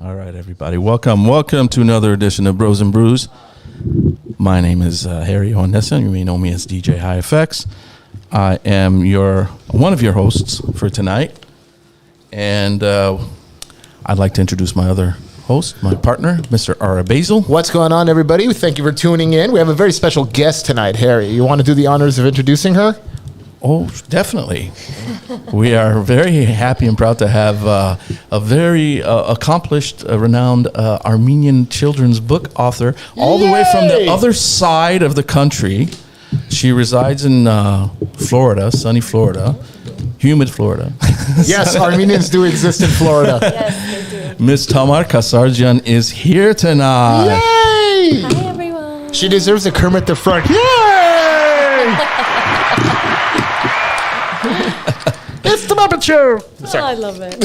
All right, everybody. Welcome to another edition of Bros and Brews. My name is Harry Onessa. You may know me as DJ High Effects. I am one of your hosts for tonight, and I'd like to introduce my other host, my partner, Mr. Ara Basil. What's going on, everybody? Thank you for tuning in. We have a very special guest tonight, Harry. You want to do the honors of introducing her? Oh, definitely. We are very happy and proud to have a very accomplished, renowned Armenian children's book author, all the way from the other side of the country. She resides in Florida, sunny Florida, humid Florida. Yes, Armenians do exist in Florida. Yes, they do. Miss Tamar Kassarjian is here tonight. Yay! Hi, everyone. She deserves a Kermit the Frog. Yay! It's the Muppet Show. Oh, I love it.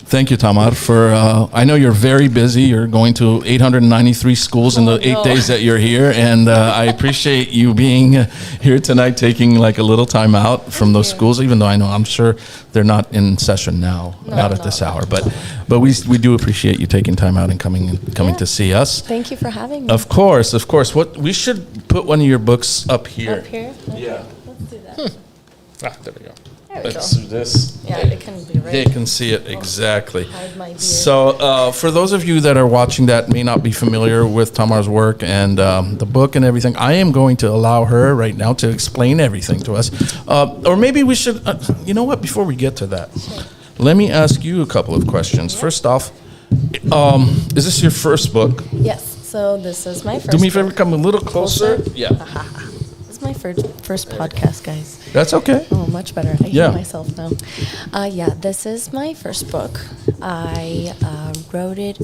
Thank you, Tamar, for, I know you're very busy. You're going to 893 schools in the 8 days that you're here, and I appreciate you being here tonight, taking like a little time out from those schools, even though I'm sure they're not in session now, not at this hour, but we do appreciate you taking time out and coming to see us. Thank you for having me. Of course. What we should put one of your books up here. Up here? Okay. Yeah. Let's do that. There we go. There we go. Let's do this. Yeah, it can be right. They can see it exactly. Hide my beard. So, for those of you that are watching that may not be familiar with Tamar's work and the book and everything, I am going to allow her right now to explain everything to us. Or maybe we should, you know what, before we get to that, let me ask you a couple of questions. Yeah. First off, is this your first book? Yes, so this is my first Do me a favor, come a little closer. Yeah. This is my first podcast, guys. That's okay. Oh, much better. I hear myself now. This is my first book. I wrote it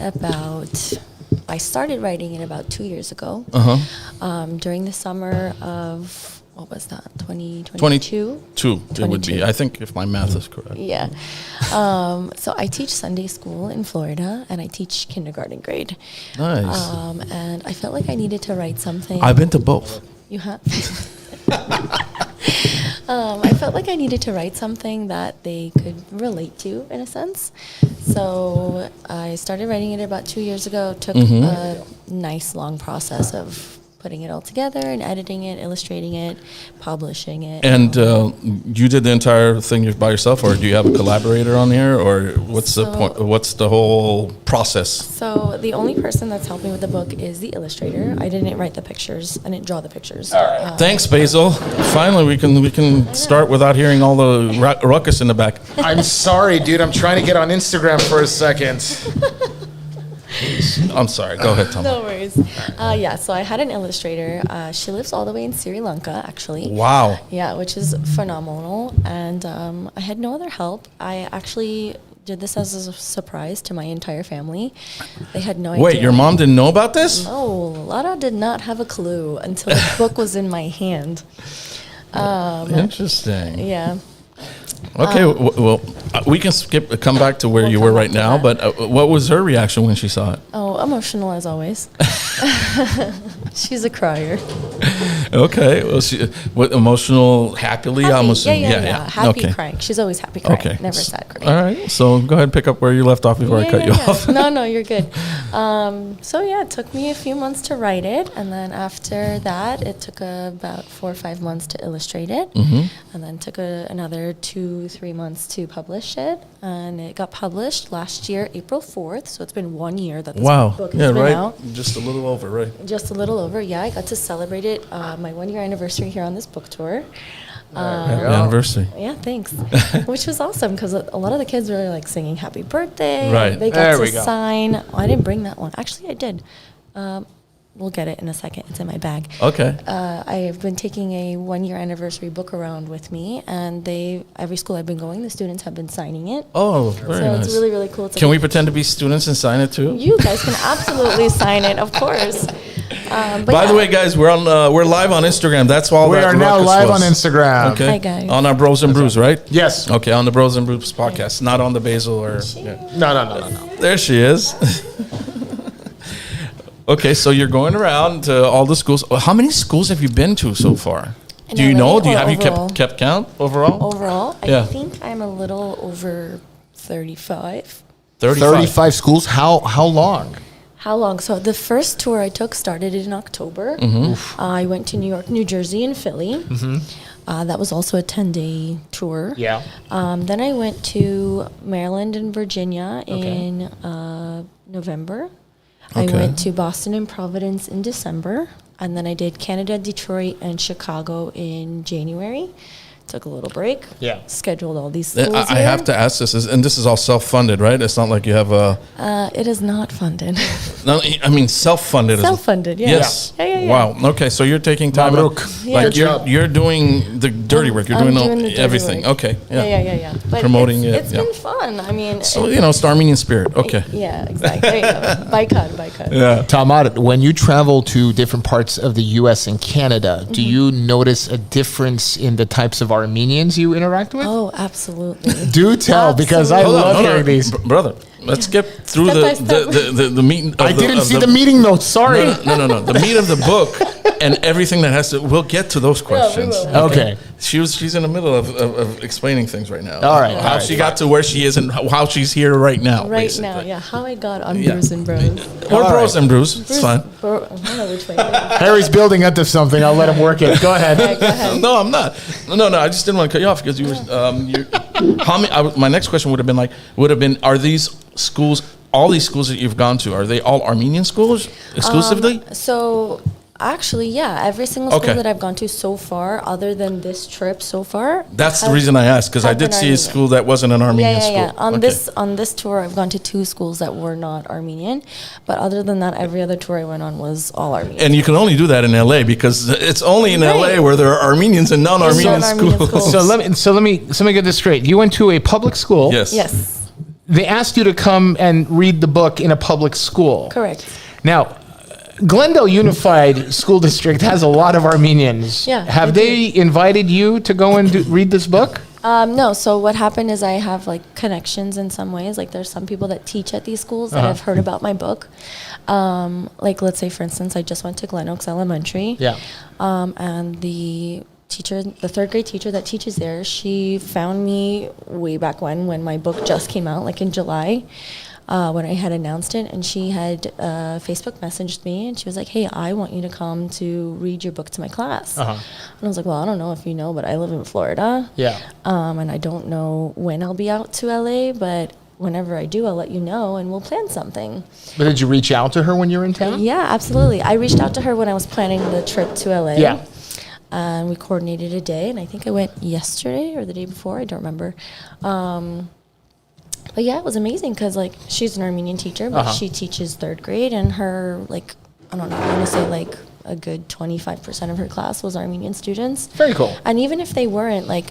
I started writing it about 2 years ago. Uh-huh. During the summer of what was that? 2022. 22. It would be. 22. I think if my math is correct. Yeah. So I teach Sunday school in Florida, and I teach kindergarten grade. Nice. And I felt like I needed to write something. I've been to both. You have. I felt like I needed to write something that they could relate to, in a sense. So I started writing it about 2 years ago. Took a nice long process of putting it all together and editing it, illustrating it, publishing it. And you did the entire thing by yourself, or do you have a collaborator on here, or what's the point? What's the whole process? So the only person that's helped me with the book is the illustrator. I didn't write the pictures. I didn't draw the pictures. All right. Thanks, Basil. Finally, we can start without hearing all the ruckus in the back. I'm sorry, dude. I'm trying to get on Instagram for a second. I'm sorry. Go ahead, Tom. No worries. Yeah, so I had an illustrator. She lives all the way in Sri Lanka, actually. Wow. Yeah, which is phenomenal. And I had no other help. I actually did this as a surprise to my entire family. They had no idea. Wait, your mom didn't know about this? No, Lara did not have a clue until the book was in my hand. Interesting. Yeah. Okay, well, we can come back to where you were right now, but what was her reaction when she saw it? Oh, emotional as always. She's a crier. Okay, well, what emotional, happily? Happy. I'm assuming. Yeah. Happy Okay. crying. She's always happy crying. Okay. Never sad crying. All right, so go ahead and pick up where you left off before I cut you off. No, you're good. So yeah, it took me a few months to write it, and then after that, it took about 4 or 5 months to illustrate it, and then took another 2-3 months to publish it, and it got published last year, April 4th. So it's been 1 year that this book has been out. Just a little over, right? Just a little over. Yeah, I got to celebrate it, my 1 year anniversary here on this book tour. Happy anniversary. Yeah, thanks. Which was awesome because a lot of the kids were like singing happy birthday. Right. They There got we to go. sign. Oh, I didn't bring that one. Actually, I did. We'll get it in a second. It's in my bag. Okay. I've been taking a 1 year anniversary book around with me, and every school I've been going, the students have been signing it. Oh, very So nice. it's really, really cool. It's Can like we pretend to be students and sign it too? You guys can absolutely sign it, of course. But By the yeah. way, guys, we're live on Instagram. That's all. We that are now ruckus live was. on Instagram. Okay. Hi, guys. On our Bros and Brews, right? Yes. Okay, on the Bros and Brews podcast, not on the Basil or. Yeah. No. There she is. Okay, so you're going around to all the schools. How many schools have you been to so far? In Do you LA know? or Have you overall? kept count overall? Overall, Yeah. I think I'm a little over 35. 35 schools. How long? How long? So the first tour I took started in October. I went to New York, New Jersey, and Philly. That was also a 10-day tour. Yeah. Then I went to Maryland and Virginia in November. I Okay. went to Boston and Providence in December. And then I did Canada, Detroit, and Chicago in January. Took a little break. Yeah. Scheduled all these schools I have to ask this, and this is all self-funded, right? It's not like you have a. It is not funded. No, I mean self-funded. Self-funded, yeah. Yes. Yeah. Wow. Okay, so you're taking time. Mabruk. Yeah. Like Good job. you're doing the dirty work. You're I'm doing, doing the dirty everything. work. Okay. Yeah. But Promoting it, It's yeah. been fun. I mean. So it's the Armenian spirit. Okay. Yeah, exactly. There you go. Baikad. Yeah. Tamar, when you travel to different parts of the U.S. and Canada, do you notice a difference in the types of Armenians you interact with? Oh, absolutely. Do tell, because I Absolutely. love hearing these. Brother. Let's get through Step by step. the meat. Of I didn't see the meeting notes. Sorry. No. The meat of the book and everything that has to. We'll get to those questions. will. Okay. She's in the middle of explaining things right now. All right, How all right, she got to where she is and how she's here right now. Right basically. now, yeah. How I got on Yeah. Brews and Bros. Or All Bros right. and Brews. It's fine. I don't know which way. Harry's building up to something. I'll let him work it. Go ahead. Go ahead. No, I'm not. No. I just didn't want to cut you off because you were. How many? My next question would have been: are these schools? All these schools that you've gone to, are they all Armenian schools exclusively? So, actually, yeah, every single school Okay. that I've gone to so far, other than this trip so far. That's the have- reason I asked, because I have did been see a Armenian. school that wasn't an Armenian school. Yeah. Okay. On this tour, I've gone to 2 schools that were not Armenian, but other than that, every other tour I went on was all Armenian. And you can only do that in LA because it's only in LA Right. where there are Armenians and non-Armenian non-Armenian schools. schools. So let me get this straight. You went to a public school. Yes. Yes, They asked you to come and read the book in a public school. correct. Now, Glendale Unified School District has a lot of Armenians. Yeah, Have they they invited you to go and read this book? No, so what happened is I have like connections in some ways. Like there's some people that teach at these schools that have heard about my book. Like let's say for instance, I just went to Glen Oaks Elementary. Yeah. And the teacher, the third grade teacher that teaches there, she found me way back when my book just came out, like in July. When I had announced it, and she had Facebook messaged me, and she was like, "Hey, I want you to come to read your book to my class." And I was like, "Well, I don't know if you know, but I live in Florida, Yeah. and I don't know when I'll be out to LA, but whenever I do, I'll let you know, and we'll plan something." But did you reach out to her when you were in town? Yeah, absolutely. I reached out to her when I was planning the trip to LA. Yeah. And we coordinated a day, and I think I went yesterday or the day before. I don't remember. But yeah, it was amazing because like she's an Armenian teacher, but she teaches third grade, and her like I don't know, I want to say like a good 25% of her class was Armenian students. Very cool. And even if they weren't, like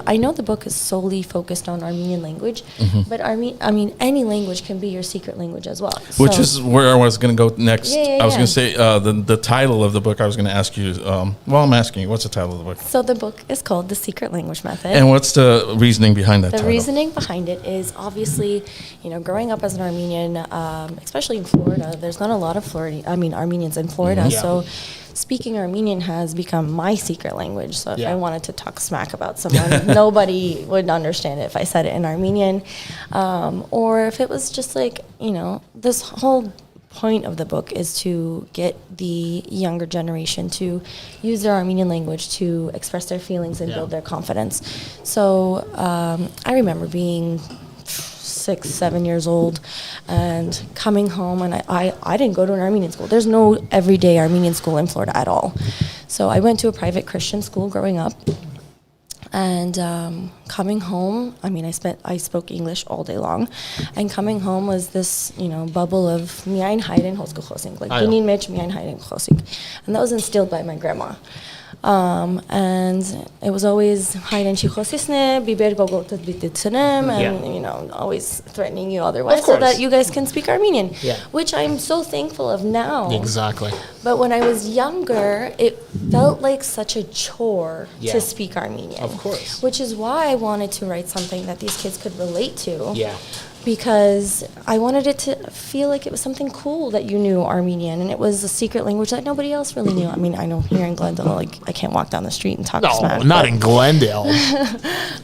I know the book is solely focused on Armenian language, but I mean any language can be your secret language as well. Which So- is where I was going to go next. Yeah, I was yeah. going to say the title of the book. I was going to ask you. Well, I'm asking you, what's the title of the book? So the book is called The Secret Language Method. And what's the reasoning behind that The title? reasoning behind it is obviously, growing up as an Armenian, especially in Florida, there's not a lot of Armenians in Florida. Yeah. So speaking Armenian has become my secret language. So if Yeah. I wanted to talk smack about someone, nobody would understand it if I said it in Armenian. Or if it was just like, this whole point of the book is to get the younger generation to use their Armenian language to express their feelings and build their confidence. So I remember being 6, 7 years old and coming home, and I didn't go to an Armenian school. There's no everyday Armenian school in Florida at all. So I went to a private Christian school growing up. And coming home, I spoke English all day long, and coming home was this, bubble of miain haiden hoskosing, like binin mech miain haiden khosing, and that was instilled by my grandma. And it was always haiden chi khosisne, biber gogotat bititsenem, and always threatening you otherwise so that you guys can speak Armenian, which I'm so thankful of now. Exactly. But when I was younger, it felt like such a chore to speak Armenian. Of course. Which is why I wanted to write something that these kids could relate to. Yeah. Because I wanted it to feel like it was something cool that you knew Armenian, and it was a secret language that nobody else really knew. I mean, I know here in Glendale, like, I can't walk down the street and talk smack. No, not in Glendale.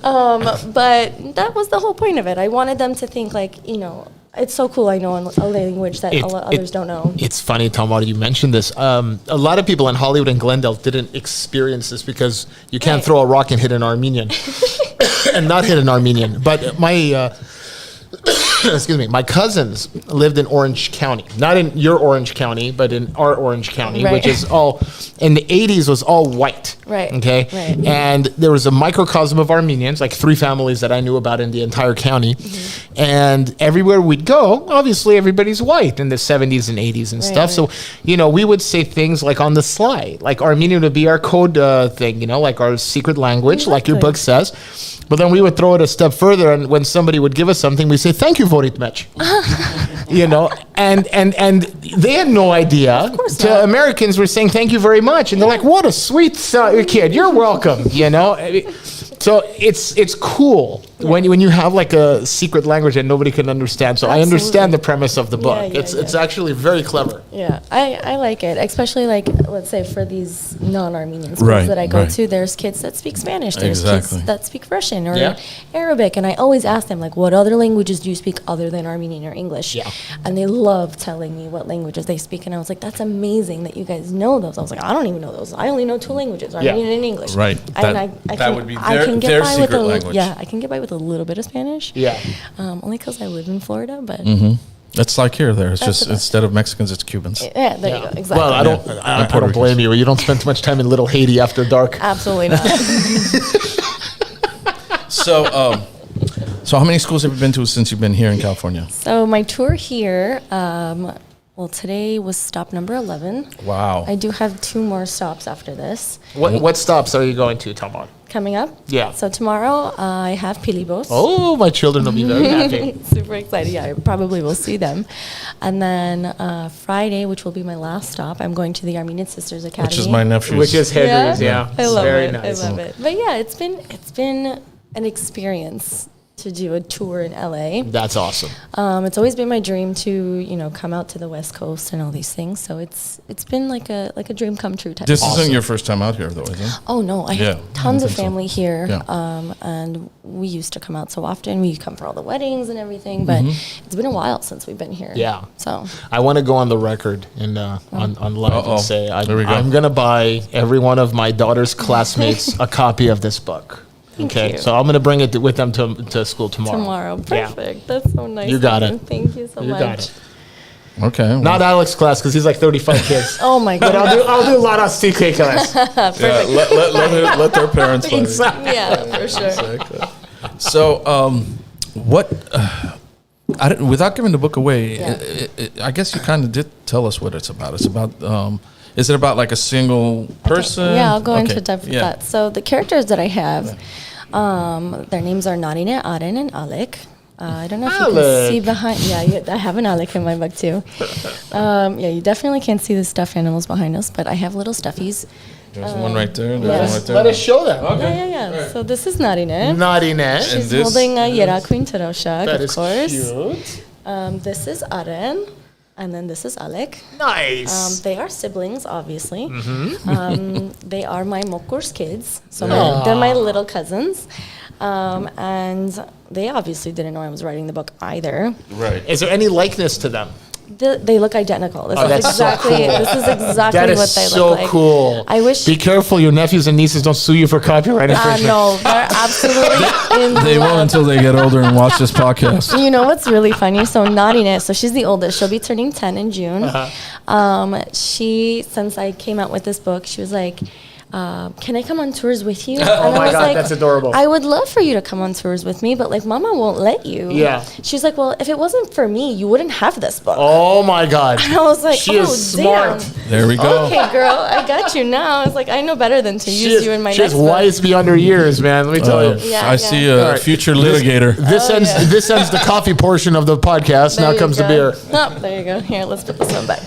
But that was the whole point of it. I wanted them to think, like, it's so cool I know a language that others don't know. It's funny, Tamar, you mentioned this. A lot of people in Hollywood and Glendale didn't experience this because you can't throw a rock and hit an Armenian. And not hit an Armenian. But my... excuse me, my cousins lived in Orange County, not in your Orange County, but in our Orange County, which is all, in the 80s was all white. Right. Okay. Right. And there was a microcosm of Armenians, like 3 families that I knew about in the entire county. Mm-hmm. And everywhere we'd go, obviously everybody's white in the 70s and 80s and stuff. Right. So, we would say things like on the sly, like Armenian would be our code thing, like our secret language, like your book says. But then we would throw it a step further, and when somebody would give us something, we say, "Thank you for it, Mitch." And they had no idea. Of course to not. Americans, we're saying thank you very much, and they're like, "What a sweet kid! You're welcome." So it's cool when you have like a secret language that nobody can understand. So I understand the premise of the book. Yeah, It's actually very clever. Yeah, I like it, especially like, let's say for these non-Armenian schools that I go to, there's kids that speak Spanish, there's kids that speak Russian or Arabic, and I always ask them, like, what other languages do you speak other than Armenian or English? Yeah. And they love telling me what languages they speak, and I was like, that's amazing that you guys know those. I was like, I don't even know those. I only know 2 languages, Armenian and English. Right. And That would be I can get their by with secret language. Yeah, I can get by with a little bit of Spanish. Yeah. Only because I live in Florida, but It's like here, there. It's That's just the best. instead of Mexicans, it's Cubans. yeah, there you go. Exactly. Well, I don't blame you. You don't spend too much time in Little Haiti after dark. Absolutely not. So how many schools have you been to since you've been here in California? So my tour here, today was stop number 11. Wow. I do have 2 more stops after this. What stops are you going to, Tamar? coming up. Yeah. So tomorrow I have Pilibos. Oh, my children will be very happy. Super excited. Yeah, I probably will see them. And then Friday, which will be my last stop, I'm going to the Armenian Sisters Academy. Which is my nephew's. Which is Henry's, yeah. I love Very it. nice. I love it. But yeah, it's been an experience to do a tour in LA. That's awesome. It's always been my dream to, come out to the West Coast and all these things. So it's been like a dream come true type. This of isn't your first time out here, though, is it? Oh no, I Yeah, have tons I of think so. family here, Yeah. and we used to come out so often. We come for all the weddings and everything, but it's been a while since we've been here. Yeah. So I want to go on the record and on live Uh-oh. and say There we go. I'm going to buy every one of my daughter's classmates a copy of this book. Thank you. So I'm going to bring it with them to school tomorrow. tomorrow, perfect. That's so nice. You got of it. Thank you so You much. got it. Okay. well, Not Alex's class because he's like 35 kids. Oh my But god. I'll do a lot of CK class. yeah, let their parents buy it. Exactly. Yeah, for sure. Exactly. So, what? Without giving the book away, Yeah. I guess you kind of did tell us what it's about. It's about. Is it about like a single person? Yeah, I'll go into Okay, depth with yeah. that. So the characters that I have, their names are Narine, Aren, and Alec. I don't know if you can Alec. see behind. Yeah, I have an Alec in my book too. Yeah, you definitely can't see the stuffed animals behind us, but I have little stuffies. There's one right there. There's yeah. one right there. Let us show them. Yeah. So this is Narine. Naughty Ned. And She's this holding a is- Yera Queen Taroshak, That of is course. cute. This is Aren, and then this is Alec. Nice. They are siblings, obviously. Mm-hmm. They are my Mokur's kids, so they're my little cousins. And they obviously didn't know I was writing the book either. Right. Is there any likeness to them? They look identical. This Oh, is that's so exactly cool. this is exactly That is what they so look like. cool. I wish. Be careful, your nephews and nieces don't sue you for copyright infringement. No, they're absolutely in They love. will until they get older and watch this podcast. You know what's really funny? So Naughtiness, so she's the oldest. She'll be turning 10 in June. Since I came out with this book, she was like, can I come on tours with you? And Oh I my was God, like, that's adorable. I would love for you to come on tours with me, but like Mama won't let you. Yeah. She's like, well, if it wasn't for me, you wouldn't have this book. Oh my God. And I was like, She is smart. damn. There we go. Okay, girl, I got you now. I was like, I know better than to use you in my she next is book. wise beyond her years, man. Let me tell you. Yeah, I yeah. see a All right. future litigator. This ends the coffee portion of the podcast. There Now you comes the go. beer. Oh, there you go. Here, let's put this one back.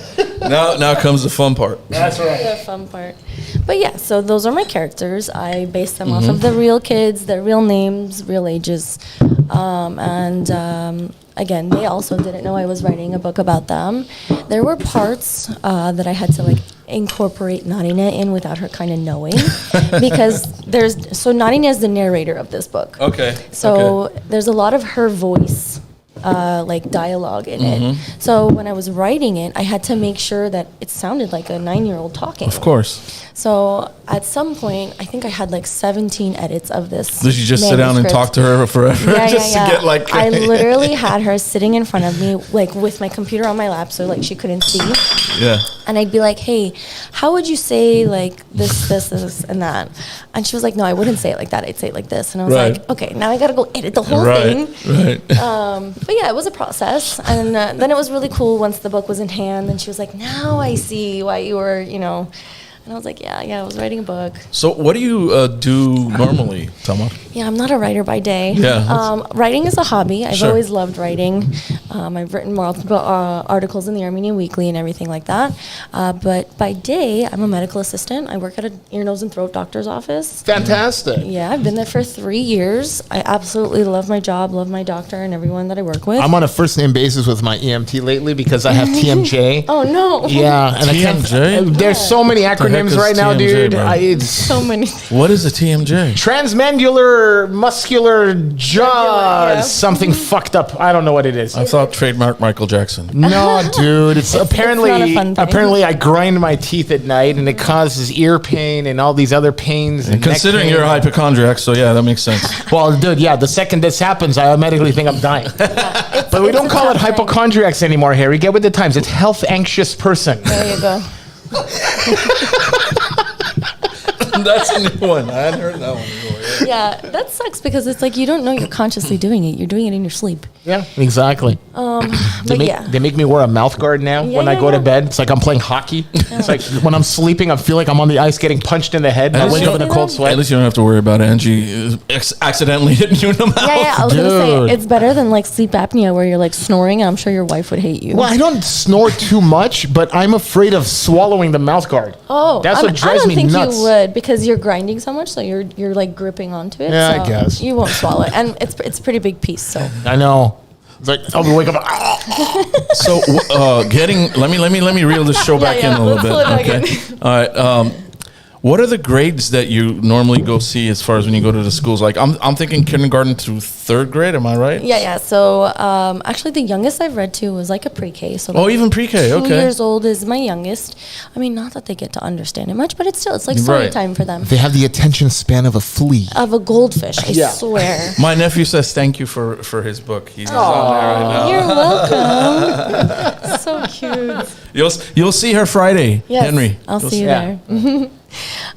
Now comes the fun part. That's right. The fun part. But yeah, so those are my characters. I based them Mm-hmm. off of the real kids, their real names, real ages. Again, they also didn't know I was writing a book about them. There were parts that I had to like incorporate Narine in without her kind of knowing because Narine is the narrator of this book. Okay. So there's a lot of her voice, like dialogue in it. So when I was writing it, I had to make sure that it sounded like a 9-year-old talking. Of course. So at some point, I think I had like 17 edits of this. Did you just sit down and manuscript. talk to her forever Yeah, just yeah, to yeah. get like? I literally had her sitting in front of me, like with my computer on my lap, so like she couldn't see. Yeah. And I'd be like, "Hey, how would you say like this, and that?" And she was like, "No, I wouldn't say it like that. I'd say it like this." And I was Right. like, "Okay, now I gotta go edit the whole Right. thing." Right. But yeah, it was a process, and then it was really cool once the book was in hand. And she was like, "Now I see why you were, you know." And I was like, yeah, I was writing a book. So what do you do normally, Tamar? Yeah, I'm not a writer by day. Yeah. Writing is a hobby. I've Sure. always loved writing. I've written multiple articles in the Armenian Weekly and everything like that. But by day, I'm a medical assistant. I work at an ear, nose, and throat doctor's office. Fantastic. Yeah, I've been there for 3 years. I absolutely love my job, love my doctor, and everyone that I work with. I'm on a first name basis with my EMT lately because I have TMJ. Oh, no. Yeah, and TMJ? there's so many heck acronyms is right now, TMJ, dude. bro? It's So many. What is a TMJ? transmandibular muscular jaw. Yeah. Something fucked up. I don't know what it is. I thought trademark Michael Jackson. No, dude. It's apparently not a fun thing. apparently I grind my teeth at night and it causes ear pain and all these other pains. And neck Considering pain. you're a hypochondriac, so yeah, that makes sense. Well, dude, yeah. The second this happens, I automatically think I'm dying. But we don't call it hypochondriacs anymore, Harry. Get with the times. It's health anxious person. There you go. That's a new one. I hadn't heard that one before. Yeah, that sucks because it's like you don't know you're consciously doing it. You're doing it in your sleep. Yeah, exactly. But yeah. They make me wear a mouth guard now when I go to bed. It's like I'm playing hockey. It's like when I'm sleeping, I feel like I'm on the ice getting punched in the head. And I wake up in a cold sweat. At least you don't have to worry about Angie accidentally hitting you in the mouth. Yeah, I was going to say, it's better than like sleep apnea where you're like snoring. I'm sure your wife would hate you. Well, I don't snore too much, but I'm afraid of swallowing the mouth guard. Oh, that's what drives me nuts. I don't think you would because you're grinding so much, so you're like gripping onto it. Yeah, so I guess. You won't swallow it. And it's a pretty big piece, so. I know. It's like I'll wake up. So, let me reel this show back in a little bit. Okay. All right. What are the grades that you normally go see as far as when you go to the schools? Like I'm thinking kindergarten through third grade. Am I right? Yeah. So actually, the youngest I've read to was like a pre-K. So like even pre-K. 2 Okay. years old is my youngest. I mean, not that they get to understand it much, but it's like story time for them. They have the attention span of a flea. Of a goldfish, I swear. My nephew says thank you for his book. He's on there right now. You're welcome. So cute. You'll see her Friday, Yes, Henry. I'll see you there.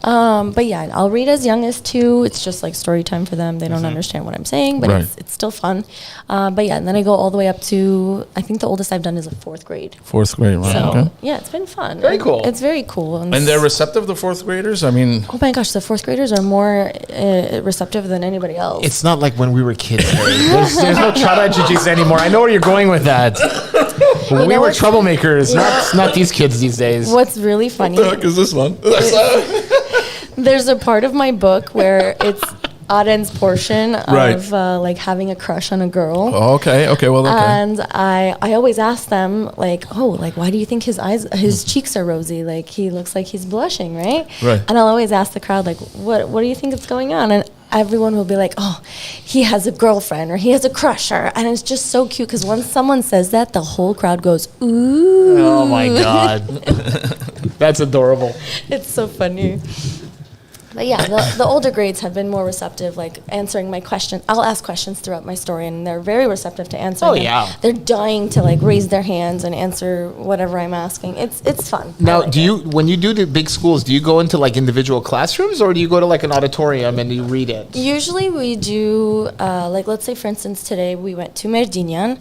But yeah, I'll read as young as 2. It's just like story time for them. They don't understand what I'm saying, but it's still fun. But yeah, and then I go all the way up to, I think the oldest I've done is a 4th grade. 4th grade, right? So Okay. yeah, it's been fun. Very cool. It's very cool. And they're receptive, the 4th graders? I mean... Oh my gosh, the 4th graders are more receptive than anybody else. It's not like when we were kids, Harry. There's no child education anymore. I know where you're going with that. We were troublemakers, not these kids these days. What's really funny... What the heck is this one? There's a part of my book where it's Aden's portion of like having a crush on a girl. Oh, okay. And I always ask them like, why do you think his cheeks are rosy? Like he looks like he's blushing, right? Right. And I'll always ask the crowd like, what do you think is going on? And everyone will be like, oh, he has a girlfriend or he has a crush, and it's just so cute because once someone says that, the whole crowd goes, ooh. Oh my God. That's adorable. It's so funny. But yeah, the older grades have been more receptive, like answering my questions. I'll ask questions throughout my story, and they're very receptive to answering them. Yeah. They're dying to like raise their hands and answer whatever I'm asking. It's fun. Now, when you do the big schools, do you go into like individual classrooms or do you go to like an auditorium and you read it? Usually we do, like let's say for instance today we went to Merdinyan,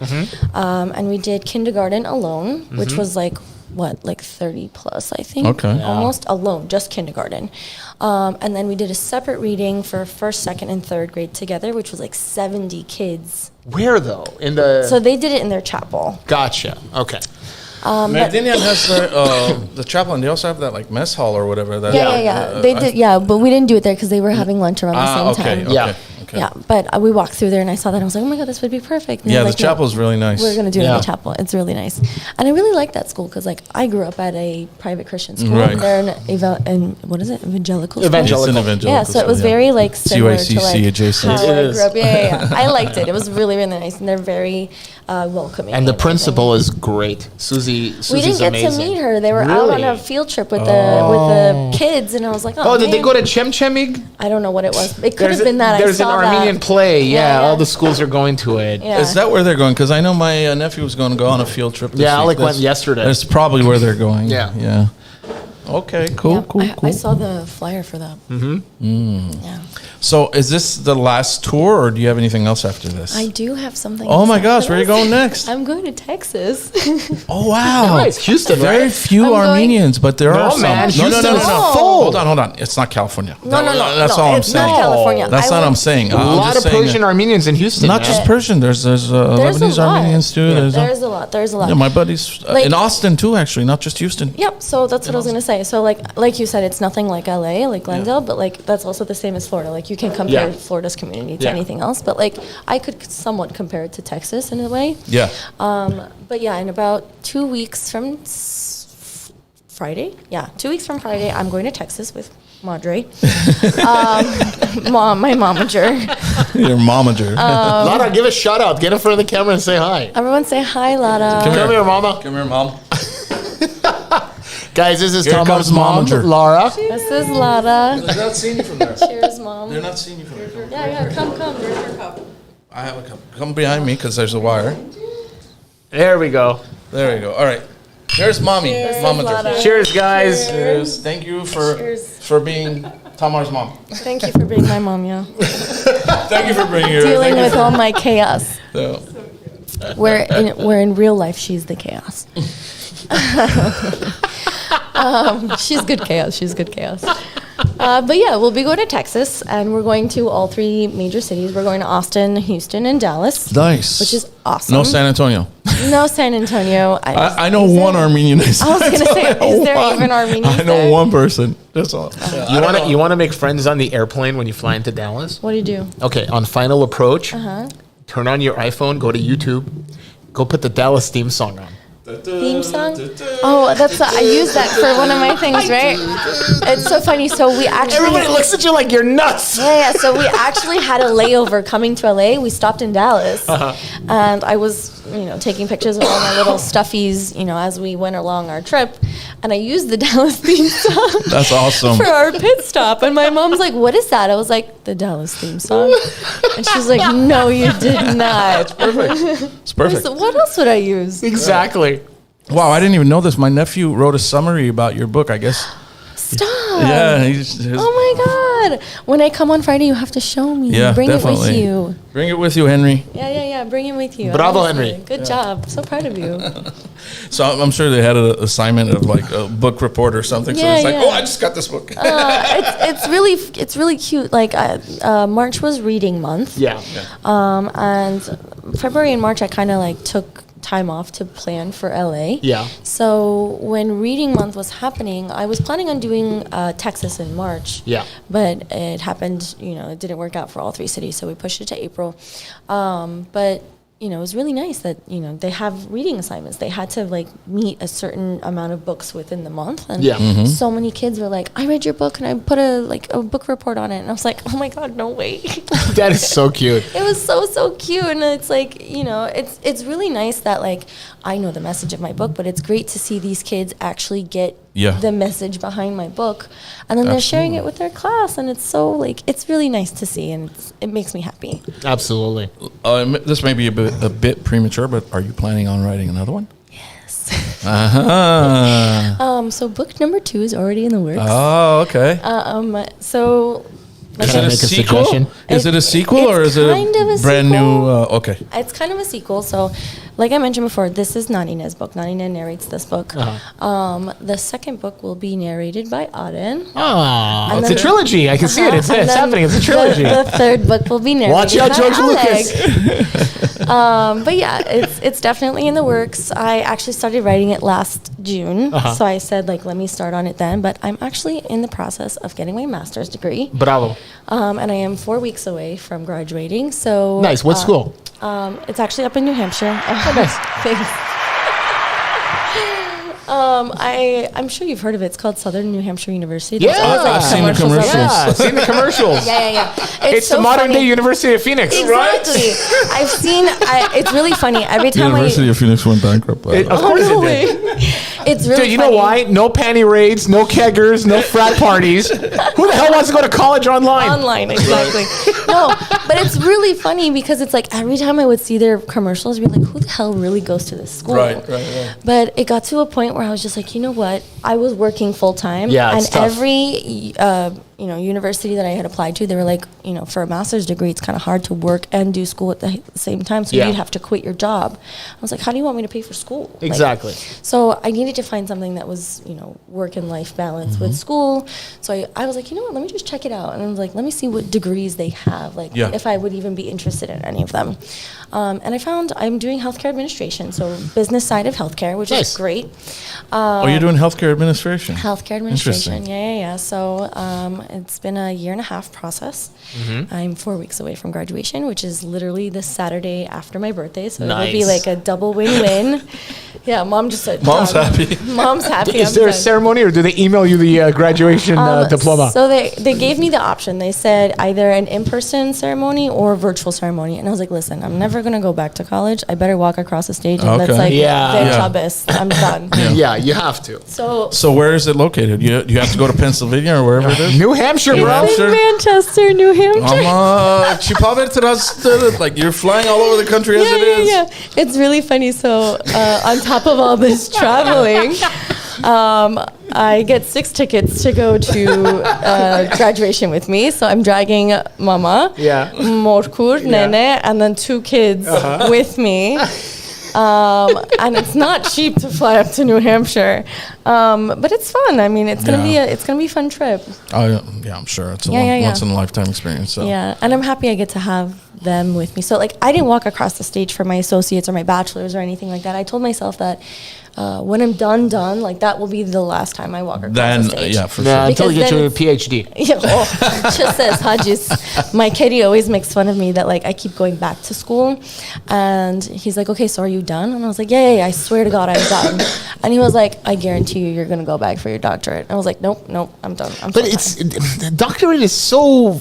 and we did kindergarten alone, which was like, 30 plus, I think. Okay. Yeah. Almost alone, just kindergarten. And then we did a separate reading for 1st, 2nd, and 3rd grade together, which was like 70 kids. Where though? In the... So they did it in their chapel. Gotcha. Okay. Merdinian has the chapel, and they also have that like mess hall or whatever. That, Yeah. They did, but we didn't do it there because they were having lunch around the same time. Yeah. Okay. Yeah, but we walked through there and I saw that. I was like, oh my God, this would be perfect. And Yeah, they're the like, "No, chapel's really nice. We're going to do it in the chapel. It's really nice. And I really like that school because like I grew up at a private Christian school. Right. They're what is it? Evangelical school? It's an evangelical Yeah, so it was school, very like similar to like adjacent. how I grew up. Yeah. I liked it. It was really, really nice. And they're very welcoming. And the everything. principal is great. Susie's We didn't get amazing. to meet her. They were out on a field trip with the kids, and I was like, Oh, did they man. go to Chemchemig? I don't know what it was. It could have been that. There's an Armenian play. Yeah, all the schools are going to it. Yeah. Is that where they're going? Because I know my nephew was going to go on a field trip this week. Alec went yesterday. That's probably where they're going. Yeah. Okay, cool. I saw the flyer for that. Yeah. So is this the last tour, or do you have anything else after this? I do have something. Oh my else gosh, after where are you this. going next? I'm going to Texas. Oh wow, Nice. Houston, Very right? few I'm going- Armenians, but there are some. man, No, Houston is no. full. Hold on. It's not California. No. That's all I'm it's saying. not California. That's not what I'm saying. A lot of Persian Armenians in Houston. Not man. just Persian. There's Lebanese Armenians too. There's a lot. Yeah, my buddies Like- in Austin too. Actually, not just Houston. Yep. So that's what I was gonna say. So like you said, it's nothing like LA, like Glendale, but like that's also the same as Florida. Like you can compare Florida's community to anything else, but like I could somewhat compare it to Texas in a way. Yeah. But yeah, in about 2 weeks from Friday, 2 weeks from Friday, I'm going to Texas with Madre, my momager. Your momager. Lara, give a shout out. Get in front of the camera and say hi. Everyone say hi, Lada. Come here, mama. Come here, mom. Guys, this is Here Tamar's comes mom, momager. Lara. This is Lada. They're not seeing you from there. Cheers, Mom. They're not seeing you from there. Yeah, come. Where's your cup? I have a cup. Come behind me because there's a wire. There we go. There you go. All right. Here's mommy. Cheers, Momager. Lada. Cheers, guys. Cheers. Thank you for being Tamar's mom. Thank you for being my mom, yeah. Thank you for bringing her. Dealing with all my chaos. Yeah. Where in real life, she's the chaos. She's good chaos. She's good chaos. But yeah, we'll be going to Texas, and we're going to all 3 major cities. We're going to Austin, Houston, and Dallas. Nice. Which is awesome. No San Antonio. No San Antonio. I know one Armenian. I was going to say, is there even Armenians I know there? one person. That's all. You want to make friends on the airplane when you fly into Dallas? What do you do? Okay, on final approach, turn on your iPhone, go to YouTube, go put the Dallas theme song on. Theme song? Oh, I use that for one of my things, right? It's so funny. So we actually Everybody looks at you like you're nuts. Yeah. So we actually had a layover coming to LA. We stopped in Dallas, and I was, taking pictures of all my little stuffies, as we went along our trip, and I used the Dallas theme song. That's awesome. For our pit stop, and my mom's like, "What is that?" I was like, "The Dallas theme song," and she's like, "No, you did not." It's perfect. So what else would I use? Exactly. Wow, I didn't even know this. My nephew wrote a summary about your book, I guess. Stop. Yeah. Oh my God. When I come on Friday, you have to show me. Yeah, Bring definitely. it with you. Bring it with you, Henry. Yeah. Bring it with you. Bravo, Honestly. Henry. Good job. So proud of you. So I'm sure they had an assignment of like a book report or something. So Yeah, it's like, yeah. oh, I just got this book. It's really cute. Like March was reading month. Yeah. And February and March, I kind of like took time off to plan for LA. Yeah. So when reading month was happening, I was planning on doing Texas in March. Yeah. But it happened, it didn't work out for all 3 cities, so we pushed it to April. But it was really nice that, they have reading assignments. They had to like meet a certain amount of books within the month. And so many kids were like, I read your book and I put a book report on it. And I was like, oh my God, no way. That is so cute. It was so cute. And it's like, it's really nice that like, I know the message of my book, but it's great to see these kids actually get the message behind my book. And then they're sharing it with their class. And it's so like, it's really nice to see. And it makes me happy. Absolutely. This may be a bit premature, but are you planning on writing another one? Yes. So book number 2 is already in the works. Oh, okay. So Is Can I it a make a sequel? suggestion? Is it a sequel or is it kind of a a brand sequel. new? Okay. It's kind of a sequel. So, like I mentioned before, this is Nanina's book. Nanina narrates this book. The second book will be narrated by Auden. Ah, And it's a then- trilogy. I can see it. It's And then happening. It's a trilogy. The third book will be narrated Watch out, by George Alec. Lucas. But yeah, it's definitely in the works. I actually started writing it last June, so I said like, let me start on it then. But I'm actually in the process of getting my master's degree, Bravo. and I am 4 weeks away from graduating. So Nice. What school? It's actually up in New Hampshire. Thanks. I'm sure you've heard of it. It's called Southern New Hampshire University. There's Yeah. always, like, I've seen the commercials commercials. of it. Yeah, I've seen the commercials. Yeah. It's the so modern funny. day University of Phoenix. Exactly. I've seen. It's really funny every time University of Phoenix went bankrupt. by the way. Of course Oh, no it did. way. It's really. Dude, you know funny. why? No panty raids, no keggers, no frat parties. Who the hell wants to go to college online? Online, exactly. No, but it's really funny because it's like every time I would see their commercials, I'd be like, who the hell really goes to this school? Right. But it got to a point where I was just like, you know what? I was working full time. Yeah, and it's tough. every university that I had applied to, they were like, for a master's degree, it's kind of hard to work and do school at the same time. So Yeah. you'd have to quit your job. I was like, how do you want me to pay for school? Like, Exactly. so I needed to find something that was, work and life balance with school. So I was like, you know what, let me just check it out. And I was like, let me see what degrees they have, like if I would even be interested in any of them. And I found I'm doing healthcare administration, so business side of healthcare, which Nice. is great. Oh, you're doing healthcare administration. Healthcare administration, Interesting. yeah. So it's been a 1.5-year process. I'm 4 weeks away from graduation, which is literally the Saturday after my birthday. So it'll be Nice. like a double win-win. Yeah, mom just said, Mom's done. happy. Mom's happy. Is I'm there a done. ceremony or do they email you the graduation diploma? So they gave me the option. They said either an in-person ceremony or a virtual ceremony. And I was like, listen, I'm never going to go back to college. I better walk across the stage and let's Okay. like, Yeah. the Yeah. Chavez. I'm done. Yeah, you have to. So where is it located? You have to go to Pennsylvania or wherever it is? New Hampshire, New bro. Hampshire. in Manchester, New Hampshire. She probably like you're flying all over the country as it is. Yeah. It's really funny. So on top of all this traveling, I get 6 tickets to go to graduation with me. So I'm dragging Mama, Morkur, Nene, and then 2 kids with me. And it's not cheap to fly up to New Hampshire, but it's fun. I mean, it's gonna be a fun trip. Yeah, I'm sure it's a once in a lifetime experience. So. Yeah, and I'm happy I get to have them with me. So like, I didn't walk across the stage for my associates or my bachelor's or anything like that. I told myself that when I'm done, like that will be the last time I walk across the stage. Yeah, for sure. Until you get your PhD. Yeah, just says Hajis. My kitty always makes fun of me that like I keep going back to school, and he's like, "Okay, so are you done?" And I was like, "Yeah, I swear to God, I'm done." And he was like, "I guarantee you're gonna go back for your doctorate." I was like, "Nope, I'm done." But doctorate is so.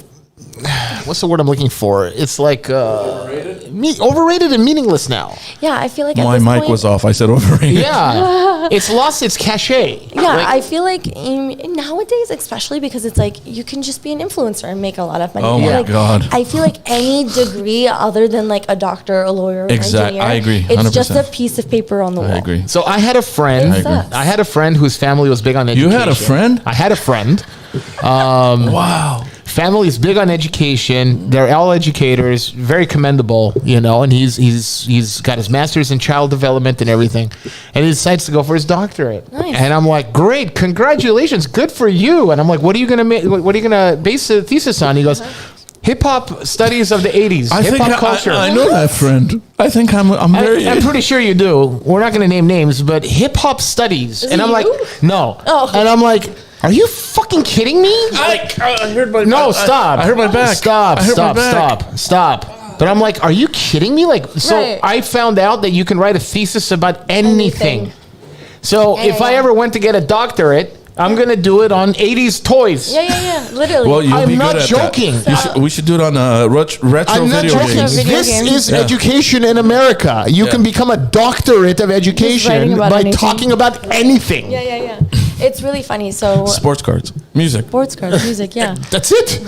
What's the word I'm looking for? It's like overrated and meaningless now. Yeah, I feel like my mic was off. I said overrated. Yeah, it's lost its cachet. Yeah, I feel like nowadays, especially because it's like you can just be an influencer and make a lot of money. Oh my God! I feel like any degree other than like a doctor, a lawyer, exactly. Engineer, I agree. 100%. It's just a piece of paper on the wall. I agree. So I had a friend. I had a friend whose family was big on education. You had a friend? I had a friend. Wow. Family is big on education. They're all educators, very commendable, and he's got his master's in child development and everything. And he decides to go for his doctorate. Nice. And I'm like, great, congratulations, good for you. And I'm like, what are you gonna base the thesis on? He goes, hip hop studies of the 80s. Hip hop culture. I know that friend. I think I'm pretty sure you do. We're not gonna name names, but hip hop studies. And I'm like, no. Oh. And I'm like, are you fucking kidding me? I heard my Stop. I heard my back. Stop. But I'm like, are you kidding me? Like, so Right. I found out that you can write a thesis about anything. So if I ever went to get a doctorate, I'm gonna do it on 80s toys. Yeah, literally. Well, you'll I'm be not good at joking. That. We should do it on retro I'm not video joking. games. Video This games. is Yeah. education in America. You can become a doctorate of education about by anything. talking about anything. Yeah. It's really funny. So Sports cards, music. sports cards, music, yeah. That's it.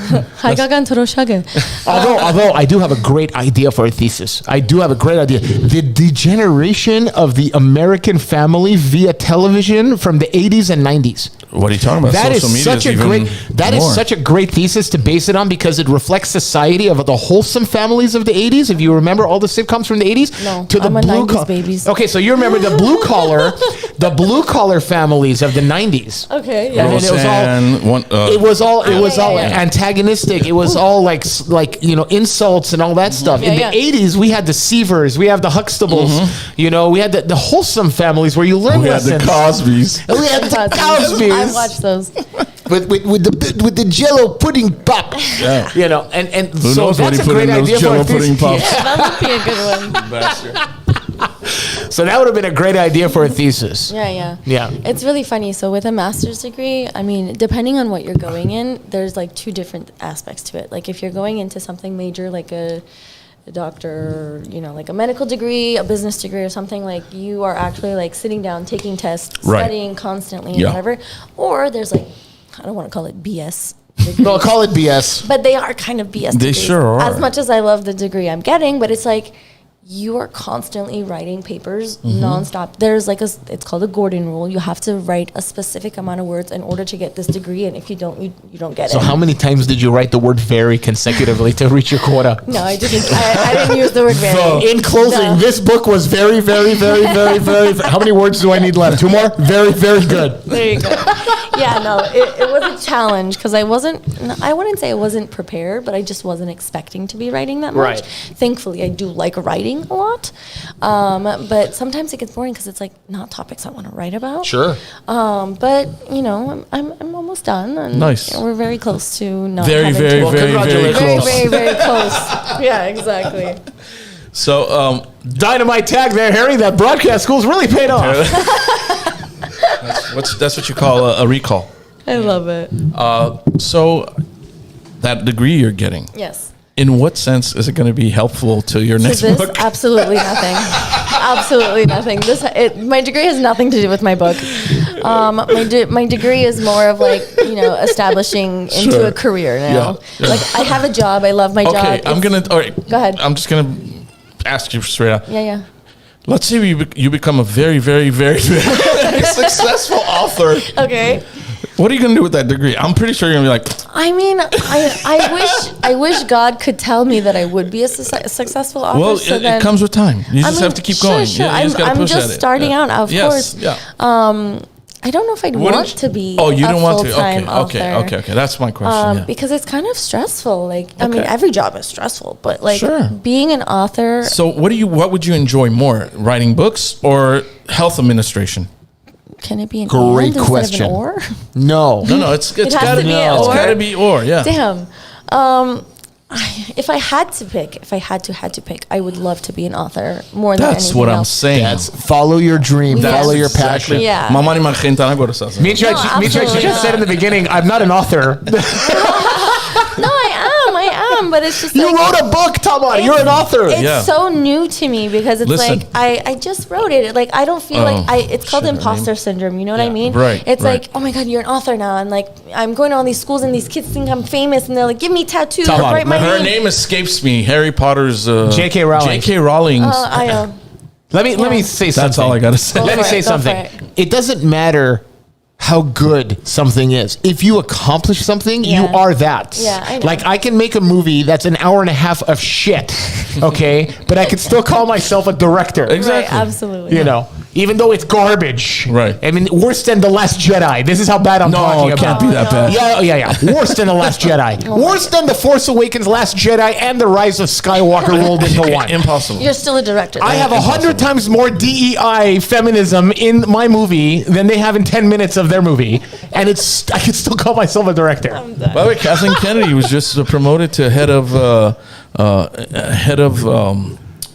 Although I do have a great idea for a thesis. I do have a great idea. The degeneration of the American family via television from the 80s and 90s. What are you talking about? That is Social media such a even great. That is more. such a great thesis to base it on because it reflects society of the wholesome families of the 80s. If you remember all the sitcoms from the 80s, No, to the I'm a blue 90s babies. Okay, so you remember the blue collar families of the 90s. Okay, yeah. And it was all yeah. antagonistic. It was all like insults and all that stuff. Yeah, In yeah. the 80s, we had the Seavers, we have the Huxtables. We had the wholesome families where you learn We had the lessons. Cosbys. We had the Cosbys. I've watched those. with the Jello pudding pop. Yeah. And Who so knows what that's he a put great in those idea for Jell-O a thesis. pudding pops? Yeah. That would be a good one. Bastard. So that would have been a great idea for a thesis. Yeah. Yeah. It's really funny. So with a master's degree, I mean, depending on what you're going in, there's like 2 different aspects to it. Like if you're going into something major, like a doctor, like a medical degree, a business degree or something, like you are actually like sitting down, taking tests, Right. studying constantly and Yeah. whatever. Or there's like, I don't want to call it BS. No, call it BS. But they are kind of BS They degrees. sure are. As much as I love the degree I'm getting, but it's like you are constantly writing papers nonstop. There's like it's called a Gordon rule. You have to write a specific amount of words in order to get this degree, and if you don't, you don't get So it. how many times did you write the word very consecutively to reach your quota? No, I didn't. I didn't use the word very. In closing, No. this book was very, very, very, very, very. How many words do I need left? 2 more? Very, very good. There you go. Yeah, no, it was a challenge because I wouldn't say I wasn't prepared, but I just wasn't expecting to be writing that much. Right. Thankfully, I do like writing a lot. But sometimes it gets boring because it's like not topics I want to write about. Sure. But I'm almost done. And Nice. We're very close to not Very, having very, to- Well, very, very congratulations. very, close. very, very close. Yeah, exactly. So, Dynamite tag there, Harry. That broadcast school's really paid off. that's what you call a recall. I love it. So, that degree you're getting, Yes. in what sense is it going to be helpful to your next This book? absolutely nothing. Absolutely nothing. My degree has nothing to do with my book. My degree is more of like establishing into Sure. a career now. Yeah. Like I have a job. I love my job. Okay, all right. Go ahead. I'm just gonna ask you straight out. Yeah. Let's say you become a very, very, very, very successful author. Okay. What are you going to do with that degree? I'm pretty sure you're going to be like, I mean, I wish God could tell me that I would be a successful author. well, so it comes with time. You just have to keep going. Sure. You just gotta I'm push just at it. starting out, of course. Yeah. I don't know if I'd want to be Oh, you a don't want to? full-time author. Okay. That's my question. Because it's kind of stressful. Like, I mean, every job is stressful, but like Sure. being an author. So what would you enjoy more? Writing books or health administration? Can it be an Great and question. instead of an or? No. No, it's has got to be an it's or? got to be or, yeah. Damn. If I had to pick, I would love to be an author more than That's anything what I'm else. saying. That's follow your dream, Yes. follow your passion. Yeah. Mamá ni magenta agora sasa. Mitra, No, Mitra absolutely just said in the beginning, I'm not an author. No, I am, but it's just You like, wrote a book, Tamar. You're an author. It's Yeah. so new to me because it's Listen. like I just wrote it. Like I don't feel like it's called shit, her imposter name. syndrome. You know what I mean? Right, It's right. like, oh my god, you're an author now, and like I'm going to all these schools and these kids think I'm famous, and they're like, give me tattoos, Tamar, write my Her name. name escapes me. Harry Potter's J.K. Rowling. J.K. Rowling's. I know. Let me say something. That's all I gotta say. Go Let me for say it, go something. for it. It doesn't matter how good something is. If you accomplish something, you Yeah. are that. Yeah, I know. Like I can make a movie that's an hour and a half of shit, okay? But I can still call myself a director. Exactly. Right, absolutely. You know, even though it's garbage. Right. I mean, worse than The Last Jedi. This is how bad I'm No, talking it about. can't be that bad. Yeah. Worse than The Last Jedi. Worse than The Force Awakens, Last Jedi, and The Rise of Skywalker rolled into one. Impossible. You're still a director. I have 100 times more DEI feminism in my movie than they have in 10 minutes of their movie, and I can still call myself a director. By the way, Kathleen Kennedy was just promoted to head of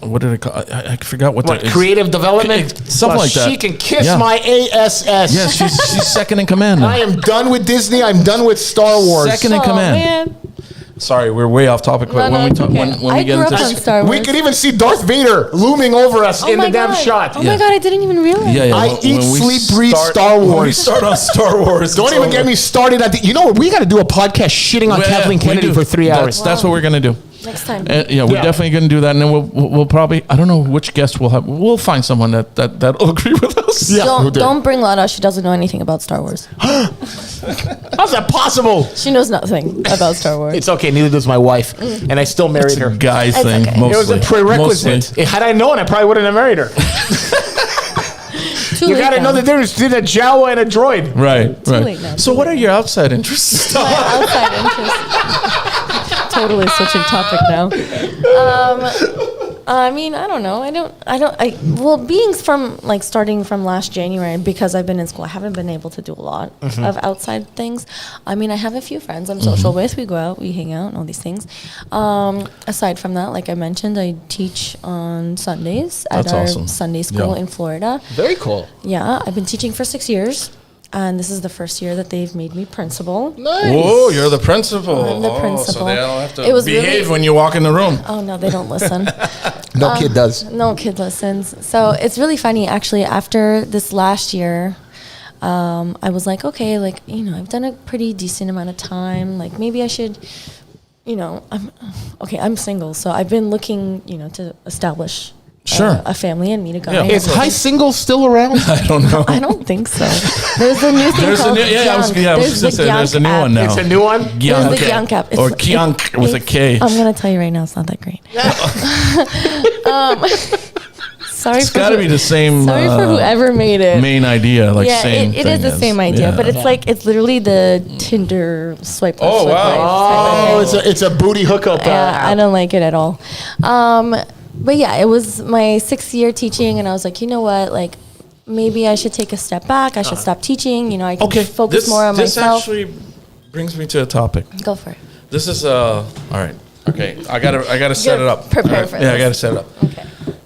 what did I call? I forgot what What, the creative development? something like that. She can kiss Yeah. my ASS. Yeah, she's second in command. I am done with Disney. I'm done with Star Wars. Second in Oh, command. man. Sorry, we're way off topic. But No, when we it's talk, okay. when we I get grew into up on Star Wars. We could even see Darth Vader looming over us in my the damn God. shot. Oh my god, I didn't even realize. yeah, I eat, when we sleep, breathe Star When we Wars. start on Star Wars, Don't even get me started at the. You know what? We got to do a podcast shitting on Kathleen Kennedy for 3 hours. That's what we're gonna do. Next time. And, yeah, we're Yeah. definitely going to do that, and then we'll probably, I don't know which guest we'll have. We'll find someone that'll agree with us. Yeah. who did? Don't bring Lana. She doesn't know anything about Star Wars. How's that possible? She knows nothing about Star Wars. It's okay. Neither does my wife, and I still married It's a her. guy It's thing, okay. mostly. It was a prerequisite. Mostly. Had I known, I probably wouldn't have married her. Too You late got to now. know the difference between a Jawa and a droid. Right, late now, right. So, too what late. are your outside interests? My outside interest. Totally switching topic now. I mean, I don't know. Well, being from like starting from last January, because I've been in school, I haven't been able to do a lot of outside things. I mean, I have a few friends I'm social with. We go out, we hang out, and all these things. Aside from that, like I mentioned, I teach on Sundays at That's our awesome. Sunday school Yeah. in Florida. Very cool. Yeah, I've been teaching for 6 years, and this is the first year that they've made me principal. Nice. Whoa, you're the principal. I'm the So principal. they don't have to It was behave really- when you walk in the room. Oh no, they don't listen. No kid does. No kid listens. So it's really funny, actually. After this last year, I was like, okay, like, you know, I've done a pretty decent amount of time. Like, maybe I should, you know, I'm single, so I've been looking, you know, to establish Sure. a family and meet a guy. Yeah. and Is high everything. single still around? I don't know. I don't think so. There's a new thing There's a called new, I was Gyank. just There's gonna say, there's a new Gyank one app. now. It's a new one? There's the Gyank. Gyank app. Or Kyank with a K. I'm gonna tell you right now, it's not that great. Sorry It's for got to be the same sorry for whoever made it. main idea. Like Yeah, same it is thing the as- same idea, yeah. but it's like it's literally the Tinder swipe left, Oh, swipe wow. right Oh, type of thing. it's a booty hookup. Yeah, I don't like it at all. But yeah, it was my 6th year teaching, and I was like, you know what, like maybe I should take a step back. I should stop teaching. You know, I can Okay, focus more on this myself. actually brings me to a topic. Go for it. This is all right. Okay, I gotta set You're it up. prepared All right, for Yeah, I this. gotta set it up. Okay.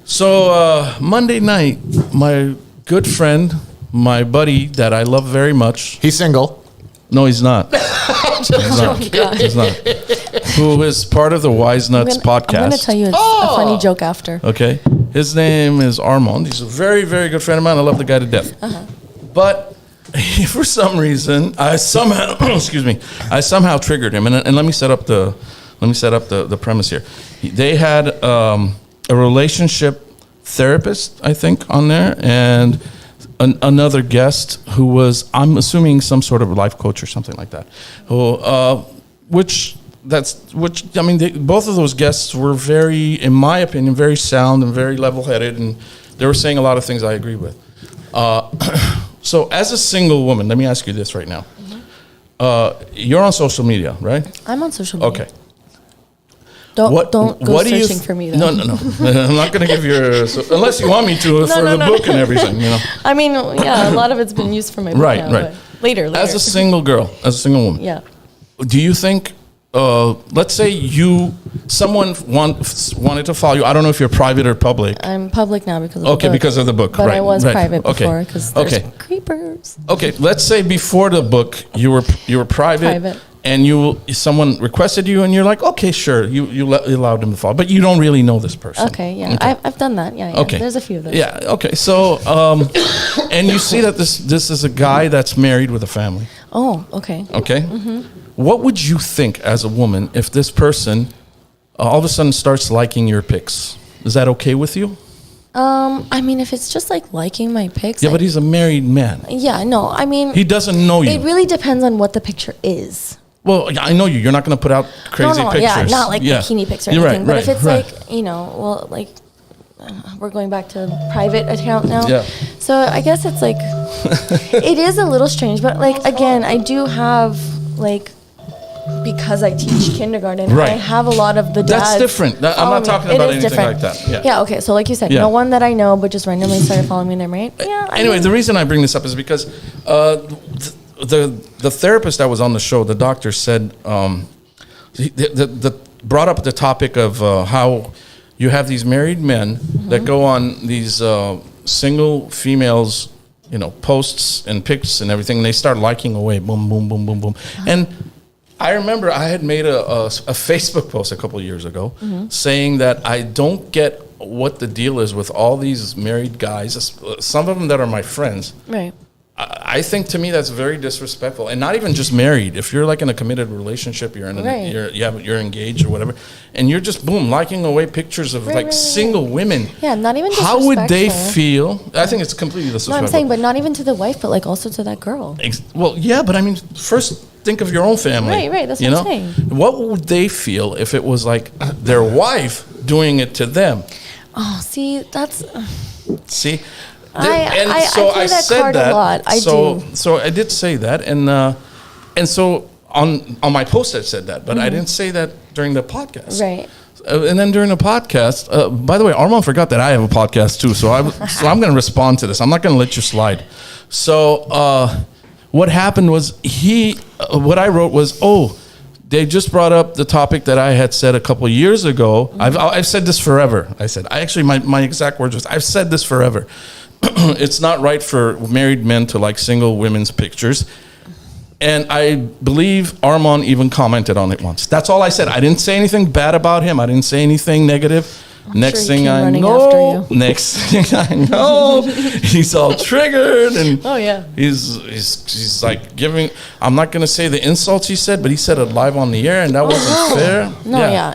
So Monday night, my good friend, my buddy that I love very much. He's single. No, he's not. He's not. He's not. Who is part of the Wise Nuts podcast? I'm gonna tell you a funny joke after. Okay. His name is Armand. He's a very, very good friend of mine. I love the guy to death. But for some reason, I somehow I somehow triggered him. And let me set up the premise here. They had a relationship therapist, I think, on there, and another guest who was, I'm assuming, some sort of life coach or something like that. Who, I mean, both of those guests were very, in my opinion, very sound and very level-headed, and they were saying a lot of things I agree with. So, as a single woman, let me ask you this right now. You're on social media, right? I'm on social media. Okay. Don't go searching for me, though. No. I'm not going to give your... unless you want me to for the book and everything, you know. I mean, yeah, a lot of it's been used for my book now. Right. But later. As a single girl, as a single woman. Yeah. Do you think... let's say someone wanted to follow you. I don't know if you're private or public. I'm public now because of the book. Okay, because of the book, but right. I was private before Okay. because there's creepers. Okay, let's say before the book you were private. And someone requested you, and you're like, okay, sure, you allowed them to follow, but you don't really know this person. Okay, yeah, okay. I've done that. Yeah. Okay, there's a few of those. Yeah. Okay. So, and you see that this is a guy that's married with a family. Oh, okay. Okay. Mm-hmm. What would you think as a woman if this person all of a sudden starts liking your pics? Is that okay with you? I mean, if it's just like liking my pics. Yeah, but he's a married man. Yeah, no, I mean. He doesn't know you. It really depends on what the picture is. Well, I know you. You're not going to put out crazy pictures. Yeah, not like bikini pics or anything. But if it's like, like, we're going back to private account now. Yeah. So I guess it's like, it is a little strange. But like, again, I do have like, because I teach kindergarten, I have a lot of the dads. That's different. I'm not talking about anything like that. Yeah, okay. So like you said, no one that I know, but just randomly started following me and they're married. Yeah. Anyway, the reason I bring this up is because the therapist that was on the show, the doctor said, brought up the topic of how you have these married men that go on these single females, posts and pics and everything, and they start liking away, boom, boom, boom, boom, boom. And I remember I had made a Facebook post a couple of years ago saying that I don't get what the deal is with all these married guys, some of them that are my friends. Right. I think to me that's very disrespectful, and not even just married. If you're like in a committed relationship, you're engaged or whatever, and you're just liking away pictures of single women. Yeah, not even disrespectful. How would they feel? I think it's completely disrespectful. No, I'm saying, but not even to the wife, but like also to that girl. Well, yeah, but I mean, first think of your own family. Right. That's what I'm saying. What would they feel if it was like their wife doing it to them? Oh, see, that's. See. I play that card a lot. I do. So I did say that, and so on my post I said that, but I didn't say that during the podcast. Right. And then during the podcast, by the way, Armand forgot that I have a podcast too, so I'm going to respond to this. I'm not going to let you slide. So what happened was what I wrote was, they just brought up the topic that I had said a couple of years ago. I've said this forever. I said, my exact words was, I've said this forever. It's not right for married men to like single women's pictures. And I believe Armand even commented on it once. That's all I said. I didn't say anything bad about him. I didn't say anything negative. Next thing I know, he's all triggered, and he's like giving. I'm not gonna say the insults he said, but he said it live on the air, and that wasn't fair.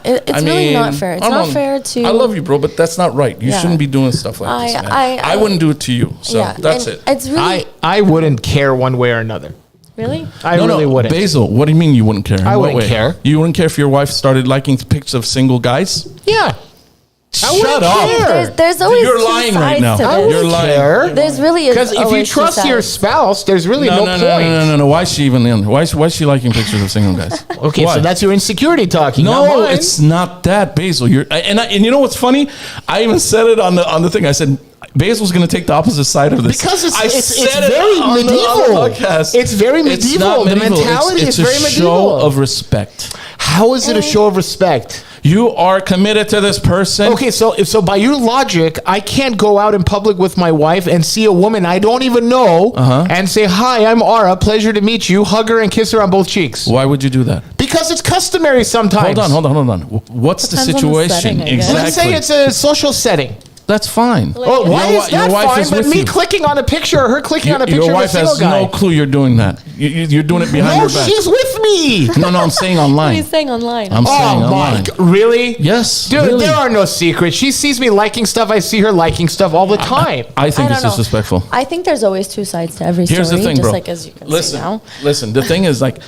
It's really not fair. It's not fair to. I love you, bro, but that's not right. You shouldn't be doing stuff like this, man. I wouldn't do it to you. So that's it. It's really. I wouldn't care one way or another. Really? I really wouldn't. Basil, what do you mean you wouldn't care? I wouldn't care. You wouldn't care if your wife started liking pictures of single guys? Yeah. Shut up. There's always You're lying right now. You're lying. There's really because if you trust your spouse, there's really no point. No. Why is she even in? Why is she liking pictures of single guys? Okay, so that's your insecurity talking. No, it's not that, Basil. And you know what's funny? I even said it on the thing. I said Basil's going to take the opposite side of this. Because it's very medieval. It's very medieval. The mentality is very medieval. It's a show of respect. How is it a show of respect? You are committed to this person. Okay, so by your logic, I can't go out in public with my wife and see a woman I don't even know and say, "Hi, I'm Ara. Pleasure to meet you." Hug her and kiss her on both cheeks. Why would you do that? Because it's customary sometimes. Hold on. What's the situation exactly? Let's say it's a social setting. That's fine. Oh, why is that fine? But me clicking on a picture or her clicking on a picture your of a wife single has guy. no clue you're doing that. You're doing it behind her back. She's with me me. No, I'm saying online. He's saying online. I'm saying Oh my online. God. Really? Yes, Dude, really. there are no secrets. She sees me liking stuff. I see her liking stuff all the time. I think I it's don't know. disrespectful. I think there's always two sides to every Here's story, the thing, just bro. like as you can see now. Listen. The thing is, like,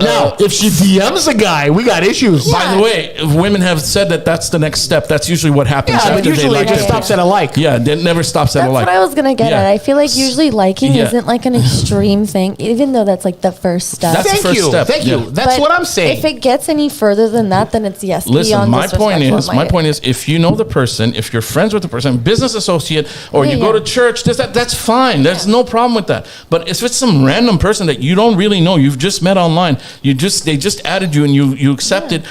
Now, if she DMs a guy, we got issues. by the way, women have said that that's the next step. That's usually what happens Yeah, after but they usually like it just it. stops at a like. Yeah, it never stops at That's a like. what I was gonna get Yeah. at. I feel like usually liking Yeah. isn't like an extreme thing, even though that's like the first step. That's the Thank first you. step, Thank yeah. you. That's But what I'm saying. If it gets any further than that, then it's yes. Listen, beyond my point disrespectful. is, if you know the person, if you're friends with the person, business associate, or Yeah, you go yeah. to church, that's fine. There's no problem with that. But if it's some random person that you don't really know, you've just met online, they just added you and you accepted,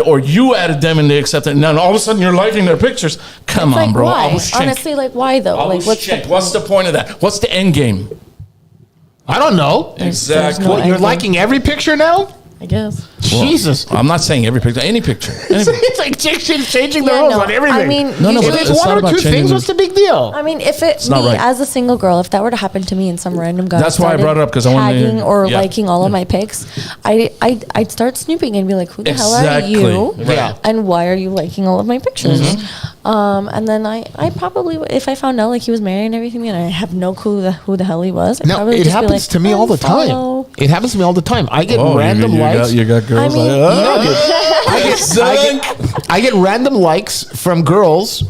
or you added them and they accepted, and then all of a sudden you're liking their pictures. Come It's on, like, bro. why? Auschenk. Honestly, like why though? Like What's the point of that? What's the end game? I don't know. Exactly. no What, you're end game. liking every picture now? I guess. Jesus. I'm not saying every picture, any picture. It's like changing the Yeah, rules no, on everything. I mean, No, if but it's it's one not or about two changing things, the- what's the big deal? I mean, if it not me right. as a single girl, if that were to happen to me and some random guy That's why I started brought it up, 'cause I wanted to- tagging or yeah. liking all of my pics, I'd start snooping and be like, who the hell are Exactly. you? Right. Yeah. And why are you liking all of my pictures? Mm-hmm. And then I probably, if I found out like he was married and everything, and I have no clue who the hell he was, I'd No, probably it just be happens like, to me all the time. unfollow. It happens to me all the time. I get Oh, random likes. You got girls I mean, like, I get random likes from girls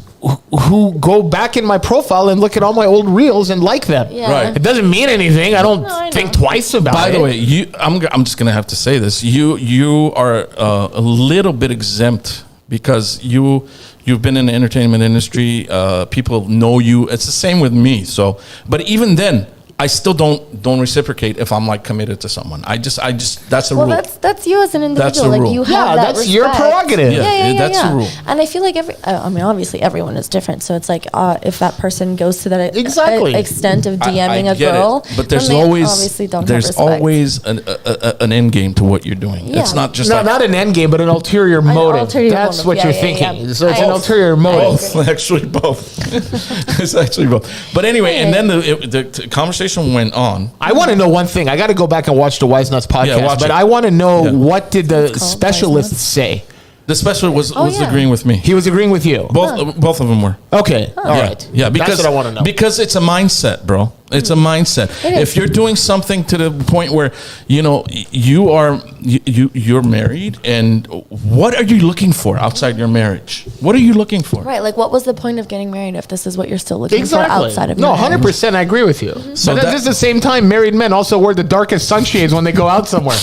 who go back in my profile and look at all my old reels and like them. Yeah. Right. It doesn't mean anything. I don't No, I think know. twice about By it. the way, I'm just gonna have to say this. You are a little bit exempt because you've been in the entertainment industry. People know you. It's the same with me. So, but even then, I still don't reciprocate if I'm like committed to someone. I just that's a Well, rule. that's you as an individual. That's the like rule. you have Yeah, that that's your respect. prerogative. Yeah, that's the rule. And I feel like I mean, obviously everyone is different. So it's like if that person goes to that Exactly. extent of DMing I a get girl, it, but there's then they always obviously don't there's have respect. always an end game to what you're doing. Yeah. It's not just No, like not an end game, but an ulterior motive. ulterior That's motive. what Yeah, you're yeah, thinking. yeah. So it's an I- ulterior motive. both. Actually, both. It's actually both. But anyway, and then the conversation went on. I want to know one thing. I got to go back and watch the Wise Nuts podcast, watch but it. I want to know Yeah. what did the called specialists Wise say? The specialist was yeah. agreeing with me. He was agreeing with you. Both of them were. Okay, all Yeah. right. Yeah, because that's what I want to know. Because it's a mindset, bro. It's a mindset. It is. If you're doing something to the point where you're married, and what are you looking for outside your marriage? What are you looking for? Right, like what was the point of getting married if this is what you're still looking Exactly. for outside of no, your marriage? 100%. I agree with you. So But that- at the same time, married men also wear the darkest sunshades when they go out somewhere.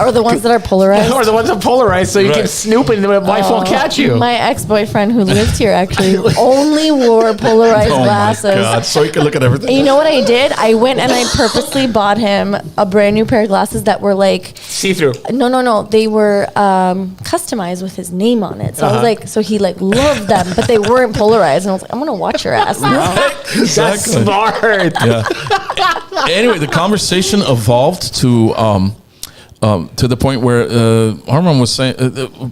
Or the ones that are polarized. Or the ones that polarize, so you can Right. snoop and the wife won't catch you. My ex-boyfriend who lived here actually only wore polarized Oh glasses. my God! So you can look at everything. And you know what I did? I went and I purposely bought him a brand new pair of glasses that were like, See through. no, they were customized with his name on it. So I was like, so he like loved them, but they weren't polarized. And I was like, I'm gonna watch your ass now. That's Exactly. smart. Yeah. Anyway, the conversation evolved to the point where Arman was saying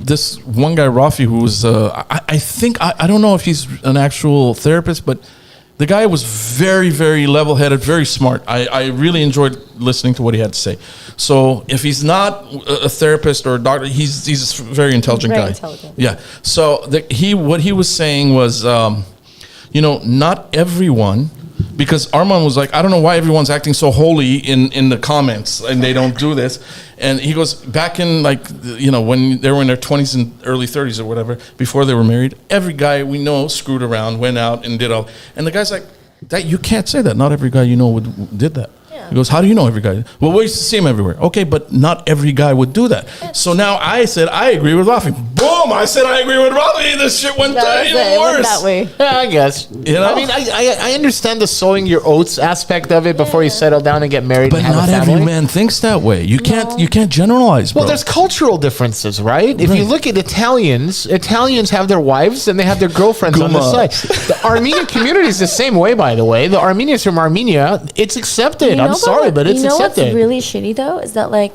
this one guy Rafi, who was I think I don't know if he's an actual therapist, but the guy was very, very level-headed, very smart. I really enjoyed listening to what he had to say. So if he's not a therapist or a doctor, he's a very intelligent Very guy. intelligent. Yeah. So what he was saying was, not everyone. Because Arman was like, I don't know why everyone's acting so holy in the comments and they don't do this. And he goes, back in when they were in their 20s and early 30s or whatever, before they were married, every guy we know screwed around, went out and did all. And the guy's like, that you can't say that. Not every guy you know did that. Yeah. He goes, how do you know every guy? Well, we used to see him everywhere. Okay, but not every guy would do that. So now I said, I agree with Rafi. Boom! I said, I agree with Rafi. This shit went That was even it. It went worse. that way. Yeah, I guess. You know? I mean, I understand the sowing your oats aspect of it before you settle down and get married But and have not a family. every man thinks that way. You can't generalize, bro. Well, there's cultural differences, right? If you look at Italians have their wives and they have their girlfriends on the Guma. side. The Armenian community is the same way, by the way. The Armenians from Armenia, it's accepted. I'm sorry, but it's you know accepted. what's really shitty though is that like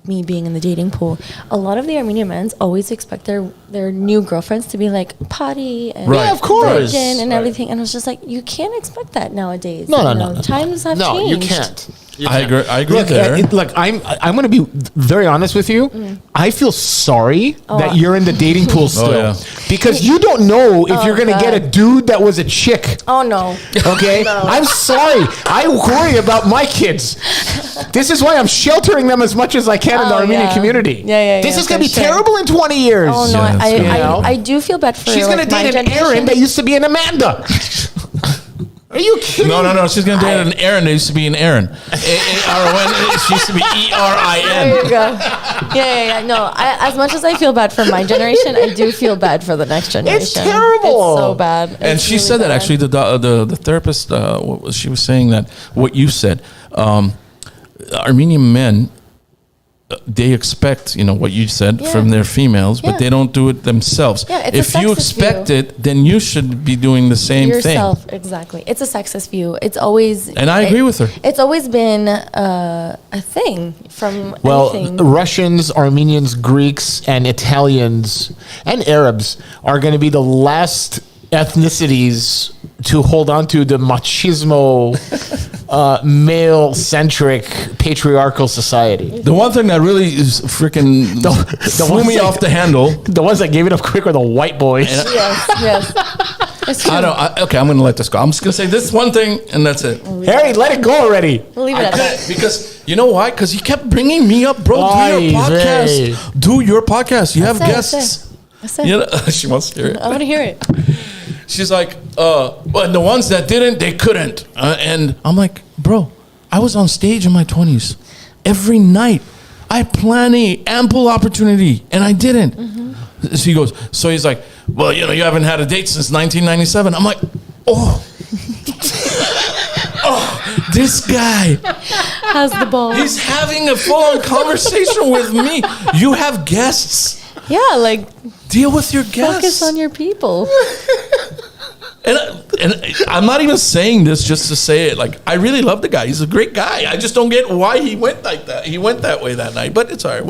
me being in the dating pool, a lot of the Armenian men always expect their new girlfriends to be like potty and Right. Yeah, of course. virgin and Right. everything. And I was just like, you can't expect that nowadays. No, You no, know, no. Times have No, changed. you can't. You I can't. agree Look, there. look, I'm going to be very honest with you. I feel sorry that you're in the dating pool still yeah. because you don't know if you're going to God. get a dude that was a chick. Oh no. Okay, I'm sorry. I worry about my kids. This is why I'm sheltering them as much as I can in the Oh, Armenian yeah. community. Yeah, This yeah, is going to for be sure. terrible in 20 years. Oh no, Yeah, it's I, good. I, I do feel bad for She's like, going to my date an generation. Aaron that used to be an Amanda. Are you kidding? No. She's gonna date an Aaron that used to be an Aaron. A-A-R-O-N. She used to be E-R-I-N. There you go. Yeah. No, as much as I feel bad for my generation, I do feel bad for the next generation. It's terrible. It's so bad. And It's she really said that bad. actually the therapist she was saying that what you said, Armenian men, they expect what you said Yeah. from their females, but Yeah. they don't do it themselves. Yeah, it's a if you sexist expect view. it, then you should be doing the same Yourself, thing. exactly. It's a sexist view. It's always, And I agree with her. It's always been a thing from Well, anything. Russians, Armenians, Greeks, and Italians and Arabs are going to be the last ethnicities to hold on to the machismo, male-centric, patriarchal society. The one thing that really is freaking flew ones me that- off the handle. The ones that gave it up quick are the white boys. Yes. It's true. Okay, I'm going to let this go. I'm just going to say this one thing, and that's it. Harry, let it go already. We'll leave it I at that. couldn't, because you know why? Because he kept bringing me up, bro. Do your Ay, vey. podcast. Do your podcast. You have That's it, guests. That's it. You know, she wants to hear it. I want to hear it. She's like, but the ones that didn't, they couldn't. And I'm like, bro, I was on stage in my 20s every night. I had ample opportunity, and I didn't. She goes, so he's like, well, you haven't had a date since 1997. I'm like, oh, this guy. How's the ball? He's having a full-on conversation with me. You have guests. Yeah, like Deal with your guests. focus on your people. And I'm not even saying this just to say it. Like, I really love the guy. He's a great guy. I just don't get why he went like that. He went that way that night. But it's all right.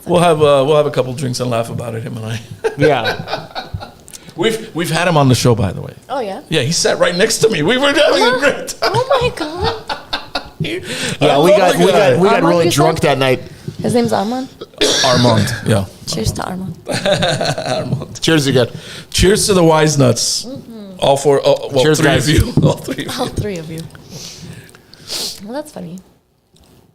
We'll have a couple drinks and laugh about it. Him and I. Yeah. We've had him on the show, by the way. Oh yeah. Yeah, he sat right next to me. We were having a great time. Oh my god. Yeah, we got Armand, really you drunk said? that night. His name's Armand. Armand. Yeah. Cheers to Armand. Cheers again. Cheers to the wise nuts. All four. Well, Cheers, three guys. of you. All three of you. All three of you. Well, that's funny.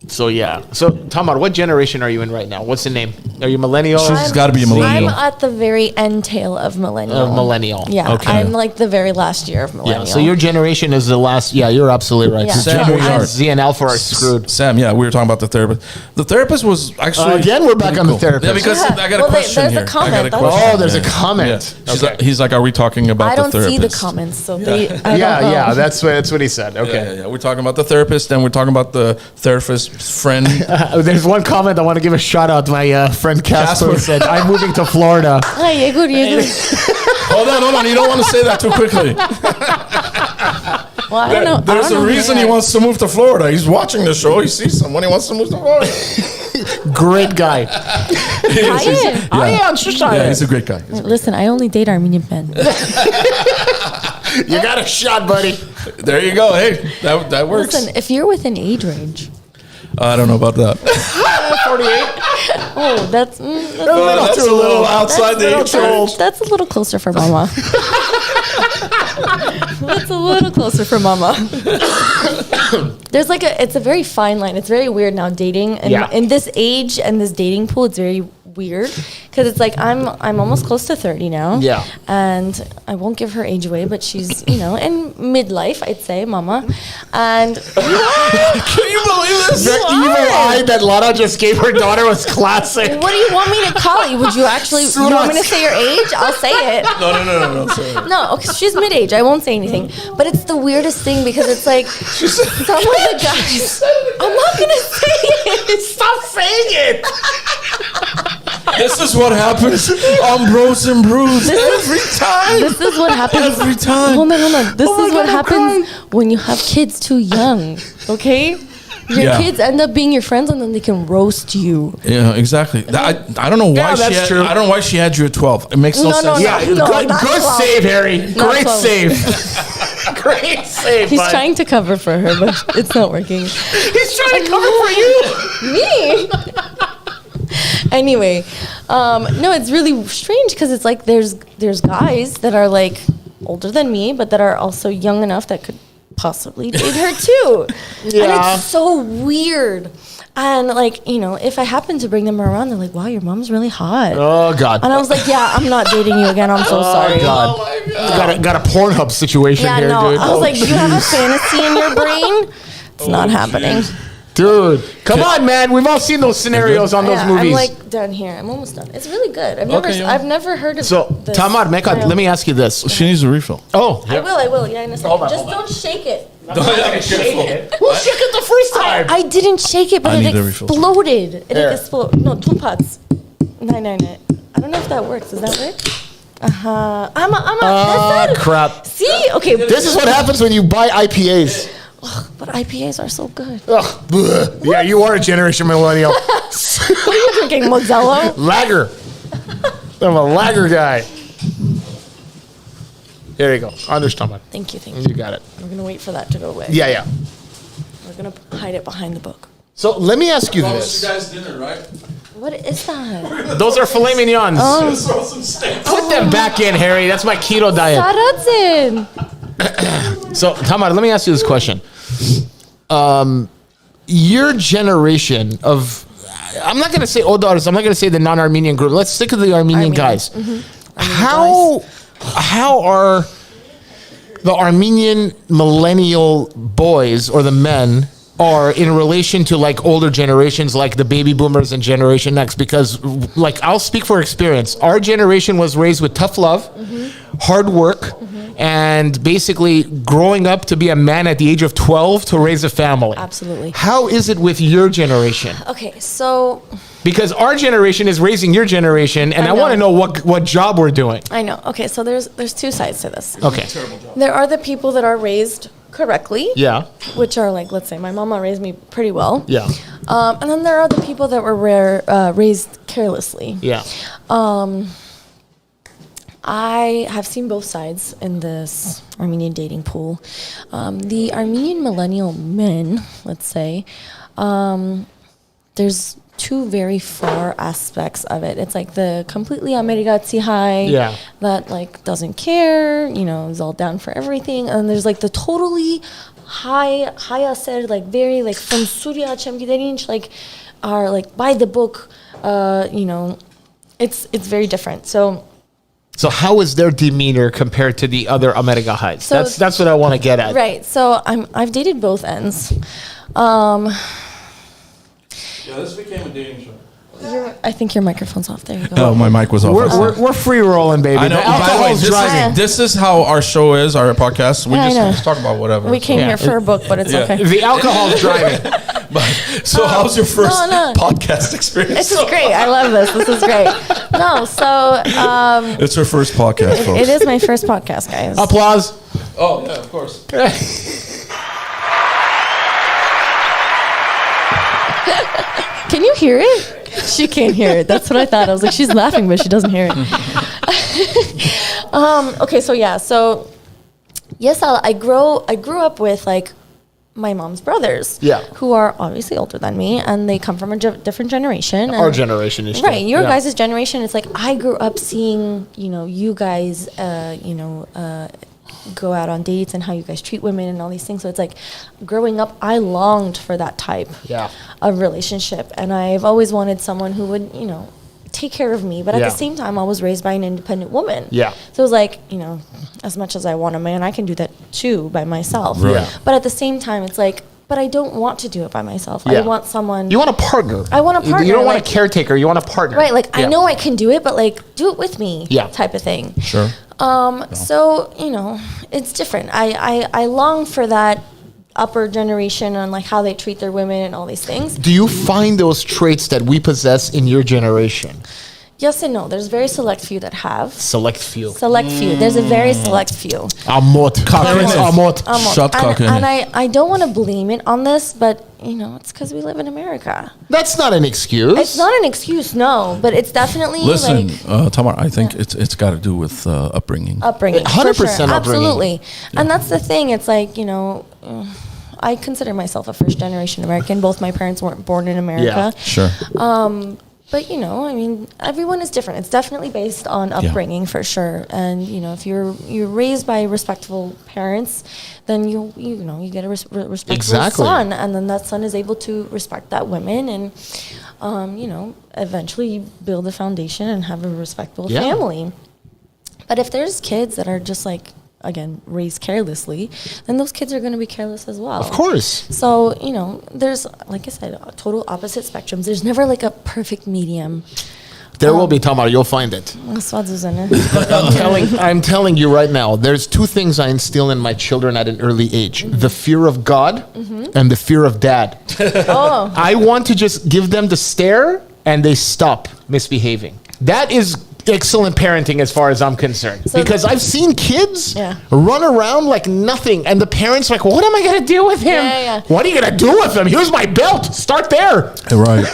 So yeah. So Tamar, what generation are you in right now? What's the name? Are you millennial? She's got to be a millennial. I'm at the very end tail of millennial. Millennial. Yeah, Okay. I'm like the very last year of millennial. Yeah. So your generation is the last. Yeah, you're absolutely right. Yeah. So Sam, Generation I'm- Z and Alpha are screwed. Sam, yeah, we were talking about the therapist. The therapist was actually Again, we're back pretty on the cool. therapist. Yeah, because Yeah. I got a Well, question there's a here. comment. I got a That's question. Oh, there's a Yeah. comment. She's Okay. like, he's like, are we talking about I the don't therapist? see the comments, so they. I Yeah, don't know. yeah. That's what he said. Okay. Yeah. We're talking about the therapist, and we're talking about the therapist's friend. There's one comment I want to give a shout out. My friend Casper Casper. said, "I'm moving to Florida." Ah, you're good. You're good. Hold on. You don't want to say that too quickly. Well, I don't know. There's a reason he wants to move to Florida. He's watching the show. He sees someone. He wants to move to Florida. Great guy. I Yeah, he's a great guy. Listen, I only date Armenian men. You got a shot, buddy. There you go. Hey, that works. Listen, if you're within age range, I don't know about that. 48. oh, that's That's a little outside the age range. that's a little closer for mama. That's a little closer for mama. There's like it's a very fine line. It's very weird now dating, and Yeah. in this age and this dating pool, it's very weird because it's like I'm almost close to 30 now. Yeah. And I won't give her age away, but she's in midlife, I'd say, mama. And Can you believe this? The evil eye that Lana just gave her daughter was classic. what do you want me to call it? Would you actually you want me to say your age? I'll say it. No. Sorry. No, okay, she's mid-age. I won't say anything. But it's the weirdest thing because it's like some of the guys. I'm not gonna say it. Stop saying it. This is what happens on Bros and Brews every time. This is what happens Every time. Hold on. This Oh my is what God, I'm happens when you have kids too young. Okay? Yeah. kids end up being your friends, and then they can roast you. Yeah, exactly. I don't know why that's true. I don't know why she had you at 12. It makes no sense. Yeah, good, not good 12. save, Harry. Not Great 12. save. Great save. He's bud. trying to cover for her, but it's not working. He's trying to cover for you. Me. Anyway, no, it's really strange because it's like there's guys that are like older than me, but that are also young enough that could possibly date her too. And Yeah. it's so weird. And like, you know, if I happen to bring them around, they're like, "Wow, your mom's really hot." Oh God. And I was like, "Yeah, I'm not dating you again. I'm so sorry." God. Got a Pornhub situation Yeah, here, no. dude. I was like, "You have a fantasy in your brain? It's not happening." Dude, come on, man. We've all seen those scenarios on those Yeah, movies. I'm like done here. I'm almost done. It's really good. I've never heard of so, this. Tamar, Mecca, let me ask you this. She needs a refill. Oh, I will. Yeah, in a second. Hold on, Just hold on. don't shake it. Who shook it the first time? I didn't shake it, but I it need a refill. exploded. It There. exploded. No, two pots. Nine. I don't know if that works. Does that work? I'm Ah, that's it. crap. See? Okay. This is what happens when you buy IPAs. But IPAs are so good. Ugh, bleh. Yeah, you are a generation millennial. What are you drinking, Modelo? Lager. I'm a lager guy. There you go. Understand. Thank you. You got it. We're gonna wait for that to go away. Yeah. We're gonna hide it behind the book. So let me ask you this. guys dinner, right? What is that? Those are filet mignons. Throw some steak. Put them back in, Harry. That's my keto diet. Saradzin. So, Tamar, let me ask you this question. Your generation of, I'm not going to say Odars, I'm not going to say the non-Armenian group. Let's stick to the Armenian guys. How are the Armenian millennial boys or the men are in relation to like older generations like the baby boomers and Generation X? Because like I'll speak for experience. Our generation was raised with tough love, hard work, and basically growing up to be a man at the age of 12 to raise a family. Absolutely. How is it with your generation? Okay, so Because our generation is raising your generation, and I I want to know. know what job we're doing. I know. Okay, so there's two sides to this. Okay. There are the people that are raised correctly, Yeah. which are like, let's say, my mama raised me pretty well. Yeah. And then there are the people that were raised carelessly. Yeah. I have seen both sides in this Armenian dating pool. The Armenian millennial men, let's say, there's two very far aspects of it. It's like the completely Amerigatsi high Yeah. that like doesn't care, you know, is all down for everything. And there's like the totally high aser, like very like from Surya Chemkiderinch, like are like by the book, you know, it's very different. So how is their demeanor compared to the other America highs? So- That's what I want to get at. Right. So I've dated both ends. Yeah, this became a dating show. I think your microphone's off. There you go. Oh, my mic was off. We're free rolling, baby. I know. The By the way, alcohol's driving. this is how our show is, our podcast. We Yeah, I know. just talk about whatever. We came Yeah. here for a book, but it's Yeah. okay. The alcohol's driving. So how's your first no. podcast experience? This is great. I love this. This is great. No, so It's her first podcast, folks. it is my first podcast, guys. Applause. Oh, yeah, of course. Can you hear it? She can't hear it. That's what I thought. I was like, she's laughing, but she doesn't hear it. Okay, so yeah, so yes, I grew up with like my mom's brothers, Yeah. who are obviously older than me, and they come from a different generation. Our and- generation is Right, your yeah. guys' generation. It's like I grew up seeing, you know, you guys, go out on dates and how you guys treat women and all these things. So it's like, growing up, I longed for that type Yeah. of relationship, and I've always wanted someone who would, you know, take care of me. But at Yeah. the same time, I was raised by an independent woman. Yeah. So it was like, you know, as much as I want a man, I can do that too by myself. Right. Yeah. But at the same time, it's like, but I don't want to do it by myself. Yeah. I want someone. You want a partner. I want a You partner, don't want like- a caretaker. You want a partner. Right, like Yeah. I know I can do it, but like do it with me, Yeah. type of thing. Sure. So you know, it's different. I long for that upper generation and like how they treat their women and all these things. Do you find those traits that we possess in your generation? Yes and no. There's very select few that have. Select few. Select few. There's a very select few. Amot. Parents amot. Shut and, cocking. and I don't want to blame it on this, but it's because we live in America. That's not an excuse. It's not an excuse, no, but it's definitely Listen, like Tamar, I think it's got to do with upbringing. 100% upbringing. For sure. upbringing. Absolutely. And that's the thing. It's like, I consider myself a first generation American. Both my parents weren't born in America. Sure. But everyone is different. It's definitely based on upbringing for sure. And if you're raised by respectful parents, then you get a respectful son, and then that son is able to respect that woman and eventually build a foundation and have a respectable family. But if there's kids that are just like, again, raised carelessly, then those kids are going to be careless as well. Of course. So, there's, like I said, total opposite spectrums. There's never like a perfect medium. There will be, Tamar. You'll find it. I'm telling you right now, there's two things I instill in my children at an early age. The fear of God and the fear of dad. I want to just give them the stare and they stop misbehaving. That is excellent parenting as far as I'm concerned. Because I've seen kids run around like nothing, and the parents are like, what am I going to do with him? What are you going to do with him? Here's my belt. Start there. Right.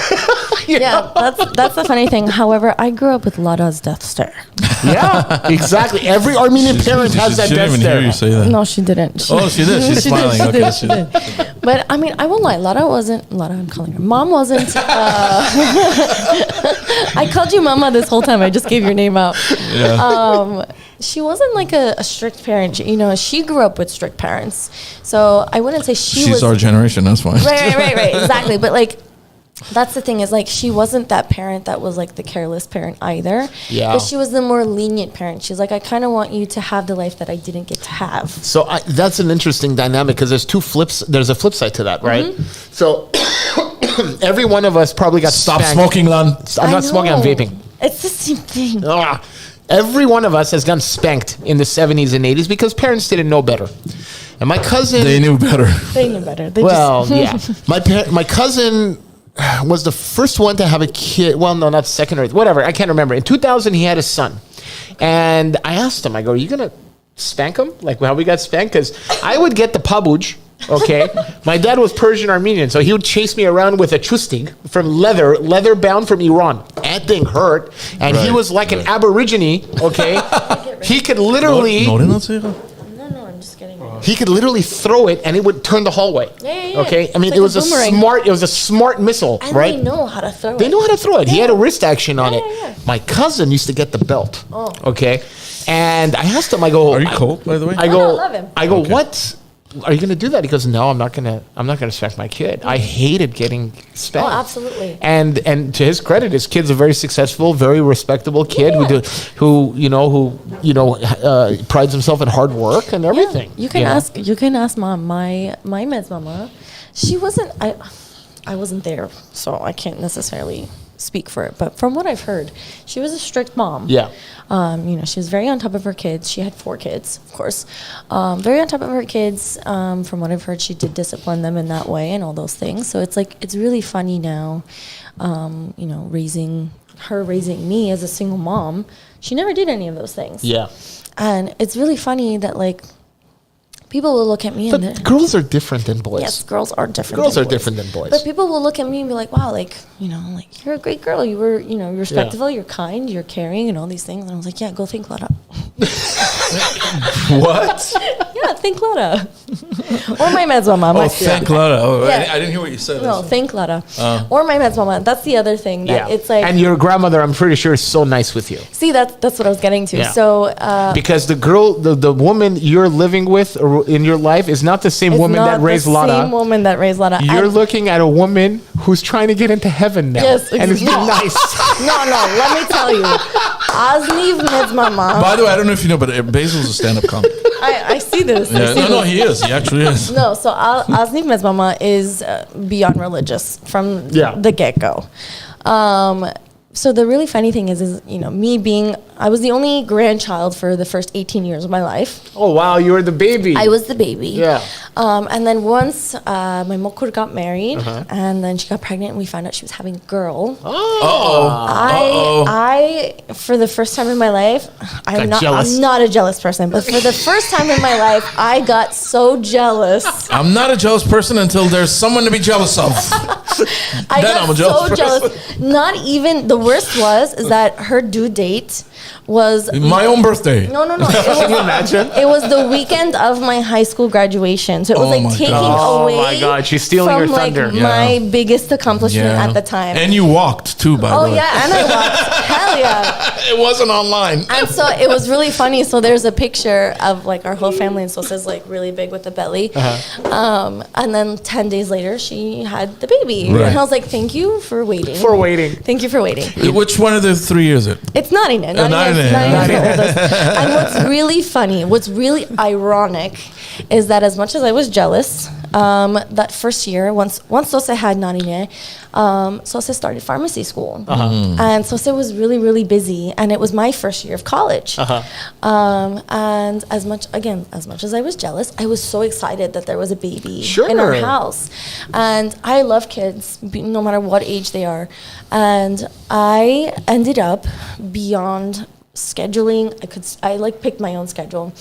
That's the funny thing. However, I grew up with Lada's death stare. Yeah, exactly. Every Armenian parent has that death stare. Hear you say that. No, she didn't. She did. She's smiling. She did. But I mean, I won't lie. I'm calling her. Mom wasn't. I called you Mama this whole time. I just gave your name out. Yeah. She wasn't like a strict parent. She grew up with strict parents. So I wouldn't say She's our generation. That's fine. Right. Exactly. But like, that's the thing is like, she wasn't that parent that was like the careless parent either. Yeah. But she was the more lenient parent. She's like, I kind of want you to have the life that I didn't get to have. So that's an interesting dynamic because there's two flips. There's a flip side to that, right? So every one of us probably got Stop spanked. smoking, Lan. I'm not smoking. I'm vaping. It's the same thing. Every one of us has gotten spanked in the 70s and 80s because parents didn't know better. And my cousin... They knew better. Yeah. My cousin was the first one to have a kid. Well, no, not second or whatever. I can't remember. In 2000, he had a son. And I asked him, I go, are you going to spank him? Like how we got spanked? Because I would get the pabuj. Okay. My dad was Persian Armenian, so he would chase me around with a chustig from leather bound from Iran. That thing hurt. And he was like an aborigine. Okay. He could literally... No, I'm just kidding. He could literally throw it and it would turn the hallway. Yeah. Okay. I mean, like it was a smart missile, and right? they know how to throw it. They know how to throw it. He had a wrist action on it. Yeah. My cousin used to get the belt. Okay. And I asked him, I go, are you cold, by the way? I go, I love him. I go, what? Are you going to do that? He goes, no, I'm not going to spank my kid. I hated getting spanked. Oh, absolutely. And to his credit, his kid's a very successful, very respectable kid who prides himself in hard work and everything. You can ask mom. My med's mama, she wasn't. I wasn't there, so I can't necessarily speak for it. But from what I've heard, she was a strict mom. Yeah. She was very on top of her kids. She had 4 kids, of course. Very on top of her kids. From what I've heard, she did discipline them in that way and all those things. So it's like, it's really funny now, raising me as a single mom. She never did any of those things. Yeah. And it's really funny that like, people will look at me but girls are different than boys. Yes, girls are different. Different than boys. But people will look at me and be like, "Wow, like you're a great girl. You were, you're respectable. You're kind. You're caring, and all these things." And I was like, "Yeah, go think, Lada." What? Yeah, think Lada. Or my med's mama. Thank Lada. Oh, Yeah. I didn't hear what you said. No, think Lada. Or my med's mama. That's the other thing. That it's like. And your grandmother, I'm pretty sure, is so nice with you. See, that's what I was getting to. Yeah. So. Because the girl, the woman you're living with in your life is not the same woman that raised Lada. Same woman that raised Lada. You're looking at a woman who's trying to get into heaven now. Yes, and it's nice. No, let me tell you. Azniv med's mama. By the way, I don't know if you know, but Basil's a stand-up comic. I see this. Yeah, no, he is. He actually is. No, so Azniv med's mama is beyond religious from the get-go. So the really funny thing is I was the only grandchild for the first 18 years of my life. Oh, wow. You were the baby. I was the baby. Yeah. And then once my mokur got married, and then she got pregnant, and we found out she was having a girl. I for the first time in my life, I'm not a jealous person, but for the first time in my life, I got so jealous. I'm not a jealous person until there's someone to be jealous of. I got so jealous. Not even the worst is that her due date was my own birthday. No. Can you imagine? It was the weekend of my high school graduation, so it was taking away. Oh my God, she's stealing your thunder. My biggest accomplishment at the time. And you walked too, by the way. Oh yeah, and I walked. Hell yeah! It wasn't online. And so it was really funny. So there's a picture of our whole family, and Sosa's really big with the belly. And then 10 days later, she had the baby, right. and I was like, "Thank you for waiting." Thank you for waiting. Which one of the three is it? It's Narine. And what's really funny, what's really ironic, is that as much as I was jealous, that first year, once Sosa had Narine, Sosa started pharmacy school. And Sosa was really, really busy, and it was my first year of college. And as much as I was jealous, I was so excited that there was a baby in our house. And I love kids, no matter what age they are. And I ended up beyond scheduling. I picked my own schedule.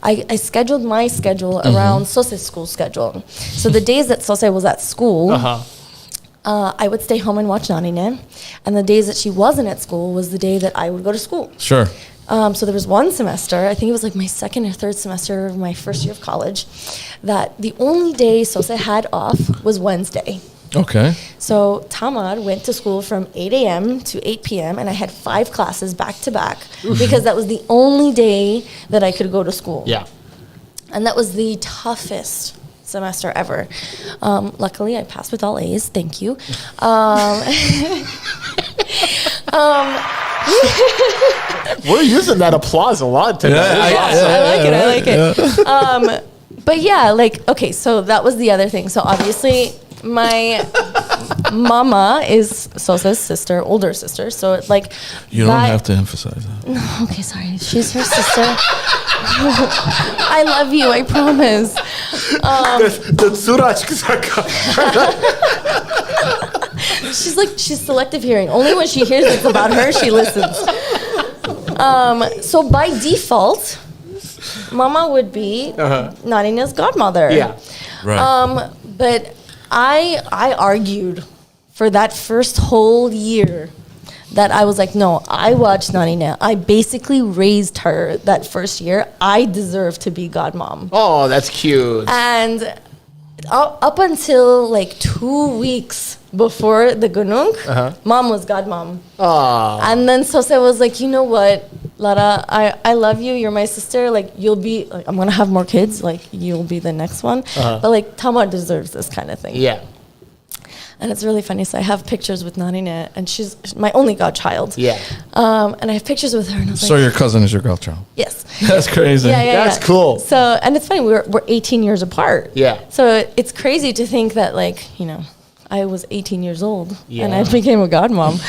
I scheduled my schedule around Sosa's school schedule. So the days that Sosa was at school, I would stay home and watch Narine. And the days that she wasn't at school was the day that I would go to school. Sure. So there was one semester, I think it was my second or third semester of my first year of college, that the only day Sosa had off was Wednesday. Okay. So Tamar went to school from 8 a.m. to 8 p.m. and I had 5 classes back to back because that was the only day that I could go to school. Yeah. And that was the toughest semester ever. Luckily, I passed with all A's. Thank you. We're using that applause a lot today. I like it. But yeah, okay, so that was the other thing. So obviously, my mama is Sosa's older sister. So you don't have to emphasize that. No, okay, sorry. She's her sister. I love you. I promise. She's selective hearing. Only when she hears it's about her, she listens. So by default, Mama would be Narina's godmother. Yeah. Right. But I argued for that first whole year that I was like, no, I watched Narina. I basically raised her that first year. I deserve to be godmom. Oh, that's cute. And up until 2 weeks before the gunung, mom was godmom. And then Sosa was like, you know what, Lara, I love you. You're my sister. You'll be, I'm going to have more kids. You'll be the next one. But Tamar deserves this kind of thing. Yeah. And it's really funny. So I have pictures with Narine, and she's my only godchild. Yeah. And I have pictures with her. And I was so your cousin is your godchild? Yes. That's crazy. Yeah. That's cool. So, and it's funny, we're 18 years apart. Yeah. So it's crazy to think that I was 18 years old and I became a godmom.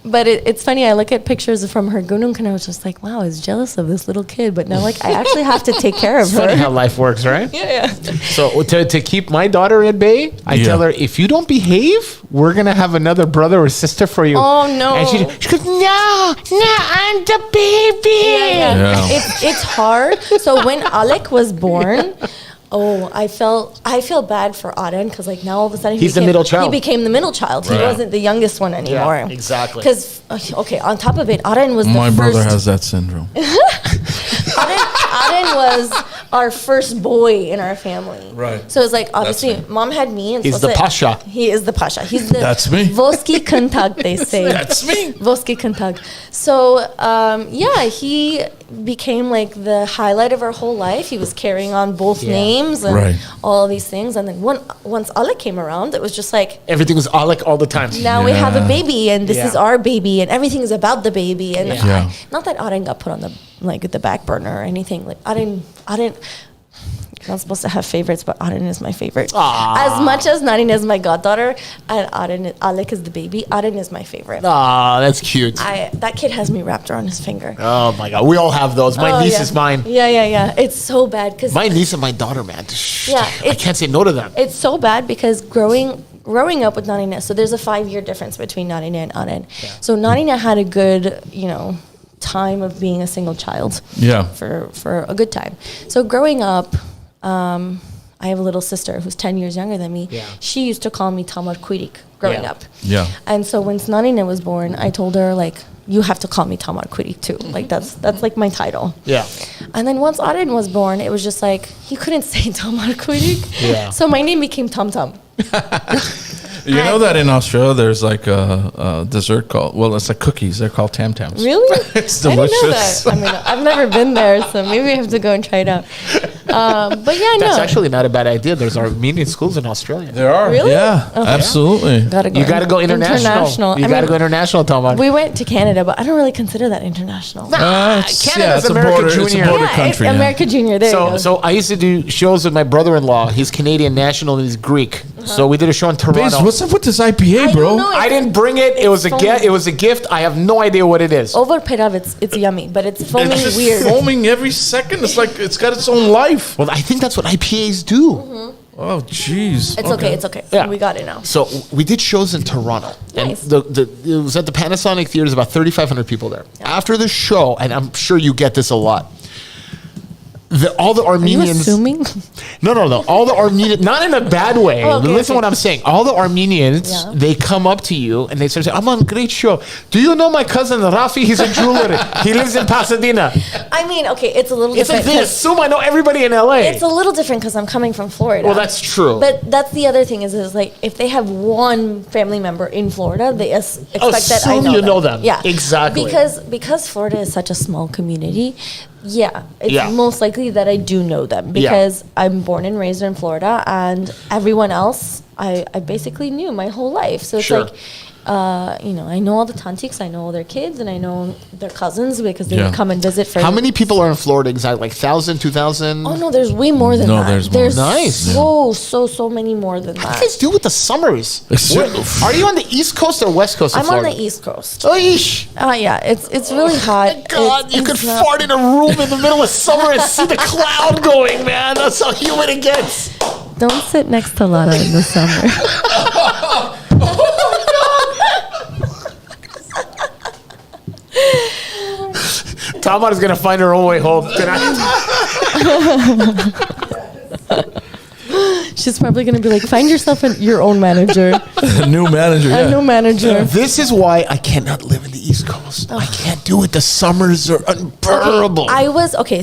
But it's funny, I look at pictures from her gunung and I was just like, wow, I was jealous of this little kid. But now I actually have to take care of her. Funny how life works, right? Yeah. So to keep my daughter at bay, I tell her, if you don't behave, we're going to have another brother or sister for you. Oh, no. And she goes, no, I'm the baby. Yeah. It's hard. So when Alec was born... Oh, I feel bad for Aden because now all of a sudden he's the middle child. He became the middle child. Right. He wasn't the youngest one anymore. Yeah, exactly. Because on top of it, Aden was my brother has that syndrome. Aden was our first boy in our family. Right. So it's obviously mom had me. And he's the pasha. He is the pasha. He's the That's me. Voski Kuntag, they say. That's me. Voski Kuntag. So he became the highlight of our whole life. He was carrying on both names and all these things. And then once Alec came around, it was just everything was Alec all the time. Now we have a baby and this is our baby and everything is about the baby. And not that Aden got put on the back burner or anything. Aden You're not supposed to have favorites, but Aren is my favorite. Aww. As much as Narina is my goddaughter and Alec is the baby, Aren is my favorite. Ah, that's cute. That kid has me wrapped around his finger. Oh my God, we all have those. My niece is mine. Yeah. It's so bad because My niece and my daughter, man. Yeah, I can't say no to them. it's so bad because growing up with Narina, so there's a 5-year difference between Narina and Aren. So Narina had a good, time of being a single child. Yeah. For a good time. So growing up, I have a little sister who's 10 years younger than me. Yeah. She used to call me Tamar growing Yeah. up. Yeah. And so when Narina was born, I told her, like, you have to call me Tamar too. Like, that's like my title. Yeah. And then once Aren was born, it was just like, he couldn't say Tamar Yeah. So my name became Tum Tum. You know that in Australia there's like a dessert called, well, it's like cookies. They're called Tam Tams. Really? It's I didn't know delicious. that. I mean, I've never been there, so maybe I have to go and try it out. But yeah, That's no. actually not a bad idea. There's Armenian schools in Australia. There are. Really? Yeah, Okay. absolutely. You got to go international. You got to go international, Tamar. We went to Canada, but I don't really consider that international. Canada's it's a America border, it's a Junior. border Yeah, country. it's America Junior. There you go. So I used to do shows with my brother-in-law. He's Canadian national and he's Greek. So we did a show in Toronto. Baze, what's up with this IPA, I bro? don't know. I didn't bring it. It was a foaming. gift. It was a gift. I have no idea what it is. Over Pirav, it's yummy, but it's foaming It's just weird. foaming every second. It's like it's got its own life. Well, I think that's what IPAs do. Oh, jeez. It's okay. It's okay. Yeah. We got it now. So we did shows in Toronto, and Nice. it was at the Panasonic Theater. There's about 3,500 people there. After the show, and I'm sure you get this a lot. All the Are you Armenians. assuming? No. All the Armenians, not in a bad way. Oh, okay, Listen okay. what I'm saying. All the Armenians, Yeah. they come up to you and they start saying, I'm on a great show. Do you know my cousin Rafi? He's a jeweler. He lives in Pasadena. I mean, okay, it's a little It's like different. they assume I know everybody in LA. It's a little different because I'm coming from Florida. Well, that's true. But that's the other thing is like if they have one family member in Florida, they expect that I Assume know you know them. Yeah, Exactly. Because Florida is such a small community. Yeah, it's Yeah. most likely that I do know them because I'm born and raised in Florida, and everyone else I basically knew my whole life. So it's Sure. like. I know all the tantiks, I know all their kids, and I know their cousins because they Yeah. would come and visit for. How many people are in Florida exactly? Like 1,000, 2,000? Oh no, there's way more than No, that. there's more. Nice. So many more than What do you that. guys do with the summers? Are you on the East Coast or West Coast of I'm on Florida? the East Coast. Oish. Yeah, it's really hot. God, you It's could not- fart in a room in the middle of summer and see the cloud going, man. That's how humid it gets. Don't sit next to Lana in the summer. Tamar is going to find her own way home tonight. She's probably gonna be like, find yourself your own manager. A new manager. A new manager. This is why I cannot live in the East Coast. I can't do it. The summers are unbearable.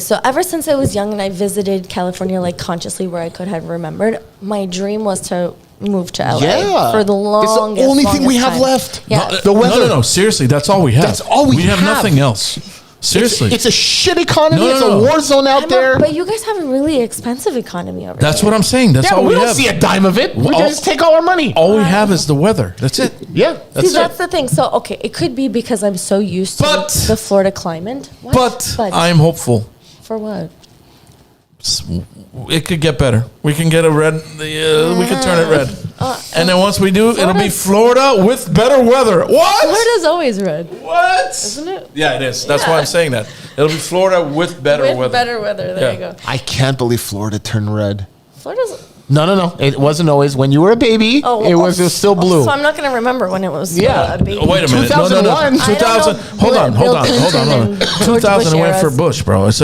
So ever since I was young and I visited California like consciously where I could have remembered, my dream was to move to LA Yeah. for the longest. It's the only thing we have time. left. Yeah. The weather. No. Seriously, that's all we have. That's all we have. have. Nothing else. Seriously. It's a shit economy. No, It's no. a war zone out there. But you guys have a really expensive economy over That's there. what I'm saying. That's Yeah, all but we we don't have. see a dime of it. We Well, just take all our money. All we have is the weather. That's it. Yeah. That's See, that's the thing. So, okay, it could be because I'm so used to But- the Florida climate. What? But I'm hopeful. For what? It could get better. We can get a red. We could turn it red, and then once we do, it'll be Florida with better weather. What? Florida's always red. What? Isn't it? Yeah, it is. That's why I'm saying that. It'll be Florida with better With weather. better weather. There you Yeah. go. I can't believe Florida turned red. Florida's. No. It wasn't always. When you were a baby, it was still blue. So I'm not going to remember when it was Yeah. a baby. Oh, wait a minute. No. 2001. 2000. I don't know. Hold on. Bill Clinton and George 2000 Bush went for eras. Bush, bro. It's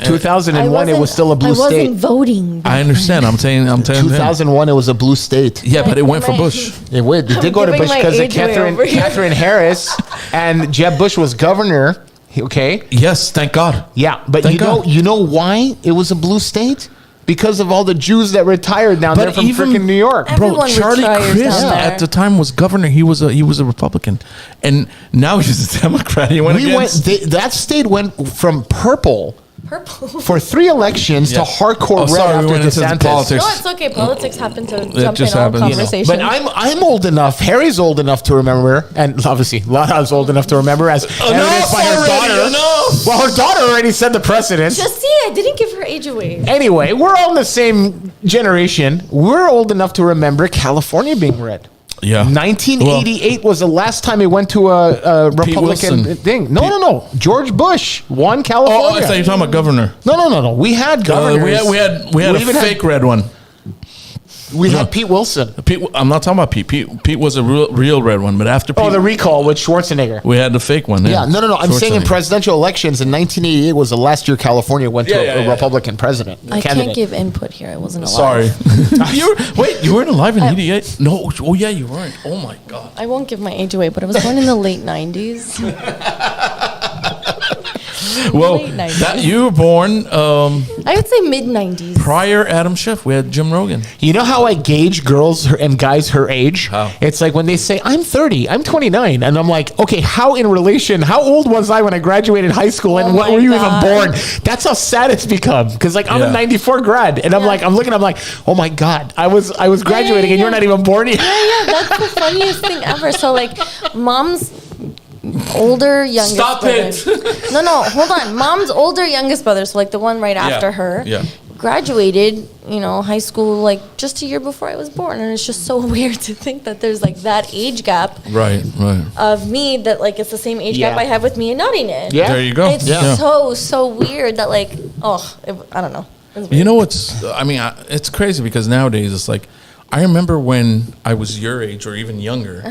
2001, it was still a blue I wasn't state. voting. I understand. I'm telling him. 2001, it was a blue state. Yeah, but it went for Am I- Bush. It would. It did go to giving Bush my because of age away Catherine, over here. Catherine Harris and Jeb Bush was governor. Okay. Yes, thank God. Yeah, but Thank God. you know why it was a blue state? Because of all the Jews that retired down there from freaking New York. Bro, Everyone Charlie retires Crist down there. at the time was governor. He was a Republican, and now he's a Democrat. He went against. That state went from purple Purple. for 3 elections to hardcore red sorry, we after went into DeSantis. politics. No, it's okay. Politics happen to jump just in all happens. You know. conversations. But I'm old enough. Harry's old enough to remember, and obviously Lana's old enough to remember as evidenced by her daughter. Enough. Well, her daughter already set the precedent. Just see, I didn't give her age age away. Anyway, we're all in the same generation. We're old enough to remember California being red. Yeah. 1988 was the last time it went to a Republican Wilson. thing. No. George Bush won Oh, California. I thought you were talking about governor. No. We had governors. We had a even fake red one. We had Pete Wilson. Pete, I'm not talking about Pete. Pete was a real red one, but after Pete, Oh, the recall with Schwarzenegger. we had the fake one. Yeah, no. I'm saying in Schwarzenegger. presidential elections in 1988 was the last year California went to a Republican president. I candidate. can't give input here. I wasn't alive. Sorry. you weren't alive in 88? No. Oh, yeah, you weren't. Oh, my God. I won't give my age away, but I was born in the late 90s. Well, Late 90s. you were born I would say mid 90s. prior Adam Schiff. We had Jim Rogan. You know how I gauge girls and guys her age? How? It's like when they say, I'm 30, I'm 29. And I'm like, okay, how old was I when I graduated high school? And Oh what my were you God. even born? That's how sad it's become. Because like I'm Yeah. a 94 grad. And I'm like, oh my God, I was graduating and you're not even born yet. Yeah, that's the funniest thing ever. So like, mom's older youngest Stop brother. it. No, hold on. Mom's older youngest brother, so like the one right after her, Yeah. graduated, high school like just a year before I was born, and it's just so weird to think that there's like that age gap Right. of me that like it's the same age gap Yeah. I have with me and Nottingham. Yeah. There you go. It's Yeah. so weird that like I don't know. It's weird. You know what's, it's crazy because nowadays it's like, I remember when I was your age or even younger,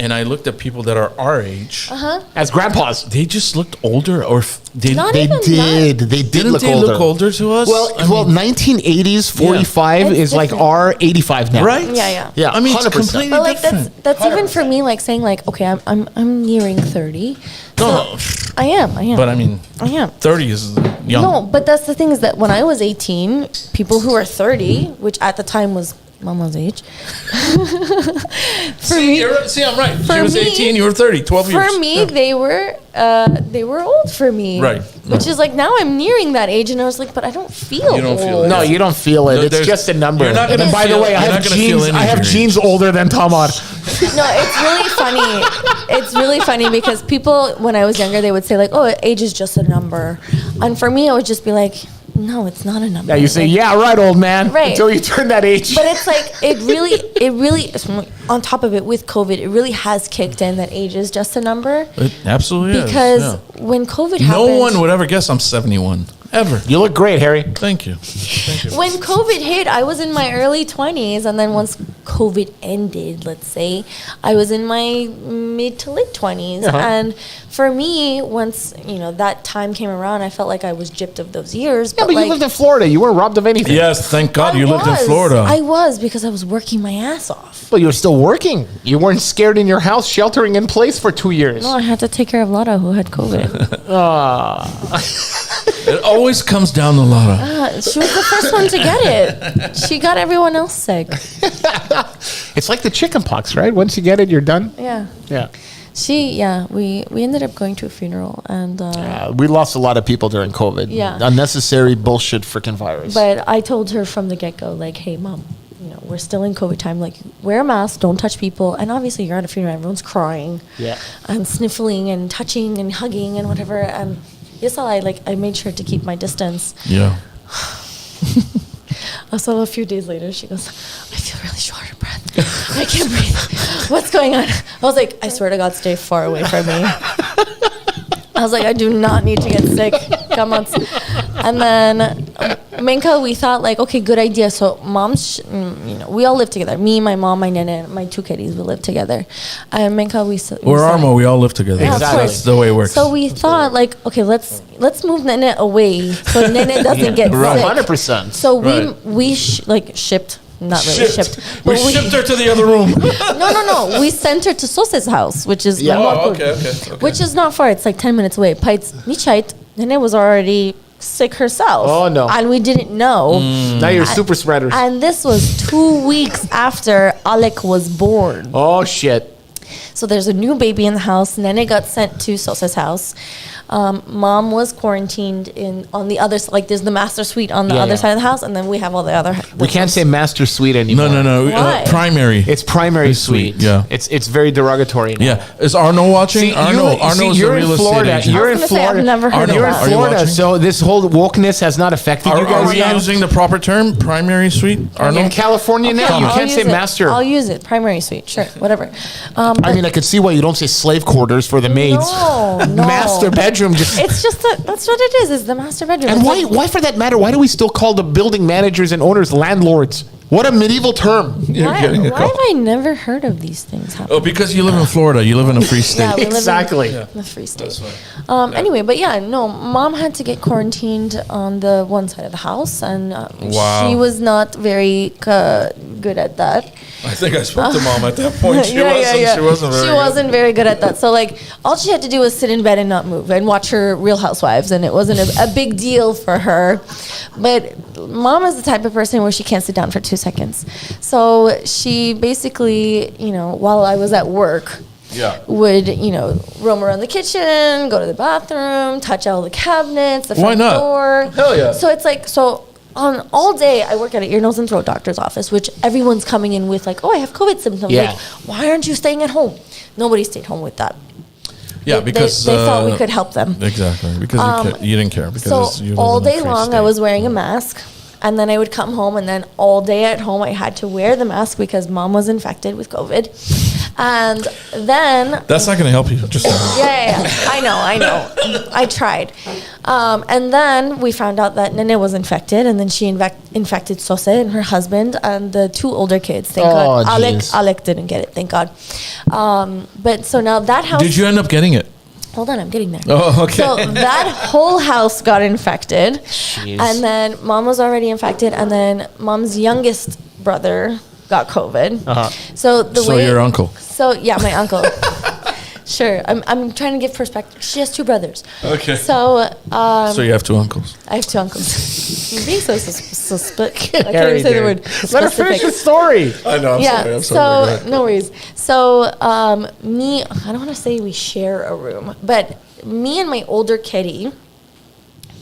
and I looked at people that are our age. As grandpas. They just looked older, or Not They even did. that. They did didn't look they older. look older to us? Well, 1980s 45 It's is like different. our 85 now. right? Yeah. Yeah, I mean, it's 100%. completely But like different. that's even for me like saying like okay I'm nearing 30. No, I am. but I mean, I am. 30 is young. No, but that's the thing is that when I was 18, people who are 30, which at the time was Mama's age. See, I'm right. She for was me- 18, you were 30, 12 years. For me, they were old for me. Right. Which is like now I'm nearing that age, and I was like, but I don't feel You don't feel old. it. No, you don't feel it. No, It's there's- just a number. you're not And gonna by the feel- way, you're not gonna feel any I have of your genes age. older than Tamar. No, it's really funny. It's really funny because people, when I was younger, they would say like, "Oh, age is just a number," and for me, I would just be like, "No, it's not a number." Yeah, you say, Like, yeah, right, old man. Right. Until you turn that age. But it's like it really. On top of it, with COVID, it really has kicked in that age is just a number. It absolutely Because is. when COVID Yeah. No happened, one would ever guess I'm 71. Ever. You look great, Harry. Thank you. when COVID hit, I was in my early 20s, and then once COVID ended, let's say, I was in my mid to late 20s. Uh-huh. And for me, once that time came around, I felt like I was gypped of those years. Yeah, but like, you lived in Florida. You weren't robbed of anything. Yes, thank God you lived in Florida. I was because I was working my ass off. But you were still working. You weren't scared in your house, sheltering in place for 2 years. No, I had to take care of Lara who had COVID. It always comes down to Lara. She was the first one to get it. She got everyone else sick. It's like the chicken pox, right? Once you get it, you're done. Yeah. Yeah. We ended up going to a funeral, and We lost a lot of people during COVID. Yeah. Unnecessary bullshit freaking virus. but I told her from the get-go, like, hey, Mom, we're still in COVID time. Like, wear a mask, don't touch people. And obviously, you're at a funeral, everyone's crying. Yeah. And sniffling and touching and hugging and whatever. And yes, I made sure to keep my distance. Yeah. So a few days later, she goes, I feel really short of breath. I can't breathe. What's going on? I was like, I swear to God, stay far away from me. I was like, I do not need to get sick. Come on. And then Minka, we thought like, okay, good idea. So moms, we all live together. Me, my mom, my nana, and my two kitties, we live together. And Minka, We're said- Armo. We all live together. Yeah, of Exactly. course. That's the way it works. So we thought like, okay, let's move Nene away so Nene doesn't get Right. sick. 100%. So Right. we shipped, not really shipped. We but shipped her to the other room. No. We sent her to Sose's house, which is Yeah. Oh, Lambaku, okay. which is not far. It's like 10 minutes away. Pites Nichait, Nene was already sick herself. Oh, no. And we didn't know. Now you're super spreaders. And this was 2 weeks after Alec was born. Oh, shit. So there's a new baby in the house. Nene got sent to Sosa's house. Mom was quarantined on the other side. Like there's the master suite on the other side of the house, and then we have all the other. We can't say master suite anymore. No. Why? Primary. It's primary suite. Yeah. It's very derogatory now. Yeah. Is Arno watching? Arno's you're a real in Florida. estate agent. You're in I've Florida. never heard Arno, of You're in that. are you Florida, watching? so this whole wokeness has not affected you Are guys we yet. using the proper term? Primary suite? Arno? In California now, you I'll can't say use it. master. I'll use it. Primary suite, sure, whatever. I mean, I could see why you don't say slave quarters for the maids. No. Master bedroom. It's just that's what it is. It's the master bedroom. And It's why? like- Why, for that matter, why do we still call the building managers and owners landlords? What a medieval term. You're Why, getting a why call. have I never heard of these things happening? Oh, because you live in Florida. You live in a free state. Yeah, we live in- Exactly. in the free state. Anyway, but yeah, no, mom had to get quarantined on the one side of the house, and Wow. she was not very good at that. I think I spoke to mom at that point. She wasn't very She wasn't very good at that. So like, all she had to do was sit in bed and not move and watch her Real Housewives, and it wasn't a big deal for her. But mom is the type of person where she can't sit down for 2 seconds. So she basically, while I was at work, would, roam around the kitchen, go to the bathroom, touch all the cabinets, the Why front not? door. Hell yeah. So it's like, on all day, I work at an ear, nose, and throat doctor's office, which everyone's coming in with like, oh, I have COVID symptoms. Yeah. Like, why aren't you staying at home? Nobody stayed home with that. Yeah, They- because they thought we could help them. Exactly, because you didn't care. Because So you live all in a day free long, state. I was wearing a mask. And then I would come home, and then all day at home, I had to wear the mask because mom was infected with COVID. And then That's not going to help you. Just yeah. I know. I tried. And then we found out that Nene was infected, and then she infected Sose and her husband and the 2 older kids. Thank God. jeez. Alec didn't get it, thank God. But so now that house... Did you end up getting it? Hold on, I'm getting there. Oh, okay. So that whole house got infected. Jeez. And then mom was already infected, and then mom's youngest brother got COVID. Uh-huh. So your uncle. So yeah, my uncle. Sure, I'm trying to give perspective. She has 2 brothers. Okay. So So you have 2 uncles. I have 2 uncles. You're being so suspect. I can't Harry, even say the dude. word. Let her finish the story. I know. Yeah. So no worries. So me, I don't want to say we share a room, but me and my older kitty.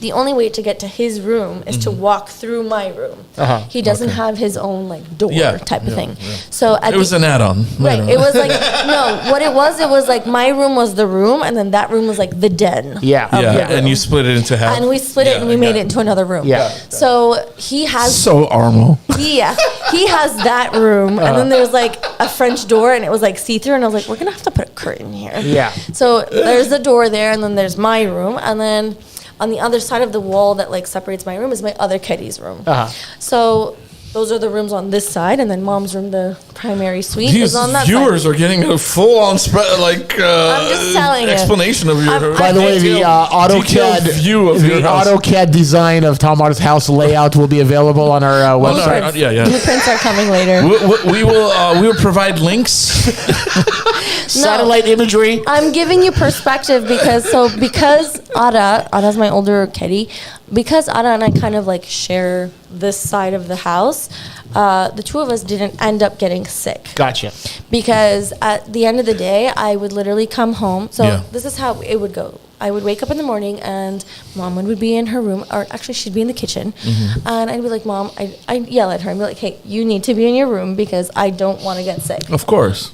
The only way to get to his room is to walk through my room. Uh-huh. He doesn't have his own like door type of thing. yeah. So at It was an add-on. right. It was like no. What it was like my room was the room, and then that room was like the den. Yeah. of Yeah, the and room. you split it into half. And we split it and we made it into another room. Yeah. So he has So Arnold. he has that room, and then there's like a French door, and it was like see-through, and I was like, we're gonna have to put a curtain here. Yeah. So there's the door there, and then there's my room, and then on the other side of the wall that like separates my room is my other kitty's room. Uh-huh. So those are the rooms on this side, and then mom's room, the primary suite, These is on that viewers side. are getting a full-on just telling you. explanation of your. By the way, the detailed AutoCAD view of your house. AutoCAD design of Tamar's house layout will be available on our Oh, no, website. yeah. Blueprints are coming later. We will provide links. Satellite imagery. I'm giving you perspective because Ada's my older kitty, because Ada and I kind of like share this side of the house. The 2 of us didn't end up getting sick. Gotcha. Because at the end of the day, I would literally come home. So Yeah. this is how it would go. I would wake up in the morning and mom would be in her room, or actually she'd be in the kitchen. And I'd be like, Mom, I'd yell at her and be like, hey, you need to be in your room because I don't want to get sick. Of course.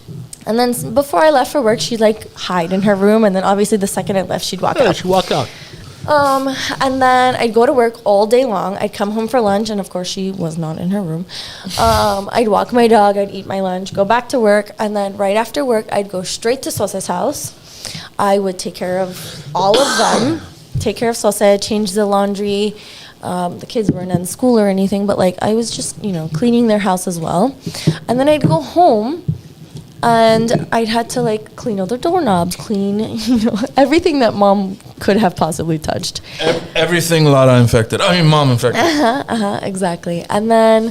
And then before I left for work, she'd like hide in her room. And then obviously the second I left, she'd walk Yeah, out. she walked out. And then I'd go to work all day long. I'd come home for lunch, and of course she was not in her room. I'd walk my dog, I'd eat my lunch, go back to work, and then right after work, I'd go straight to Sosa's house. I would take care of all of them, take care of Sosa, change the laundry. The kids weren't in school or anything, but like I was just, cleaning their house as well. And then I'd go home. And I'd had to like clean all the doorknobs, clean, everything that mom could have possibly touched. Everything Lara infected. I mean, mom infected. Exactly. And then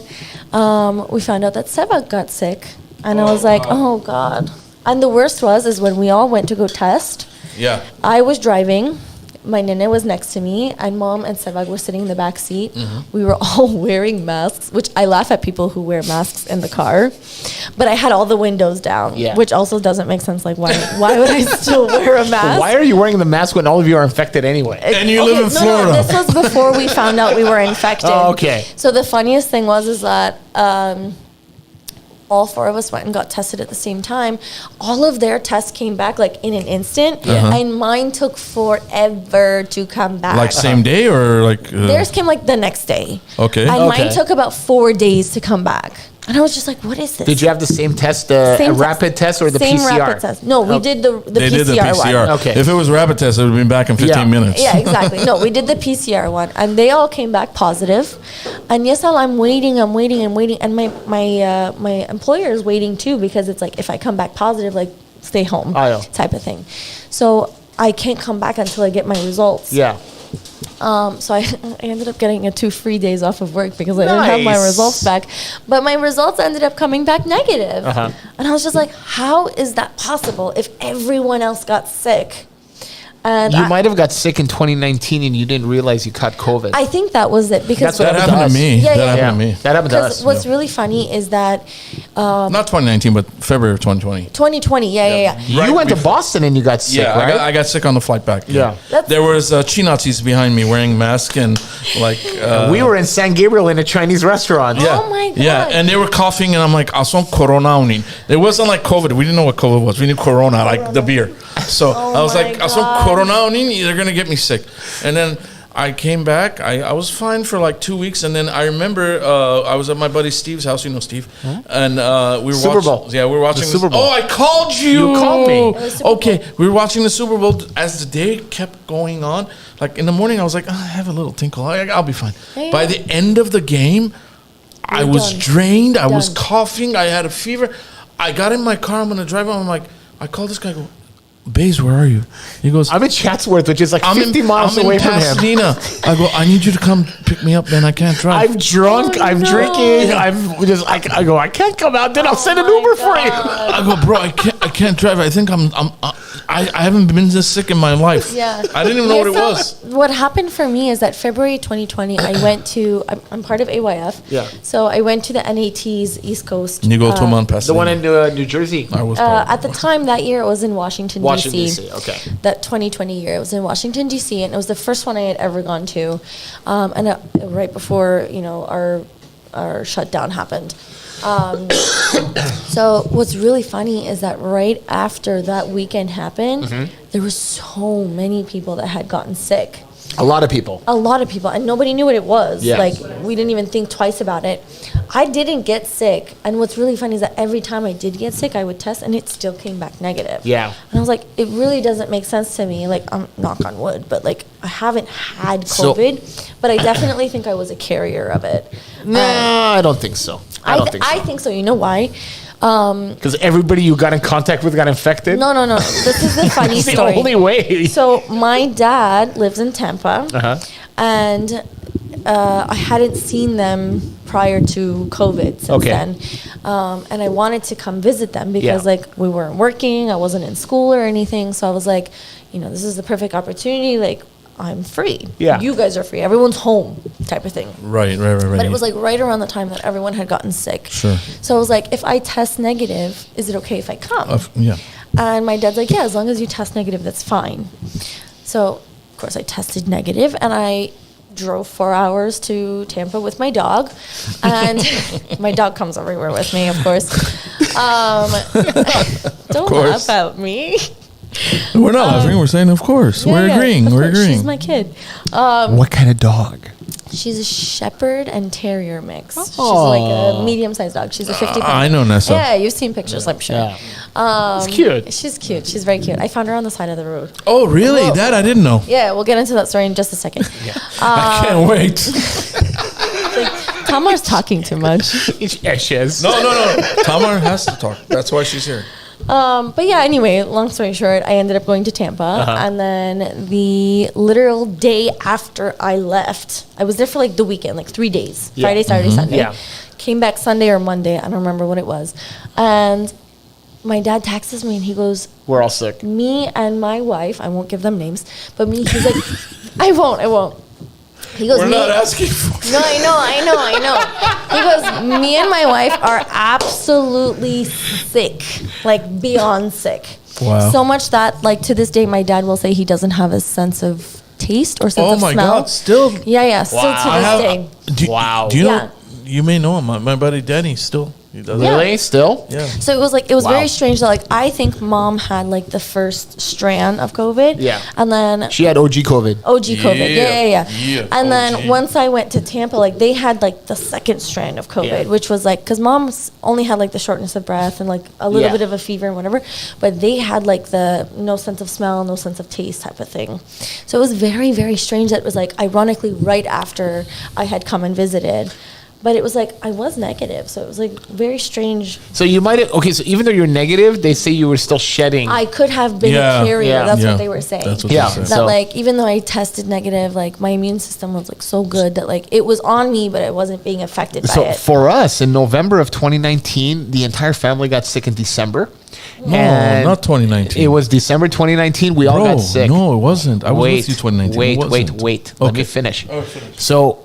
we found out that Seva got sick. And I was like, oh God. And the worst is when we all went to go test, Yeah. I was driving. my nene was next to me, and mom and Sevag were sitting in the back seat. Mm-hmm. We were all wearing masks, which I laugh at people who wear masks in the car. But I had all the windows down, Yeah. which also doesn't make sense. Like, why would I still wear a mask? Why are you wearing the mask when all of you are infected anyway? And you live in Florida. No, this was before we found out we were infected. Oh, okay. So the funniest thing was that all four of us went and got tested at the same time. All of their tests came back like in an instant, and mine took forever to come back. Like same day or like? Theirs came like the next day. Okay. And Okay. mine took about 4 days to come back. And I was just like, what is this? Did you have the same test, Same a rapid test or the same PCR? rapid test. No, we did the They PCR, did the PCR. one. Okay. If it was rapid test, it would have been back in 15 Yeah. minutes. Yeah, exactly. No, we did the PCR one, and they all came back positive. And yes, I'm waiting, and my employer is waiting too, because it's like, if I come back positive, like, stay home Oh, yeah. type of thing. So I can't come back until I get my results. Yeah. So I ended up getting 2 free days off of work because I didn't have my Nice. results back. But my results ended up coming back negative. And I was just like, how is that possible if everyone else got sick? And You might have got sick in 2019 and you didn't realize you caught COVID. I think that was it, because That's what That happened happened to us. me. Yeah, That yeah. happened to me. That happened to because us. what's really funny is that Not 2019, but February of 2020. 2020, yeah. You went to Boston and you got sick, Yeah, right? I got sick on the flight back. Yeah. There was Chi Nazis behind me wearing masks and like. We were in San Gabriel in a Chinese restaurant. Yeah. Oh my Yeah, God. and they were coughing, and I'm like, "Ason corona unin." It wasn't like COVID. We didn't know what COVID was. We knew Corona, like the beer. So I was my like, "Ason God. corona unin." They're gonna get me sick. And then I came back. I was fine for like 2 weeks, and then I remember I was at my buddy Steve's house. You know Steve, and we were Super watching. Bowl. Yeah, we were watching The Super Bowl. Oh, I called you. You called me. It was Super Bowl. Okay, we were watching the Super Bowl as the day kept going on. Like in the morning, I was like, I have a little tinkle. I'll be fine. Yeah. By the end of the game, I You're was done. drained. I was Done. coughing. I had a fever. I got in my car. I'm gonna drive home. I'm like, I called this guy. I go, Baze, where are you? He goes, I'm in Chatsworth, which is like 50 miles I'm away in from him. Pasadena. I go, I need you to come pick me up. Then I can't drive. I'm drunk. Oh, I'm no. drinking. I'm just like, I go, I can't come out. Then I'll send an my Uber for you. I go, bro, I can't drive. I think I haven't been this sick in my life. Yeah. I didn't even know what it so was. What happened for me is that February 2020, I went to, I'm part of AYF. Yeah. So I went to the NAT's East Coast. And you go to Mount Pasadena. The one in New Jersey. I was part of At the time that year, it was in Washington, Washington, D.C. D.C., okay. That 2020 year, it was in Washington, D.C., and it was the first one I had ever gone to. Right before, our shutdown happened. So what's really funny is that right after that weekend happened, there were so many people that had gotten sick. A lot of people. A lot of people, and nobody knew what it was. Yeah. Like, we didn't even think twice about it. I didn't get sick, and what's really funny is that every time I did get sick, I would test, and it still came back negative. Yeah. And I was like, it really doesn't make sense to me. Like, I'm knock on wood, but like, I haven't had So- COVID, but I definitely think I was a carrier of it. No, I don't think so. I don't think so. I think so. You know why? Because everybody you got in contact with got infected. No. This is the funny It's the story. only way. So my dad lives in Tampa, and I hadn't seen them prior to COVID since Okay. then, and I wanted to come visit them because Yeah. like we weren't working, I wasn't in school or anything, so I was like, this is the perfect opportunity. Like, I'm free. Yeah. You guys are free. Everyone's home, type of thing. Right. But it was like right around the time that everyone had gotten sick. Sure. So I was like, if I test negative, is it okay if I come? Yeah. And my dad's like, yeah, as long as you test negative, that's fine. So, of course, I tested negative, and I drove 4 hours to Tampa with my dog. And my dog comes everywhere with me, of course. Don't course. laugh at me. We're not laughing. We're saying, of course. Yeah, we're yeah, agreeing. of We're course, agreeing. She's my kid. What kind of dog? She's a shepherd and terrier mix. She's like a medium-sized dog. She's a 50 I know Nessa. Yeah, you've seen pictures, I'm sure. Yeah. It's cute. She's cute. She's very cute. I found her on the side of the road. Oh, really? Whoa. That I didn't know. Yeah, we'll get into that story in just a second. I can't wait. Tamar's talking too much. Yeah, she is. No. Tamar has to talk. That's why she's here. But yeah, anyway, long story short, I ended up going to Tampa. And then the literal day after I left, I was there for like the weekend, like 3 days. Yeah. Friday, Saturday, Sunday. Yeah. Came back Sunday or Monday. I don't remember what it was. And my dad texts me and he goes, We're all sick. me and my wife, I won't give them names, but he's like, I won't. He goes, We're not asking for No, I know. He goes, me and my wife are absolutely sick, like beyond sick. Wow. So much that, like, to this day, my dad will say he doesn't have a sense of taste or sense Oh of my smell. God! Still, Yeah, still to this day. Do you Yeah. know? You may know him. My buddy Danny still. He does. Yeah. Really? Still? Yeah. So it was Wow. very strange that, like, I think mom had like the first strand of COVID. Yeah. And then She had OG COVID. OG COVID. Yeah. Yeah, And OG. then once I went to Tampa, like, they had like the second strand of COVID, Yeah. which was like, because mom's only had like the shortness of breath and like a little Yeah. bit of a fever and whatever, but they had like the no sense of smell, no sense of taste type of thing. So it was very, very strange that it was like, ironically, right after I had come and visited. But it was like, I was negative. So it was like very strange. So you might have, okay, so even though you're negative, they say you were still shedding. I could have been Yeah. a carrier. Yeah. That's Yeah. what they were saying. That's what Yeah. they said. That So- like, even though I tested negative, like my immune system was like so good that like it was on me, but I wasn't being affected by So it. for us, in November of 2019, the entire family got sick in December. No, And not 2019. It was December 2019. We all Bro, got sick. No, it wasn't. I was with you 2019. Wait, It wasn't. wait. Let me Okay. finish. So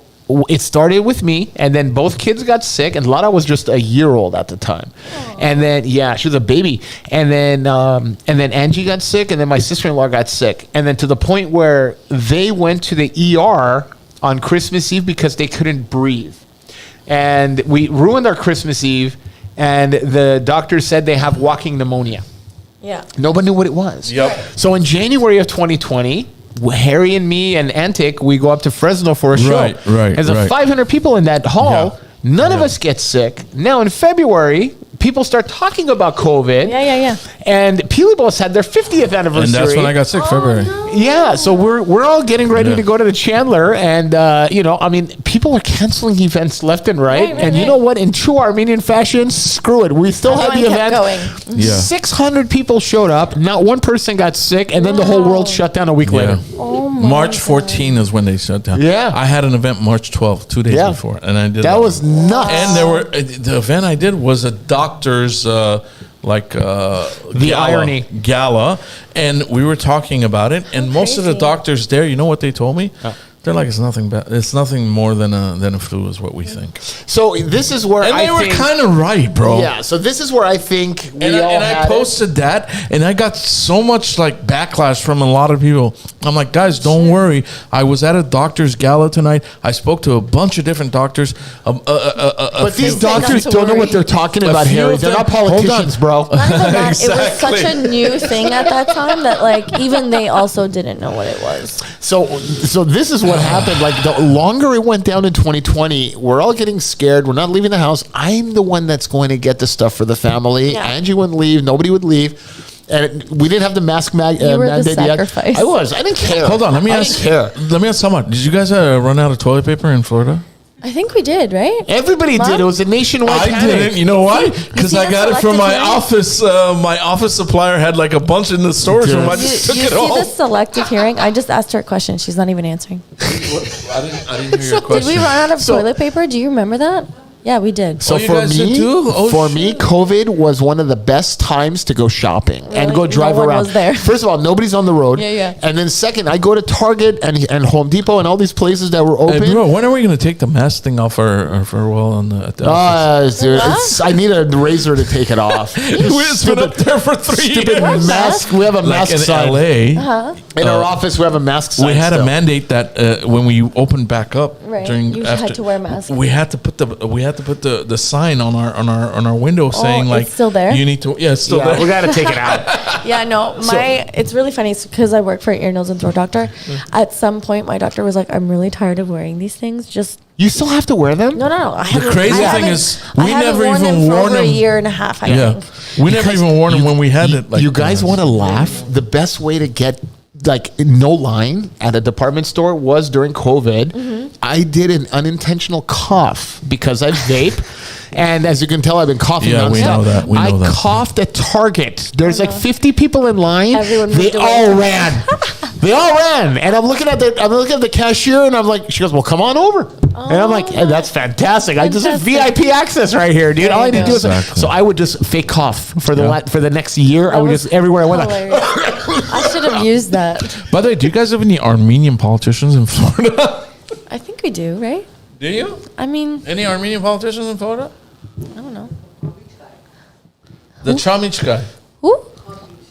it started with me, and then both kids got sick, and Lara was just a year old at the time. And then she was a baby, and then Angie got sick, and then my sister-in-law got sick, and then to the point where they went to the ER on Christmas Eve because they couldn't breathe, and we ruined our Christmas Eve, and the doctor said they have walking pneumonia. Yeah. Nobody knew what it was. Yep. So in January of 2020, Harry and me and Antic, we go up to Fresno for a show. Right. There's 500 people in that hall. Yeah. None of us get sick. Now in February, people start talking about COVID. Yeah. And Peely Boss had their 50th anniversary. And that's when I got sick, February. Yeah, so we're all getting ready Yeah. to go to the Chandler, and people are canceling events left and right. Right, and you right. know what? In true Armenian fashion, screw it. We still had the Everyone event. kept going. Yeah. 600 people showed up. Not one person got sick, and then the whole world shut down a week later. Oh my March God. 14 is when they shut down. Yeah. I had an event March 12th, 2 days Yeah. before, and I did That was nuts. And there were the event I did was a doctor's the irony. gala, and we were talking about it. And most of the crazy. doctors there, you know what they told me? They're like, it's nothing bad. It's nothing more than a flu, is what we think. So this is where And I they were think, kind of right, bro. yeah. So this is where I think we And, all I had it. posted that, and I got so much like backlash from a lot of people. I'm like, guys, don't worry. I was at a doctor's gala tonight. I spoke to a bunch of different doctors. But these few- doctors Not to don't know worry. what they're talking A about, few Harry. of They're them- not hold on. politicians, bro. Not even that, it was Exactly. such a new thing at that time that like even they also didn't know what it was. So this is what happened. Like the longer it went down in 2020, we're all getting scared. We're not leaving the house. I'm the one that's going to get the stuff for the family. Yeah. Angie wouldn't leave. Nobody would leave. And we didn't have the mask You were the mandate yet. sacrifice. I was. I didn't care. Hold on, let me I ask. didn't care. Let me ask someone. Did you guys run out of toilet paper in Florida? I think we did, right? Everybody Mom? did. It was a nationwide I panic. didn't. You know why? Because see I the got it from selective my hearing? office. My office supplier had like a bunch in the storage room. I Dude. just You took it see all. the selective hearing? I just asked her a question. She's not even answering. I didn't hear your Did question. we run out of So- toilet paper? Do you remember that? Yeah, we did. So Oh, you for guys did me, too? Oh, for me, shit. COVID was one of the best times to go shopping and Really? go drive No one around. was there. First of all, nobody's on the road. Yeah. And then second, I go to Target and Home Depot and all these places that were open. Hey, bro, when are we going to take the mask thing off our wall on at the office? Dude, I need a razor to take it off. It's been up there for 3 Stupid years. mask. We have a Like mask in sign. LA, In our office, we have a mask sign. we had still. a mandate that when we opened back up Right. during You after had to wear a mask. we had to put the sign on our window saying it's like still there? you need to it's still Yeah, there. we got to take it out. Yeah, no, it's really funny because I work for an ear, nose, and throat doctor. At some point, my doctor was like, I'm really tired of wearing these things. Just, You still have to wear them? no. I haven't- crazy I thing haven't- is, I we haven't never worn even them for worn over a them. year and a half, I Yeah, think. we never even warned them when we had it. Like you guys want to laugh? The best way to get like no line at a department store was during COVID. Mm-hmm. I did an unintentional cough because I vape. And as you can tell, I've been coughing Yeah, we nonstop. know that. We know I that. coughed at Target. There's like 50 people in line. Everyone they moved away. all ran. They all ran, and I'm looking at the cashier, and I'm like, she goes, "Well, come on over," and I'm like, hey, "That's fantastic! I just have VIP access right here, dude. All I need to do is." Exactly. So I would just fake cough for the next year. I would just everywhere I went. I should have used that. By the way, do you guys have any Armenian politicians in Florida? I think we do, right? Do you? I mean, Any Armenian politicians in Florida? I don't know. The Chamich guy. Who?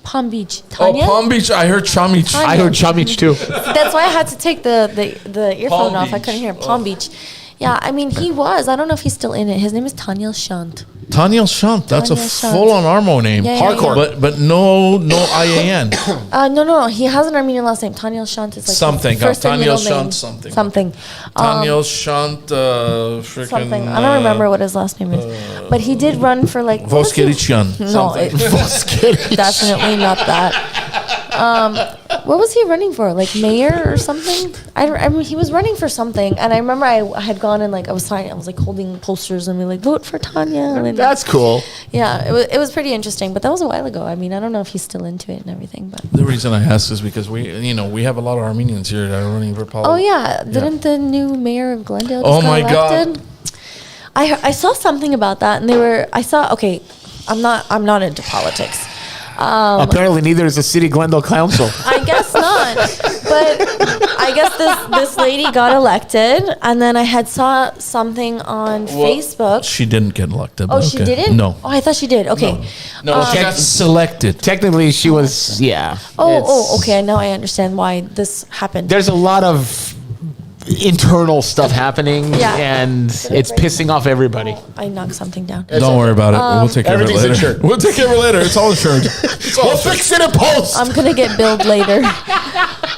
Palm Beach. Tanya? Oh, Palm Beach. I heard Chamich. Tanya. I heard Chamich too. That's why I had to take the earphone Palm off. I Beach. couldn't hear Palm Beach. Yeah, I mean, he was. I don't know if he's still in it. His name is Tanya Shant. Tanya Shunt. That's Tanya a Shunt. full-on Armo name. Yeah, yeah, Hardcore. But no IAN. No. He has an Armenian last name. Tanya Shant is like Something. his first and Tanya middle Shant name. something. Something. Tanya Shunt. Freaking. Something. I don't remember what his last name is. But he did run for like... what was he- Voskerichian. No, definitely not that. What was he running for? Like mayor or something? I mean, he was running for something, and I remember I had gone and like I was like holding posters and be like, vote for Tanya. And That's cool. yeah, it was pretty interesting, but that was a while ago. I mean, I don't know if he's still into it and everything, but The reason I ask is because we have a lot of Armenians here that are running for politics. oh yeah, didn't the new mayor of Glendale just Oh got my God. elected? I saw something about that, and okay, I'm not into politics. Apparently, neither is the city Glendale Council. I guess not. But I guess this lady got elected, and then I had saw something on Facebook. She didn't get elected. Oh, but she okay. didn't? No. Oh, I thought she did. Okay. No, she got selected. Technically, she was. Yeah. Oh, okay. Now I understand why this happened. There's a lot of internal stuff happening, Yeah. and it's pissing off everybody. I knocked something down. Don't worry about it. We'll take care of it everything's later. insured. We'll take care of it later. It's all insured. We'll fix it in post. I'm gonna get billed later.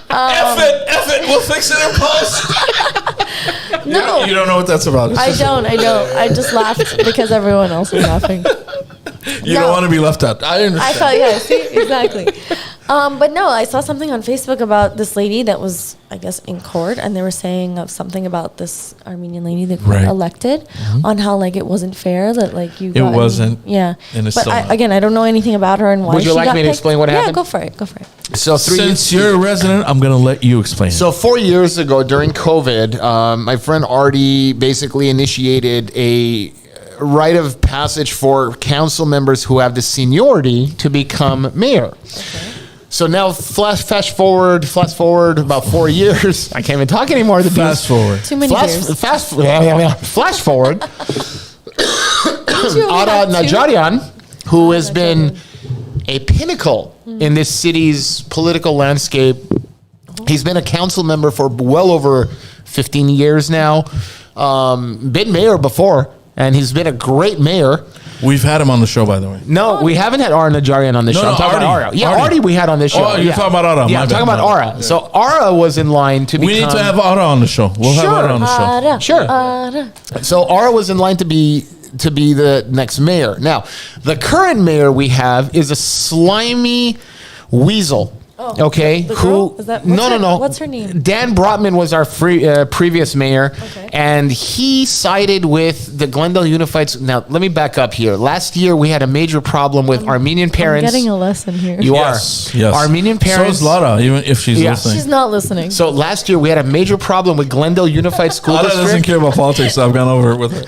F it. We'll fix it in post. No, You don't know what that's about. I don't. I just laughed because everyone else was laughing. You No. don't want to be left out. I understand. I thought, yeah, see, exactly. But no, I saw something on Facebook about this lady that was, I guess, in court, and they were saying of something about this Armenian lady that got Right. elected, on how like it wasn't fair that like you. It got wasn't, Yeah. and it's But still not. again, I don't know anything about her and why. Would you she like got me to picked. explain what happened? Yeah, go for it. Go for it. So Since you're a resident, I'm going to let you explain. So 4 years ago, during COVID, my friend Artie basically initiated a rite of passage for council members who have the seniority to become mayor. So now, flash forward about 4 years. I can't even talk anymore. fast forward. Too many years. Flash forward. You only Ada have two? Najarian, who has been a pinnacle in this city's political landscape. He's been a council member for well over 15 years now. Been mayor before, and he's been a great mayor. We've had him on the show, by the way. No, we haven't had Ara Najarian on this No, show. no, I'm talking about Artie. Ara. Yeah, Artie. Artie we had on this show. Oh, you're talking about Ara. Yeah, My I'm bad, talking about my bad. Ara. So Ara was in line to become... We need to have Ara on the show. We'll have Sure. Ara on the show. Ara, Sure. Ara. So Ara was in line to be the next mayor. Now, the current mayor we have is a slimy weasel. Oh, Okay, the girl? Is that- no. what's her name? Dan Brotman was our previous mayor, Okay. and he sided with the Glendale Unifieds. Now, let me back up here. Last year, we had a major problem with Armenian I'm parents. getting a lesson here. You Yes. are. Armenian parents. So is Lara, even if she's Yeah. listening. She's not listening. So last year, we had a major problem with Glendale Unified School Lara District. doesn't care about politics, so I've gone over it with her.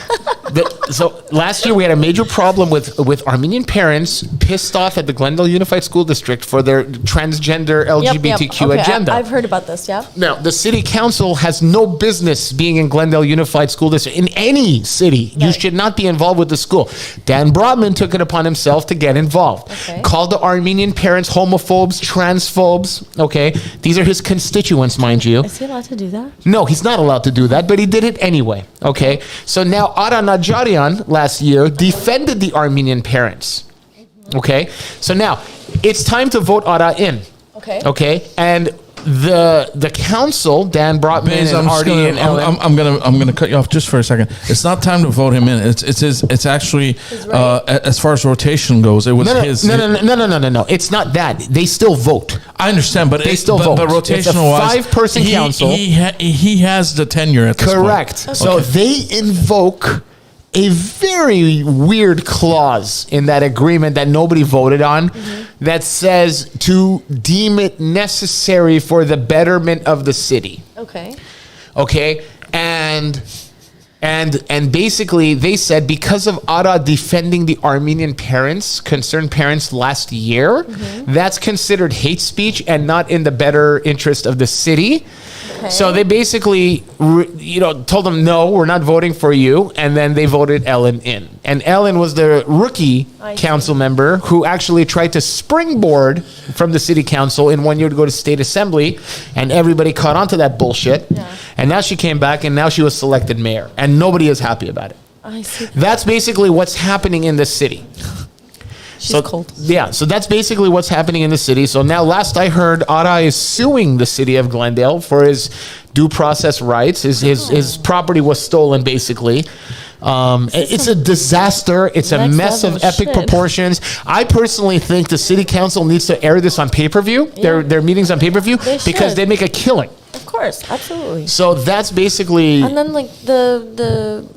So last year we had a major problem with Armenian parents pissed off at the Glendale Unified School District for their transgender LGBTQ Okay, agenda. I've heard about this. Yeah. Now, the city council has no business being in Glendale Unified School District. In any city, you Right. should not be involved with the school. Dan Brotman took it upon himself to get involved. Okay. Called the Armenian parents homophobes, transphobes. Okay, these are his constituents, mind you. Is he allowed to do that? No, he's not allowed to do that, but he did it anyway. Okay, so now Ara Najarian last year defended the Armenian parents. Okay, so now it's time to vote Ara in. Okay. Okay, and the council, Dan Brotman Baze, and Artie and Ellen. I'm gonna cut you off just for a second. It's not time to vote him in. It's actually right. as far as rotation goes, it was his. No. It's not that. They still vote. I understand, but They still but, vote. But It's a rotational wise, 5-person council. He has the tenure at this Correct. point. So they invoke a very weird clause in that agreement that nobody voted on that says to deem it necessary for the betterment of the city. Okay. And basically they said because of Ara defending the Armenian concerned parents last year, that's considered hate speech and not in the better interest of the city. So they basically, told them, no, we're not voting for you. And then they voted Ellen in. And Ellen was the rookie council member who actually tried to springboard from the city council in 1 year to go to state assembly. And everybody caught on to that bullshit. Yeah. And now she came back and now she was selected mayor. And nobody is happy about it. I see. That's basically what's happening in the city. She's cold. Yeah, so that's basically what's happening in the city. So now, last I heard, Ara is suing the city of Glendale for his due process rights. His property was stolen, basically. It's a disaster. It's a mess of epic proportions. I personally think the city council needs to air this on pay-per-view. Yeah. Their meetings on pay-per-view because they make a killing. Of course, absolutely. So that's basically... And then like the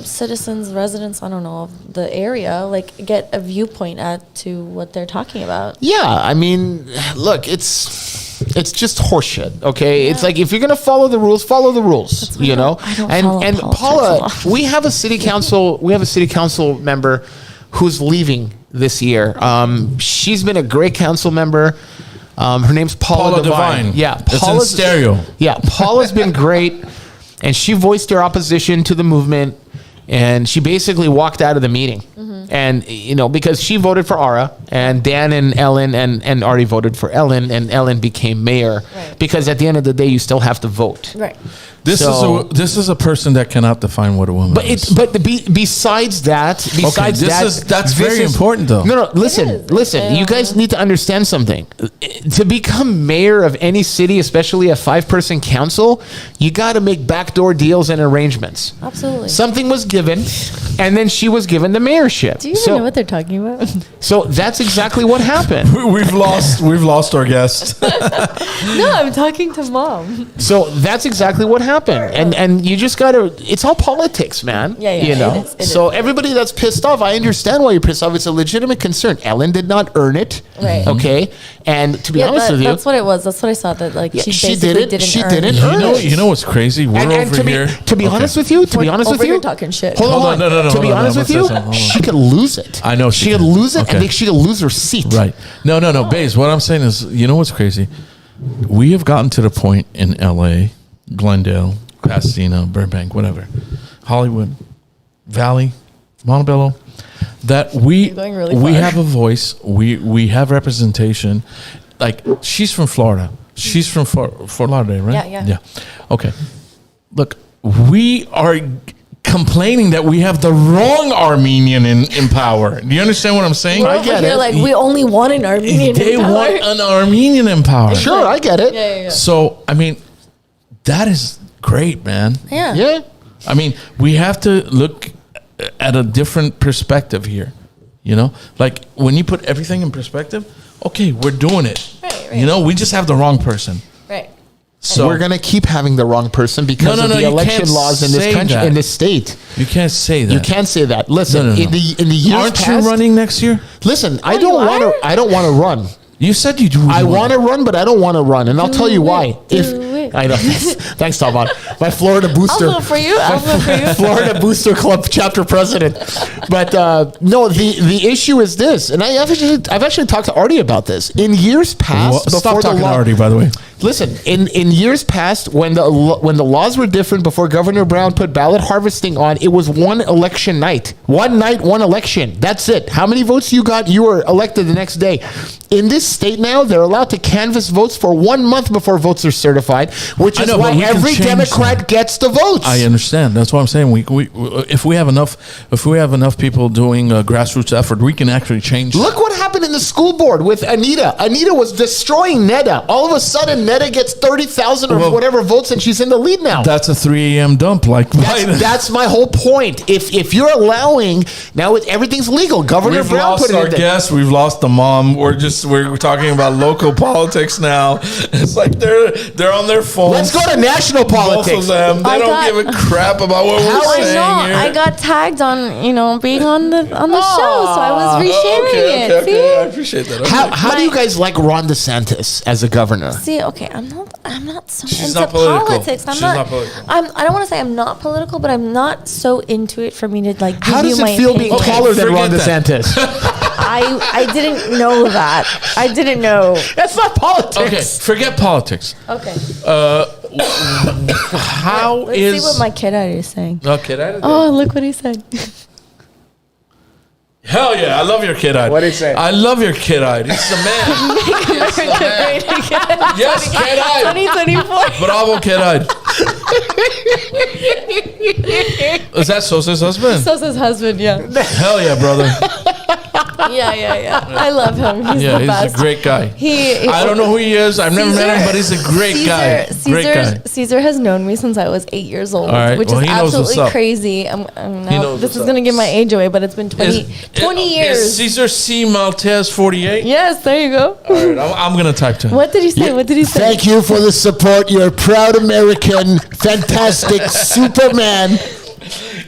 citizens, residents, I don't know, of the area, like get a viewpoint to what they're talking about. Yeah, I mean, look, it's just horseshit, okay? Yeah. It's like if you're gonna follow the rules, you know. I don't and Paula, we have a city council member who's leaving this year. She's been a great council member. Her name's Paula Devine. Yeah, Paula's in stereo. Yeah, Paula's been great, and she voiced her opposition to the movement. And she basically walked out of the meeting. And, because she voted for Ara, and Dan and Ellen and Artie voted for Ellen, and Ellen became mayor. Right. Because at the end of the day, you still have to vote. Right. This is a person that cannot define what a woman is. But besides that, that's very important though. No, listen. You guys need to understand something. To become mayor of any city, especially a 5-person council, you got to make backdoor deals and arrangements. Absolutely. Something was given, and then she was given the mayorship. Do you even know what they're talking about? So that's exactly what happened. We've lost our guest. No, I'm talking to Mom. So that's exactly what happened. And you just gotta, it's all politics, man. Yeah. It is. Everybody that's pissed off, I understand why you're pissed off. It's a legitimate concern. Ellen did not earn it. Right. Okay. And to be honest with you, that's what it was. That's what I saw. That like she didn't earn it. You know what's crazy? We're over here. To be honest with you, talking shit. Hold on. No. To be honest with you, she could lose it. I know she could lose it, and she could lose her seat. Right. No. Baze, what I'm saying is, you know what's crazy? We have gotten to the point in L.A., Glendale, Pasadena, Burbank, whatever, Hollywood, Valley, Montebello, that we have a voice, we have representation. Like, she's from Florida. She's from Fort Lauderdale, right? Yeah. Okay. Look, we are complaining that we have the wrong Armenian in power. Do you understand what I'm saying? I get it. Like, we only want an Armenian in power. They want an Armenian in power. Sure, I get it. Yeah. So, I mean, that is great, man. Yeah. I mean, we have to look at a different perspective here. Like when you put everything in perspective, okay, we're doing it. Right. We just have the wrong person. Right. So we're gonna keep having the wrong person because of the election laws in this country, in this state. You can't say that. You can't say that. Listen, in the years aren't past, you running next year? Listen, I don't want to run. You said you do. I want to run, but I don't want to run, and I'll tell you why. I know. Thanks, Tamar. My Florida booster. I'll vote for you. Florida Booster Club chapter president. But no, the issue is this, and I've actually talked to Artie about this. In years past, stop talking to Artie, by the way. Listen, in years past, when the laws were different, before Governor Brown put ballot harvesting on, it was one election night. One night, one election. That's it. How many votes you got? You were elected the next day. In this state now, they're allowed to canvass votes for 1 month before votes are certified, which is why every Democrat gets the votes. I understand. That's what I'm saying. If we have enough people doing a grassroots effort, we can actually change. Look what happened in the school board with Anita? Anita was destroying Neda. All of a sudden, Neda gets 30,000 or whatever votes, and she's in the lead now. That's a 3 a.m. dump. Like That's my whole point. If you're allowing now, everything's legal. Governor we've Brown lost put it our in there. guest. We've lost the mom. We're talking about local politics now. It's like they're on their phones. Let's go to national Both politics. of them. They don't give a crap about what we're I saying know. here. I got tagged on, being on the show, so I was resharing it. Okay. See? I appreciate that. Okay. How do you guys like Ron DeSantis as a governor? See, okay, I'm not so She's into not political. politics. She's not political. I don't want to say I'm not political, but I'm not so into it for me to like. Give How does you it my feel opinion. being taller than Ron forget that. DeSantis? I didn't know that. I didn't know. That's not politics. Okay, forget politics. Okay. How Let's is see what my kid is saying. okay? Oh, look what he said. Hell yeah! I love your kid-eyed. What'd he say? I love your kid-eyed. He's the man. He's the man. Yes, kid-eyed. 2024. Bravo, kid-eyed. Is that Sosa's husband? Sosa's husband, yeah. Hell yeah, brother. Yeah. I love him. He's Yeah, the he's best. a great guy. He I don't know who he is. I've never met him, but he's a great guy. Great guy. Caesar has known me since I was 8 years old, All right, which well, is he knows what's absolutely up. crazy. Now, knows this what's is up. going to give my age away, but it's been 20 years. Is Caesar C. Maltese 48? Yes, there you go. All right, I'm going to type to him. What did he say? What did he say? Thank you for the support. You're a proud American, fantastic Superman.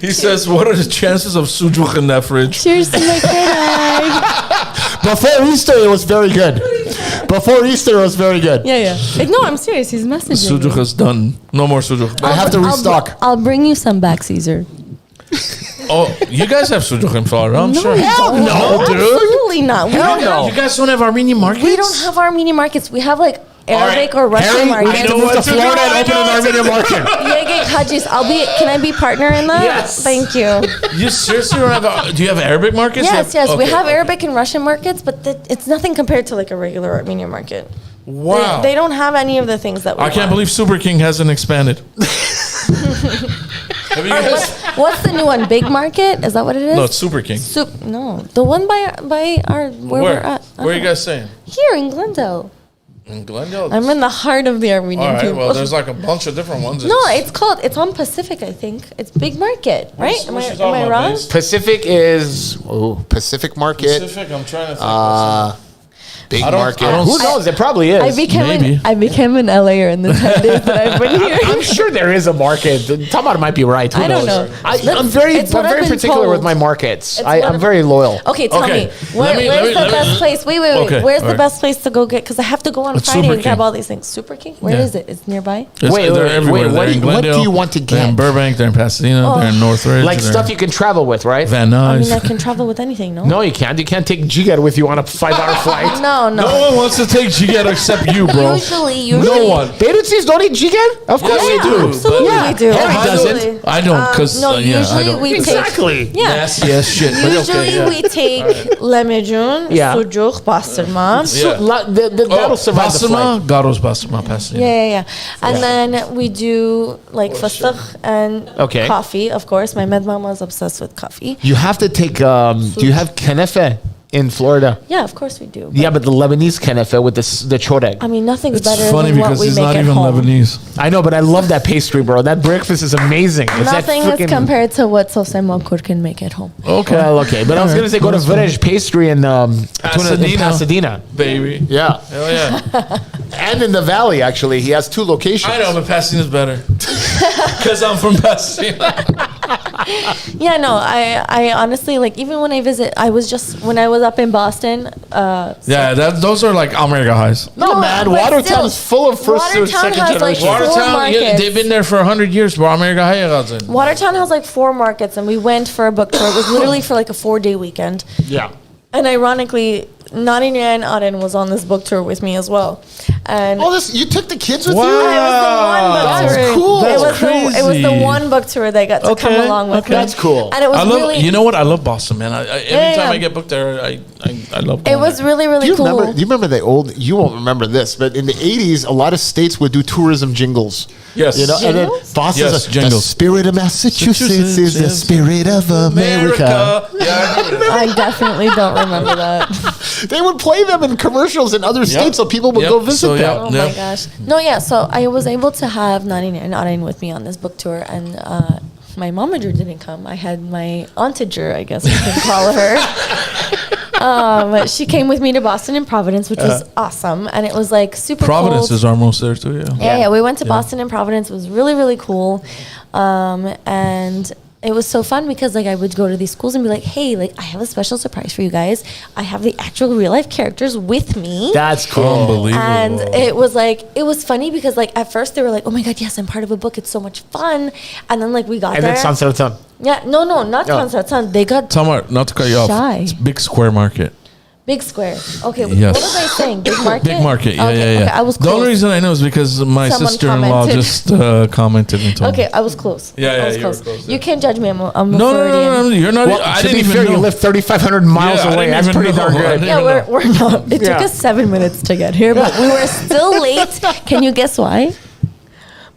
He says, what are the chances of sujuk in that fridge? Cheers to my kid. Before Easter, it was very good. Before Easter, it was very good. Yeah. No, I'm serious. He's messaging Sujuk me. is done. No more sujuk. I have to restock. I'll bring you some back, Caesar. Oh, you guys have sujuk in Florida, I'm sure. Hell no, dude. Absolutely not. Hell no. You guys don't have Armenian markets? We don't have Armenian markets. We have like Arabic right. or Russian Harry, we markets. need to know move to what to Florida do. and open I an know Armenian market. Yegek Hajis. Can I be partner in that? Yes. Thank you. You seriously don't have, do you have Arabic markets? Yes. We Okay. have Arabic and Russian markets, but it's nothing compared to like a regular Armenian market. Wow. They don't have any of the things that we I can't want. believe Super King hasn't expanded. Have you guys? What's the new one? Big Market? Is that what it is? No, it's Super King. No, the one by our where we're at. Where are you guys saying? Here in Glendale. In Glendale? I'm in the heart of the Armenian All right, people. well, there's like a bunch of different ones. no, it's on Pacific, I think. It's Big Market, right? Am what's she I talking about, wrong? Blaze? Pacific is Pacific Market. Pacific, I'm trying to think. Big I don't- Market. I don't- Who knows? It probably is. I became an LAer in the 10 days that I've been here. I'm sure there is a market. Tamar might be right. Who I don't knows? know. I'm very It's what I've been particular told. with my markets. It's what I'm I've- very loyal. Okay, tell Okay, me, let me- where's the let me- best place? Wait. Okay, Where's all the right. best place to go get? Because I have to go on It's Friday Super and grab King. all these things. Super King? Where is it? It's nearby? It's- Wait, they're wait, everywhere. wait, They're in what do Glendale, you want to They're in get? Burbank, they're in Pasadena, they're in Northridge. Like they're stuff you can travel with, right? Van I Nuys. mean, I can travel with anything, no? No, you can't. You can't take Jigar with you on a 5-hour flight. No. No one wants to take Giga except you, bro. Usually. No one. Beirutsis don't eat Jigar? Of course we they do, do. Absolutely Yeah. we do. Harry Absolutely. doesn't. I don't, because No, I usually don't. we Exactly. take... Yeah. Nasty ass shit. But Usually okay, yeah. we take lemejun, Yeah. sujuk, pastırma. Yeah. That'll survive the flight. Bastırma, Garos Bastırma, Pasadena. Yeah. And then we do like fıstık and Okay. coffee, of course. My med mama is obsessed with coffee. You have to take. Do you have kenefe in Florida? Yeah, of course we do. Yeah, but the Lebanese kenefe with the choreg. I mean, nothing's It's better funny than what because we he's make not at even home. Lebanese. I know, but I love that pastry, bro. That breakfast is amazing. It's that Nothing frickin- is compared to what Sosem Mokur can make at home. Okay. Well, okay, but I was gonna say go to Vrej Pastry in Pasadena. Baby. Yeah, Hell yeah. and in the Valley actually, he has 2 locations. I know, but Pasadena's better. Because I'm from Pasadena. Yeah, no, I honestly, like, even when I visit, when I was up in Boston. Yeah, those are like America highs. No, No, man, but Watertown still, is full of first or Watertown second has, like, generation. four Watertown, markets. they've been there for 100 years, bro. America high. Watertown has like 4 markets, and we went for a book tour. It was literally for like a 4-day weekend. Yeah. And ironically, 99 Auden was on this book tour with me as well. And Oh, you took the kids with Wow. you? it was the one book That's tour. cool. It That's was it was the crazy. one book tour they got to come Okay, along with. okay. me. That's cool. And it was I love, really, you know what? I love Boston, man. Every time yeah. I get booked there, I love going it was there. really, really Do you cool. remember the old? You won't remember this, but in the '80s, a lot of states would do tourism jingles. Yes. You know, and then Jingles? Foster's Yes, the jingles. spirit of Massachusetts is the yes. spirit of America. Yeah. I definitely don't remember that. They would play them in commercials in other states, so people would Yep. go visit So, yeah. them. Oh my gosh. No, yeah. So I was able to have 99 with me on this book tour, and my momager didn't come. I had my auntager, I guess we can call her. She came with me to Boston and Providence, which was awesome, and it was like super Providence cold. is almost there too. Yeah. Yeah, we went to Boston and Providence. It was really, really cool. And it was so fun because like I would go to these schools and be like, hey, like I have a special surprise for you guys. I have the actual real life characters with me. That's cool. Unbelievable. And it was like, it was funny because like at first they were like, oh my God, yes, I'm part of a book. It's so much fun. And then like we got And there. then Sunset of Sun. Yeah, no, not Oh. Sunset. They got Tamar, not to cut you off. Shy. It's Big Square Market. Big Square. Okay, Yes. what was I saying? Big Market? Big Market. Yeah, Okay, yeah, yeah. okay, I was The only close. reason I know is because my Someone sister-in-law commented. just commented and told me. Okay, I was close. Yeah, I yeah, was you were close. close, You yeah. can't judge me. I'm a No, Floridian. you're not. Well, I to didn't be even fair, know. you live 3,500 miles Yeah, I away. didn't That's even pretty know. darn I good. didn't Yeah, know. we're not. It Yeah. took us 7 minutes to get here, but we were still late. Can you guess why?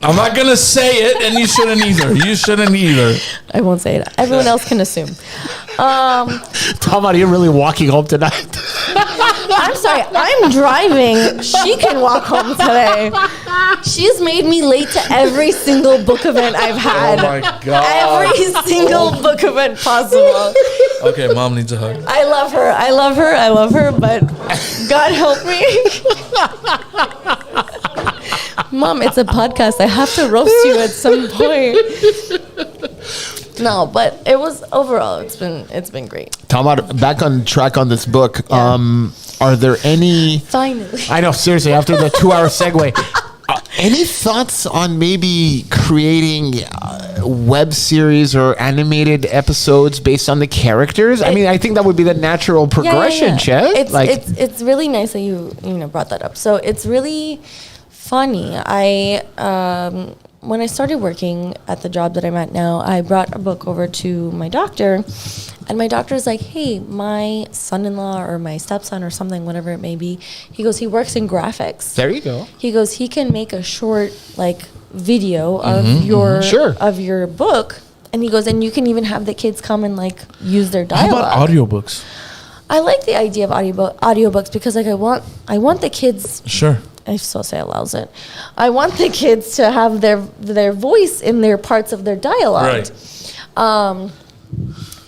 I'm not gonna say it, and you shouldn't either. You shouldn't either. I won't say it. Everyone else can assume. Tamar, you're really walking home tonight. I'm sorry. I'm driving. She can walk home today. She's made me late to every single book event I've had. Oh my God. Every single book event possible. Okay, mom needs a hug. I love her. I love her. I love her. But God help me. Mom, it's a podcast. I have to roast you at some point. No, but it was overall. It's been great. Tamar, back on track on this book. Yeah. Are there any? Finally. I know, seriously. After the 2-hour segue, any thoughts on maybe creating web series or animated episodes based on the characters? I mean, I think that would be the natural progression, Chet. It's really nice that you brought that up. So it's really funny. When I started working at the job that I'm at now, I brought a book over to my doctor, and my doctor's like, hey, my son-in-law or my stepson or something, whatever it may be, he goes, he works in graphics. There you go. He goes, he can make a short like video of Sure. of your book, and he goes, and you can even have the kids come and like use their How dialogue. about audiobooks? I like the idea of audiobooks because like I want the kids. Sure. I so say allows it. I want the kids to have their voice in their parts of their dialogue. Right.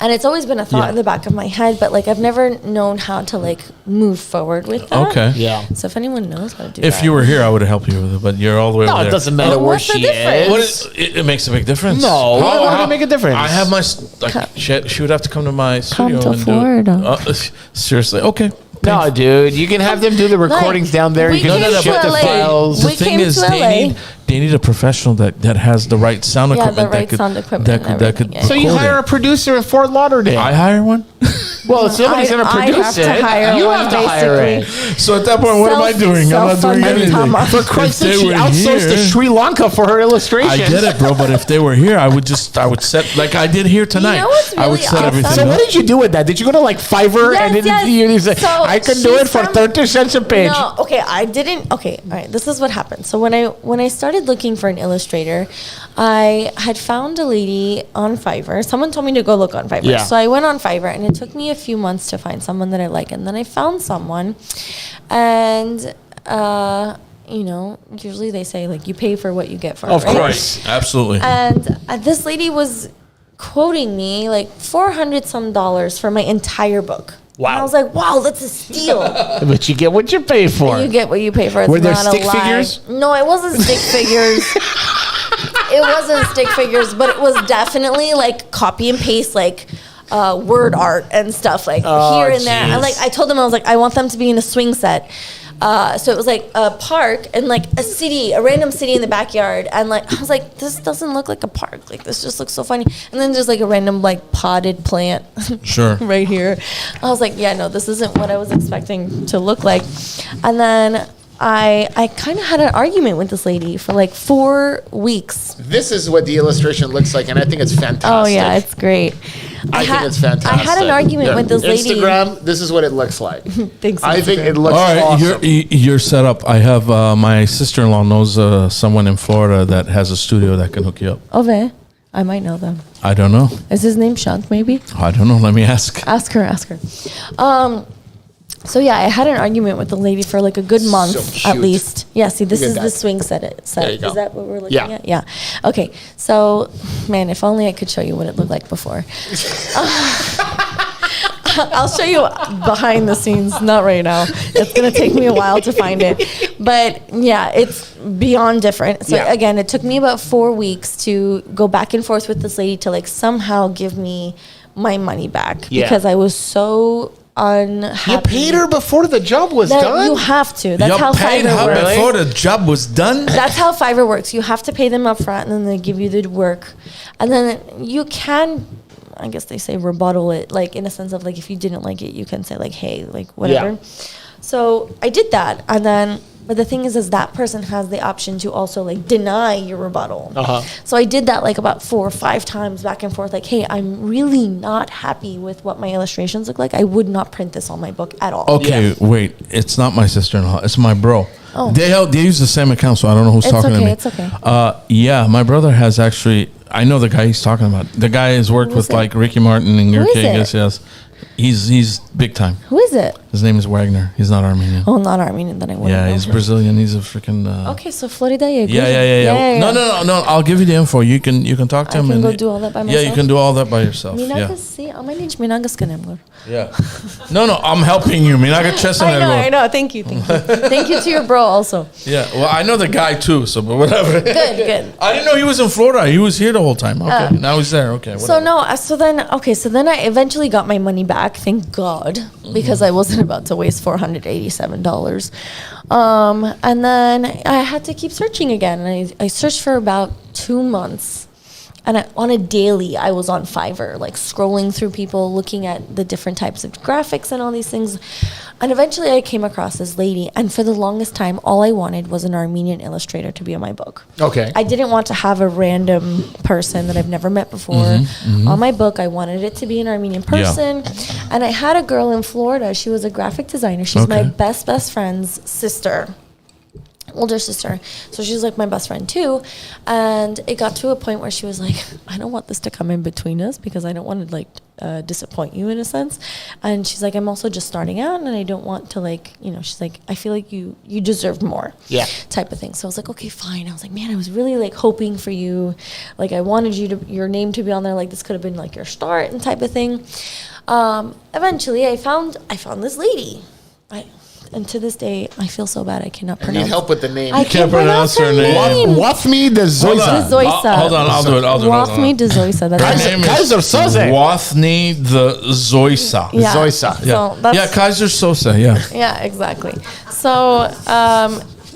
And it's always been a thought in the back of my head, but like I've never known how to like move forward with that. Okay. Yeah. So if anyone knows how to do that. If you were here, I would have helped you with it, but you're all the way No, over it there. doesn't matter where what's the she difference? is. What is, it makes a big difference. No, how would it make a difference? I have my she would have to come to my studio to and Florida. do it. Seriously, okay. No, dude, you can have them do the recordings down there. we You can came ship to the LA. files. The We thing came is, to LA. they need a professional that has the right sound Yeah, the equipment. right sound equipment and That could everything, yeah. So you record hire a it. producer in Fort Lauderdale. I hire one. Well, if somebody's going to I produce have to it. hire You one, have to hire it. So at that point, what am I doing? I'm not doing Self-funded anything. Tamar. For Christ's If they sake, she were outsourced to here- Sri Lanka for her illustration. I get it, bro. But if they were here, I would set like I did here tonight. know what's I would really set awesome? everything So up. what did you do with that? Did you go to like Fiverr Yes, and then yes. you say, So I can do she's it for from- 30 cents a page? No, okay, I didn't. Okay, all right. This is what happened. So when I started looking for an illustrator, I had found a lady on Fiverr. Someone told me to go look on Fiverr. Yeah. So I went on Fiverr, and it took me a few months to find someone that I like. And then I found someone, and usually they say like you pay for what you get for. Of it, right? course. Absolutely. And this lady was quoting me like $400 for my entire book. Wow. And I was like, wow, that's a steal. But you get what you pay for. You get what you pay for. It's Were there not stick a lie. figures? No, it wasn't stick figures. It wasn't stick figures, but it was definitely like copy and paste, like word art and stuff like here and there. And like I told them, I was like, I want them to be in a swing set. So it was like a park and like a random city in the backyard. And like, I was like, this doesn't look like a park. Like this just looks so funny. And then there's like a random like potted plant Sure. right here. I was like, yeah, no, this isn't what I was expecting to look like. And then I kind of had an argument with this lady for like 4 weeks. This is what the illustration looks like, and I think it's fantastic. Oh yeah, it's great. I think it's fantastic. I had an argument with this lady. Instagram, this is what it looks like. Thanks, I think Instagram. it looks All right, awesome. you're set up. I have my sister-in-law knows someone in Florida that has a studio that can hook you up. Okay. I might know them. I don't know. Is his name Shank, maybe? I don't know. Let me ask. Ask her. So yeah, I had an argument with the lady for like a good month So at shoot. least. Yeah, see, this Look at is the that. swing set. There you go. Is that what we're looking Yeah. at? Yeah. Okay. So, man, if only I could show you what it looked like before. I'll show you behind the scenes, not right now. It's going to take me a while to find it. But yeah, it's beyond different. So Yeah. again, it took me about 4 weeks to go back and forth with this lady to like somehow give me my money back Yeah. because I was so unhappy. You paid her before the job was That done? you have to. That's you how paid Fiverr her works. before the job was done. That's how Fiverr works. You have to pay them up front, and then they give you the work, and then you can, I guess they say, rebuttal it, like in a sense of like if you didn't like it, you can say like, hey, like whatever. Yeah. So I did that, and then. But the thing is that person has the option to also like deny your rebuttal. Uh-huh. So I did that like about 4 or 5 times back and forth. Like, hey, I'm really not happy with what my illustrations look like. I would not print this on my book at all. Okay, Yeah. wait. It's not my sister-in-law. It's my bro. Oh. They use the same account, so I don't know who's It's talking to okay, me. it's okay. Yeah, my brother has actually. I know the guy he's talking about. The guy has worked Who is with it? like Ricky Martin and Who is Urkegas. it? Yes, he's big time. Who is it? His name is Wagner. He's not Armenian. Oh, not Armenian. Then I wouldn't Yeah, know. he's Brazilian. He's a freaking. Okay, so Florida, yeah. Yeah. No. I'll give you the info. You can talk to I him. can and go do all that by Yeah, you myself? can do all that by yourself. Minagas, Yeah. see, ama nici minagas kanem. Yeah. No, I'm helping you. Minaga Chesson. I know. Thank you. Thank you to your bro also. Yeah. Well, I know the guy too. So, but whatever. Good. I didn't know he was in Florida. He was here the whole time. Okay. Now he's there. Okay. So then I eventually got my money back, thank God, because I wasn't about to waste $487. And then I had to keep searching again. And I searched for about 2 months. And on a daily, I was on Fiverr, like scrolling through people, looking at the different types of graphics and all these things. And eventually I came across this lady. And for the longest time, all I wanted was an Armenian illustrator to be on my book. Okay. I didn't want to have a random person that I've never met before on my book. I wanted it to be an Armenian person. And I had a girl in Florida. She was a graphic designer. She's my Okay. best friend's sister. Older sister. So she's like my best friend too. And it got to a point where she was like, I don't want this to come in between us because I don't want to like disappoint you in a sense. And she's like, I'm also just starting out and I don't want to like, she's like, I feel like you deserve more. Yeah. Type of thing. So I was like, okay, fine. I was like, man, I was really like hoping for you. Like I wanted your name to be on there. Like this could have been like your start and type of thing. Eventually I found this lady. And to this day, I feel so bad. I cannot I pronounce. need help with the name. I can't pronounce her name. Wathmi de Zoysa. Zoysa. Hold on. I'll do it. Wathmi de Zoysa. That's Her her name Kaiser is Soze. Wathni the Zoysa. Yeah. Zoysa. So that's, Yeah, Kaiser Sosa. Yeah. yeah, exactly. So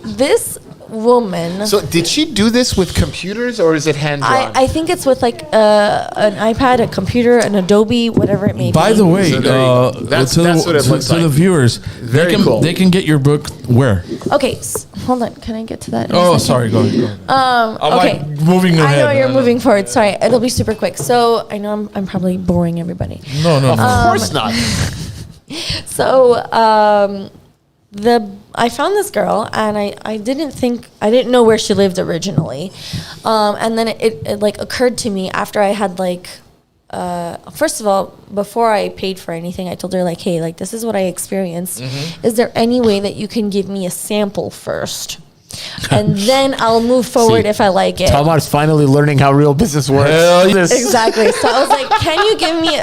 this woman. So did she do this with computers or is it hand-drawn? I think it's with like an iPad, a computer, an Adobe, whatever it may be. By the way, So there you go. That's what it looks to the like. viewers, Very cool. they can get your book where? Okay, hold on. Can I get to that? in a Oh, second? sorry. Go ahead. I'm Okay. like moving ahead. I know you're moving forward. Sorry, it'll be super quick. So I know I'm probably boring everybody. No. Of course not. So I found this girl and I didn't know where she lived originally, and then it like occurred to me after I had like first of all, before I paid for anything, I told her like, hey, like this is what I experienced. Is there any way that you can give me a sample first? And then I'll move forward See, if I like it. Tamar's finally learning how real business works. Hell yes. Exactly. So I was like, can you give me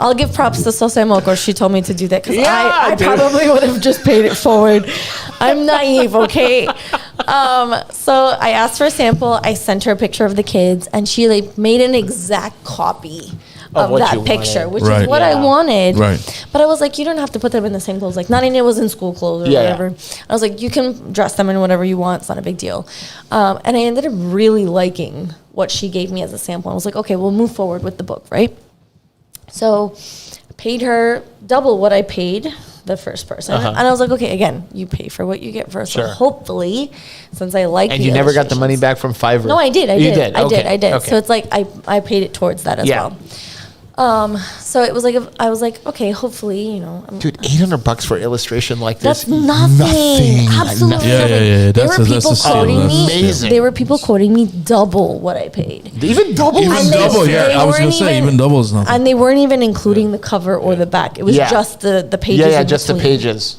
I'll give props to Sosemoko. She told me to do that because I probably would have just paid it forward. I'm naive, okay? So I asked for a sample. I sent her a picture of the kids and she like made an exact copy of what that you picture, wanted. which Right. is what I Yeah. wanted. Right. But I was like, you don't have to put them in the same clothes. Like, not in it was in school clothes or Yeah. whatever. I was like, you can dress them in whatever you want. It's not a big deal. And I ended up really liking what she gave me as a sample. I was like, okay, we'll move forward with the book, right? So paid her double what I paid the first person. And I was like, okay, again, you pay for what you get first. Sure. So hopefully, since I like And the you never got the money illustrations- back from Fiverr? No, I did. You did? I Okay. did. Okay. So it's like I paid it towards that as Yeah. well. So it was like, I was like, okay, hopefully, Dude, $800 for illustration like this. that's nothing. Absolutely Yeah, nothing. yeah. There That's were a people steal. quoting That's me. amazing. There were people quoting me double what I paid. Even double. Even And double, they yeah. I was gonna weren't say even- even double is nothing. And they weren't even including the cover or the back. It was Yeah. just the pages. Yeah, in just the between. pages.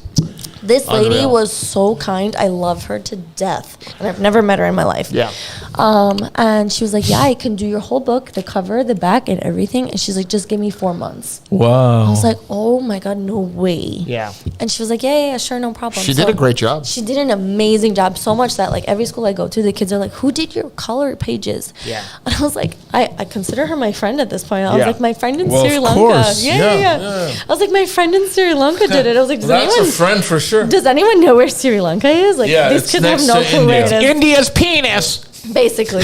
This lady Unreal. was so kind. I love her to death. And I've never met her in my life. Yeah. And she was like, yeah, I can do your whole book, the cover, the back, and everything. And she's like, just give me 4 months. Wow. I was like, oh my God, no way. Yeah. And she was like, yeah, sure, no problem. She did a great job. She did an amazing job, so much that like every school I go to, the kids are like, who did your color pages? Yeah. And I was like, I consider her my friend at this point. I was Yeah. like, my friend in Well, Sri of Lanka. course. Yeah. I was like, my friend in Sri Lanka did it. I was like, friend for sure. does anyone know where Sri Lanka is? Like, Yeah, these it's kids have next no to clue where it India. is. India's penis. Basically.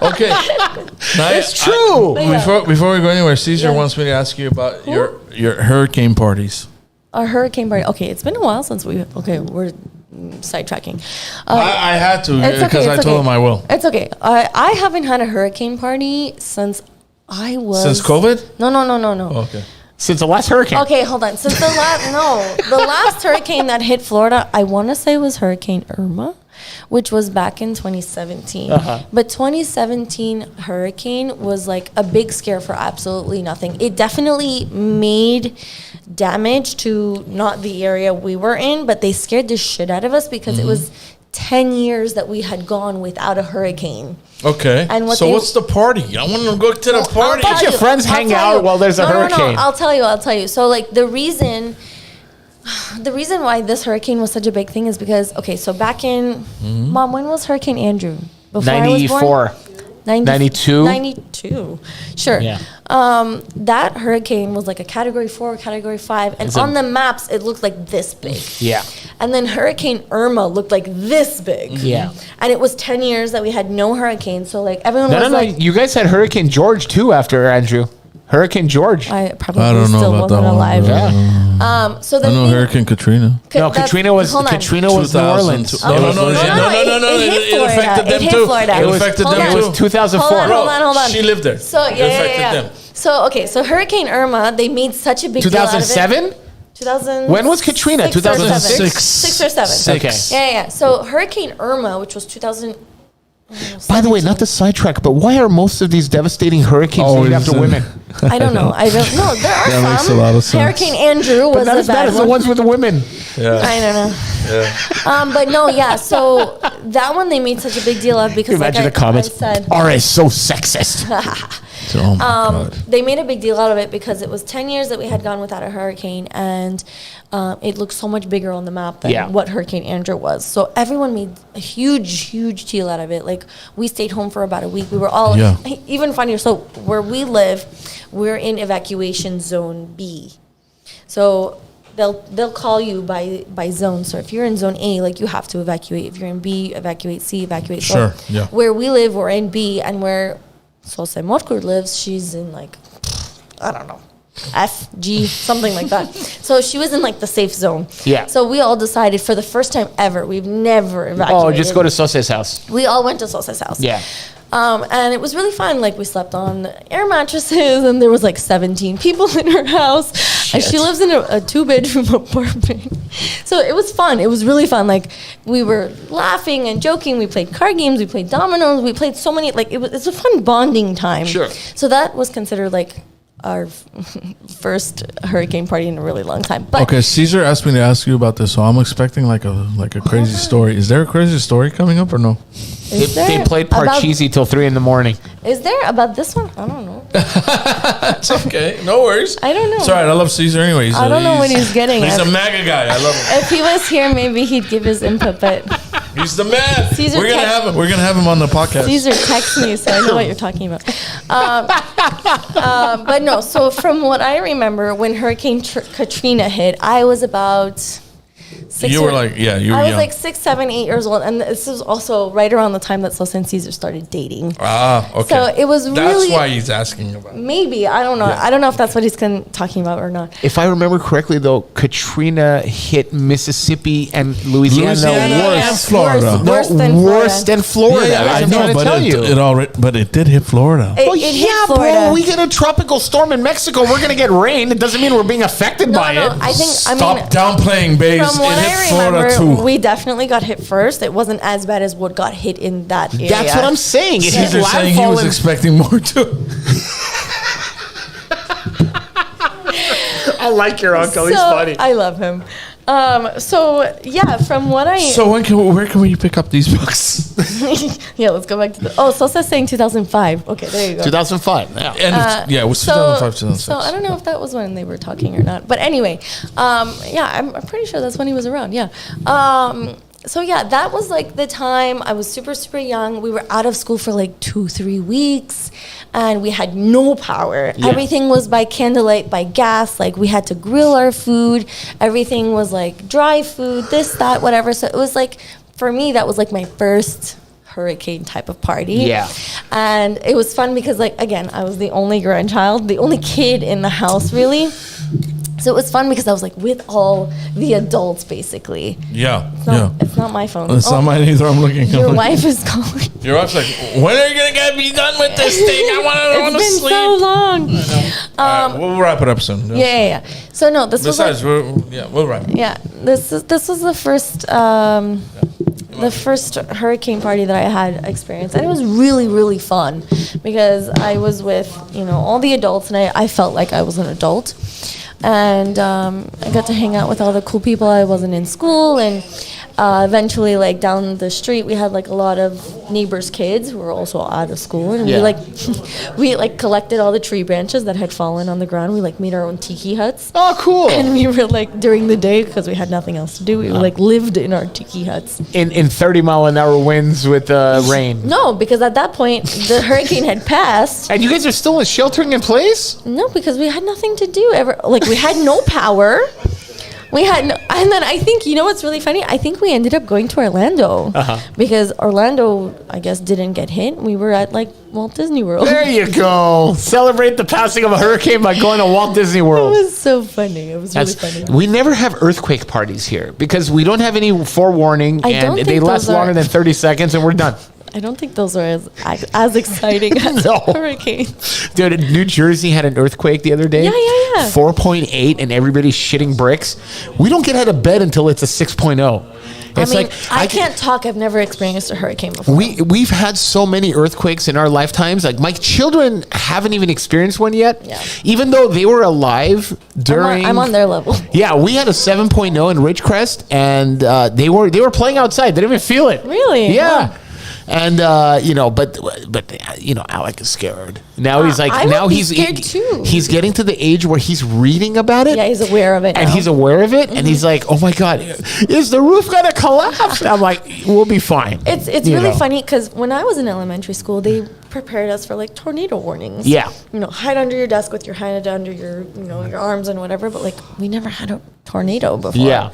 Okay. Nice. It's true. Before we go anywhere, Caesar Yeah. wants me to ask you about your hurricane parties. A hurricane party. Okay, it's been a while since we're sidetracking. I had to It's because okay, I it's told okay. him I will. It's okay. I haven't had a hurricane party since I was... Since COVID? No. Okay. Since the last hurricane. Okay, hold on. Since the last hurricane that hit Florida, I want to say was Hurricane Irma, which was back in 2017. But 2017 hurricane was like a big scare for absolutely nothing. It definitely made damage to not the area we were in, but they scared the shit out of us because it was 10 years that we had gone without a hurricane. Okay. And what so they- what's the party? I want to go to the party. Bunch of friends hang out while there's a hurricane. I'll tell you. So like the reason why this hurricane was such a big thing is because, okay, so back in, Mom, when was Hurricane Andrew? Before I was born? 94. 92? 92. Sure. Yeah. That hurricane was like a category 4, category 5. And on the maps, it looked like this big. Yeah. And then Hurricane Irma looked like this big. Yeah. And it was 10 years that we had no hurricane. So like everyone No. was like, You guys had Hurricane George too after Andrew. Hurricane George. I probably I don't know still about that wasn't one. alive. Yeah. So the I know thing- Hurricane Katrina. No, that's- Katrina was hold on. 2002. New Orleans. No, It no, was no, legit. no. It hit It Florida. affected them It hit too. Florida. It affected Hold them on. It too. was 2004. Hold on. She lived there. So It affected them. So okay, so Hurricane Irma, they made such a big deal out of it. 2007? 2000. When was Katrina? 2006. 6 or 7. Six. Okay. Yeah. So Hurricane Irma, which was 2000. By the way, not to sidetrack, but why are most of these devastating hurricanes Always, named after women? I don't know. I don't know. There are That makes some. a lot of sense. Hurricane Andrew was But not a as bad bad as the one. ones with the women. Yeah. I don't know. But no, yeah. So that one they made such a big deal of because, Imagine like the comments. I said, RA is so sexist. Oh my God. they made a big deal out of it because it was 10 years that we had gone without a hurricane, and it looked so much bigger on the map than Yeah. what Hurricane Andrew was. So everyone made a huge deal out of it. Like, we stayed home for about a week. We were all, Yeah. even funnier. So where we live, we're in evacuation zone B. So they'll call you by zone. So if you're in zone A, like, you have to evacuate. If you're in B, evacuate. C, evacuate. So Sure, yeah. where we live, we're in B, and where Sose Morkur lives, she's in, like, I don't know, F, G, something like that. So she was in, like, the safe zone. Yeah. So we all decided for the first time ever, we've never evacuated. Oh, just go to Sose's house. We all went to Sose's house. Yeah. And it was really fun. Like, we slept on air mattresses, and there was like 17 people in her house. And she lives in a 2-bedroom apartment. So it was fun. It was really fun. Like, we were laughing and joking. We played card games. We played dominoes. We played so many. Like, it's a fun bonding time. Sure. So that was considered like our first hurricane party in a really long time. But Okay, Caesar asked me to ask you about this, so I'm expecting like a crazy story. Is there a crazy story coming up or no? is They there played about- Parcheesi till 3 a.m. Is there about this one? I don't know. It's okay, no worries. I don't know. It's all right. I love Caesar anyways. I don't know what he's getting He's at. a MAGA guy. I love him. If he was here, maybe he'd give his input, but He's the man. Caesar We're gonna text- have him. We're gonna have him on the podcast. Caesar texts me, so I know what you're talking about. But no, so from what I remember, when Hurricane Katrina hit, I was about You were like, yeah, you were I was young. like 6, 7, 8 years old, and this was also right around the time that Sosa and Caesar started dating. Ah, okay. So it was really. That's why he's asking about it. Maybe, I don't know. Yeah. I don't know if that's what he's talking about or not. If I remember correctly, though, Katrina hit Mississippi and Louisiana, and worse. Florida. Worse, worse than Worse than Florida. Yeah, That's I what I'm know, trying to but tell you. but it did hit Florida. It Well, hit yeah, Florida. bro. We get a tropical storm in Mexico. We're gonna get rain. It doesn't mean we're being affected by it. I think. Stop I mean, downplaying, Bays. from It what hit I Florida remember, too. we definitely got hit first. It wasn't as bad as what got hit in that area. That's what I'm saying. It hit Caesar saying he was landfall. expecting more too. I like your uncle. He's So, funny. I love him. So yeah, from what I So where can we pick up these books? yeah, let's go back to the. Oh, Sosa's saying 2005. Okay, there you go. 2005. Yeah. And it was 2005, 2006. So I don't know if that was when they were talking or not. But anyway, yeah, I'm pretty sure that's when he was around. Yeah. So yeah, that was like the time I was super, super young. We were out of school for like 2-3 weeks and we had no power. Yeah. Everything was by candlelight, by gas. Like we had to grill our food. Everything was like dry food, this, that, whatever. So it was like, for me, that was like my first hurricane type of party. Yeah. And it was fun because, like, again, I was the only grandchild, the only kid in the house, really. So it was fun because I was like with all the adults, basically. Yeah, It's not my phone. It's not mine either. I'm looking. Your wife is calling. Your wife's like, when are you gonna get me done with this thing? I want to It's been sleep. so long. All right, we'll wrap it up soon. Yeah. So no, this Besides, was like, we'll wrap it. yeah. This was the first hurricane party that I had experienced, and it was really, really fun because I was with all the adults, and I felt like I was an adult. And I got to hang out with all the cool people. I wasn't in school, and eventually, like down the street, we had like a lot of neighbors' kids who were also out of school, and Yeah. we collected all the tree branches that had fallen on the ground. We like made our own tiki huts, Oh, cool. and we were like during the day because we had nothing else to do. We like lived in our tiki huts. In 30-mile-an-hour winds with rain. No, because at that point the hurricane had passed. And you guys are still sheltering in place? No, because we had nothing to do ever. Like we had no power. We had no, and then I think what's really funny. I think we ended up going to Orlando because Orlando, I guess, didn't get hit. We were at like Walt Disney World. There you go. Celebrate the passing of a hurricane by going to Walt Disney It World. was so funny. It was really funny. We never have earthquake parties here because we don't have any forewarning I don't and think they last those are- longer than 30 seconds and we're done. I don't think those are as exciting as No. hurricanes. Dude, New Jersey had an earthquake the other day. Yeah. 4.8 and everybody's shitting bricks. We don't get out of bed until it's a 6.0. It's I mean, like I can't talk. I've never experienced a hurricane before. We've had so many earthquakes in our lifetimes. Like my children haven't even experienced one yet. Yeah. Even though they were alive during. I'm on their level. Yeah, we had a 7.0 in Ridgecrest, and they were playing outside. They didn't even feel it. Really? Yeah. Wow. And but Alec is scared. Now he's like I would now be he's scared too. He's getting to the age where he's reading about it. Yeah, he's aware of it And now. he's aware of it, and he's like, "Oh my god, is the roof gonna collapse?" I'm like, "We'll be fine." It's You really know. funny because when I was in elementary school, they prepared us for like tornado warnings. Yeah. Hide under your desk with your hand under your your arms and whatever. But like we never had a tornado before. Yeah.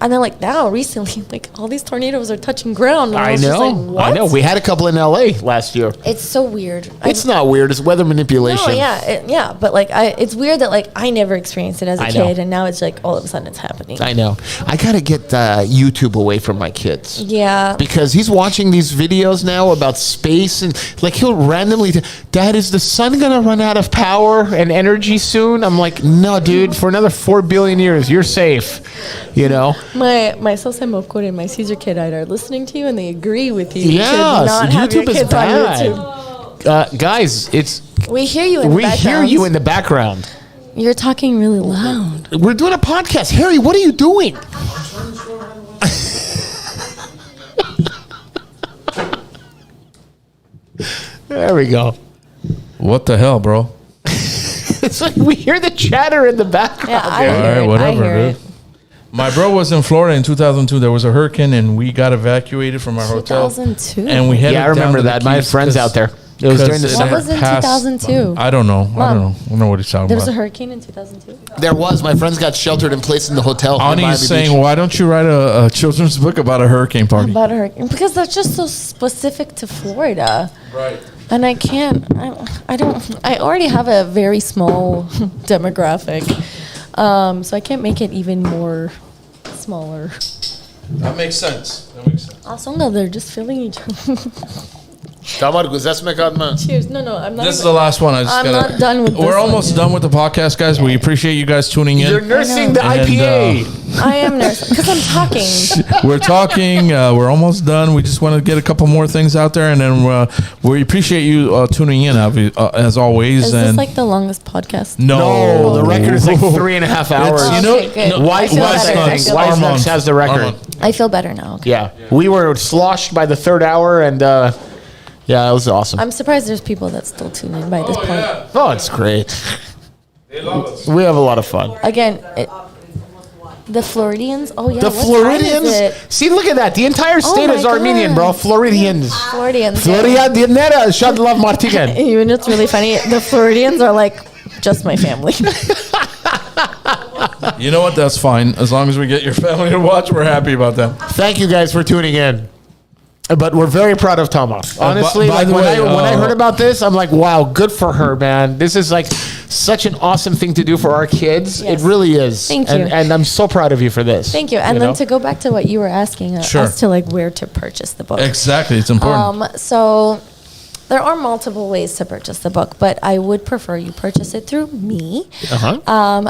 And then like now recently, like all these tornadoes are touching ground. And I was just know. like, what? I know. We had a couple in LA last year. It's so weird. It's not weird. It's weather manipulation. No, yeah, but like it's weird that like I never experienced it as a I know. kid, and now it's like all of a sudden it's happening. I know. I gotta get YouTube away from my kids. Yeah. Because he's watching these videos now about space, and like he'll randomly, Dad, is the sun gonna run out of power and energy soon? I'm like, no, dude. For another 4 billion years, you're safe. My Sosa Mokor and my Caesar Kidite are listening to you, and they agree with you. Yeah, to not have your YouTube is kids on bad. YouTube. Guys, We hear you in the we hear background. you in the background. You're talking really loud. We're doing a podcast. Harry, what are you doing? There we go. What the hell, bro? It's like we hear the chatter in the background. Yeah, I All hear right, it. whatever, I hear dude. My bro was in Florida in 2002. There was a hurricane, and we got evacuated from our hotel. 2002. And we headed Yeah, I remember down to that. the My Keys friend's 'cause- out there. It was during the Because What summer. was in 2002? I don't know. I Mom. don't know what he's talking There was a about. hurricane in 2002. There was. My friends got sheltered and placed in the hotel. in Ani Miami is saying, Beach. why don't you write a children's book about a hurricane party? About a hurricane. Because that's just so specific to Florida. Right. And I can't, I already have a very small demographic. So I can't make it even more smaller. That makes sense. That makes sense. Also, no, they're just filling each other. Tamar, guzes me kadma. Cheers. No, I'm not. This is the last one. I just I'm gotta, not done with this We're one almost yet. done with the podcast, guys. We appreciate you guys tuning in. You're nursing the And, IPA. I am nurse because I'm talking. We're talking. We're almost done. We just want to get a couple more things out there, and then we appreciate you tuning in as always. Is this and like the longest podcast? No, the record is like 3.5 hours. It's, you know, Okay, good. no, I feel Wise better. I Nuts feel Wise better. Nuts has the record. Armand. I feel better now. Okay. Yeah. We were sloshed by the third hour, and yeah, it was awesome. I'm surprised there's people that still tune in by this point. Oh, it's great. They love us. We have a lot of fun. Again, the Floridians. Oh yeah, The what time is Floridians. it? See, look at that. The entire state my is Armenian, bro. God. Floridians. Floridians. Floridianera, Shadlav Martigan. Even it's really funny. The Floridians are like just my family. You know what? That's fine. As long as we get your family to watch, we're happy about that. Thank you guys for tuning in. But we're very proud of Tamar. Honestly, by like the when way, I heard about this, I'm like, wow, good for her, man. This is like such an awesome thing to do for our kids. Yes. It really is. Thank you. And I'm so proud of you for this. Thank you. And You then know? to go back to what you were asking Sure. as to like where to purchase the book. Exactly. It's important. So there are multiple ways to purchase the book, but I would prefer you purchase it through me. Uh-huh.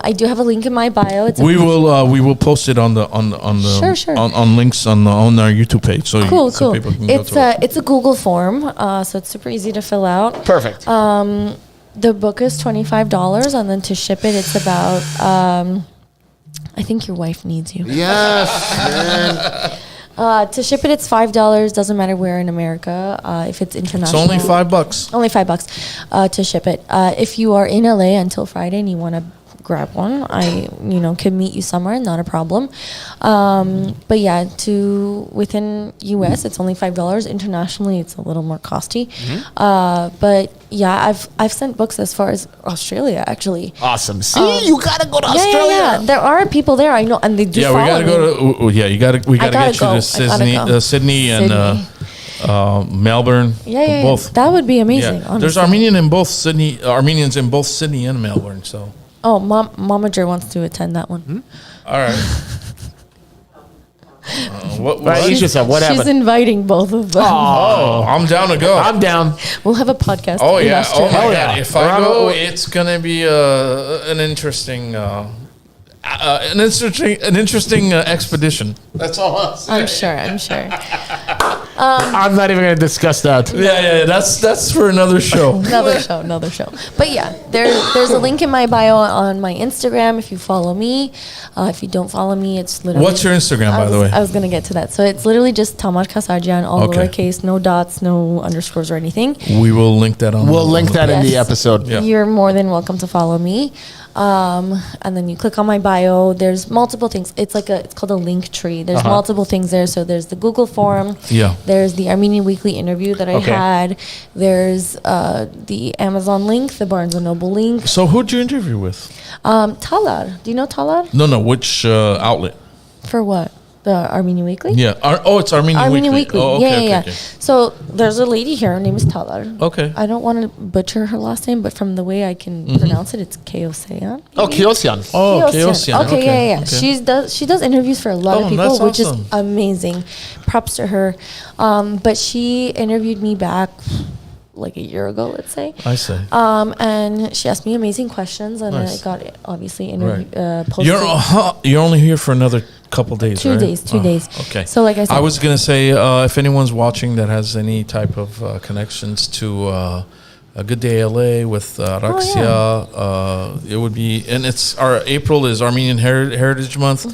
I do have a link in my bio. It's a we will post it on the Sure. on links on our YouTube page. So cool. so people can It's go to it. it's a Google form, so it's super easy to fill out. Perfect. The book is $25, and then to ship it, it's about. I think your wife needs you. Yes, man. To ship it, it's $5. Doesn't matter where in America. If it's It's international, only $5. Only $5 to ship it. If you are in LA until Friday and you want to grab one, I can meet you somewhere, not a problem. But yeah, within US it's only $5. Internationally it's a little more costy. But yeah, I've sent books as far as Australia actually. Awesome. See, you gotta go to Yeah, Australia. yeah. There are people there, I know, and they do. Yeah, we follow gotta me. go to. Yeah, we gotta gotta get you go. to I gotta go. Sydney and Melbourne. Yeah, both. that would be amazing. Yeah, Honestly. there's Armenians in both Sydney and Melbourne. So, Oh, Momager wants to attend that one. all right. What? Right, you just said whatever. She's inviting both of them. Oh, I'm down to go. I'm down. We'll have a podcast. Oh in yeah! Oh Australia. my Hell god! yeah. If I go, it's gonna be an interesting expedition. That's all. I'm sure. I'm not even gonna discuss that. Yeah. That's for another show. Another show. But yeah, there's a link in my bio on my Instagram if you follow me. If you don't follow me, it's literally. What's your Instagram, by the way? I was gonna get to that. So it's literally just Tamar Kassarjian, all Okay. lowercase, no dots, no underscores or anything. We will link that on. We'll link that in the Yes. episode. Yeah. You're more than welcome to follow me. And then you click on my bio. There's multiple things. It's called a link tree. There's multiple things there. So there's the Google form. Yeah. There's the Armenian Weekly interview that I Okay. had. There's the Amazon link, the Barnes and Noble link. So who'd you interview with? Talar. Do you know Talar? No. Which outlet? For what? The Armenian Weekly? Yeah. It's Armenian Armenian Weekly. Weekly. Oh, okay, yeah. okay. So there's a lady here. Her name is Talar. Okay. I don't want to butcher her last name, but from the way I can pronounce it, it's Kaosean. Oh, Kiosian. Oh, Kassarjian. Okay, yeah. Okay. She does interviews for a lot Oh, of people, that's which awesome. is amazing. Props to her. But she interviewed me back like a year ago, let's say. I see. And she asked me amazing questions, and Nice. I got it obviously Right. posted. You're only here for another couple days, 2 right? days, 2 days. Okay. So like I said, I was gonna say, if anyone's watching that has any type of connections to a Good Day LA with Raxia, it would be, and it's April is Armenian Heritage Month.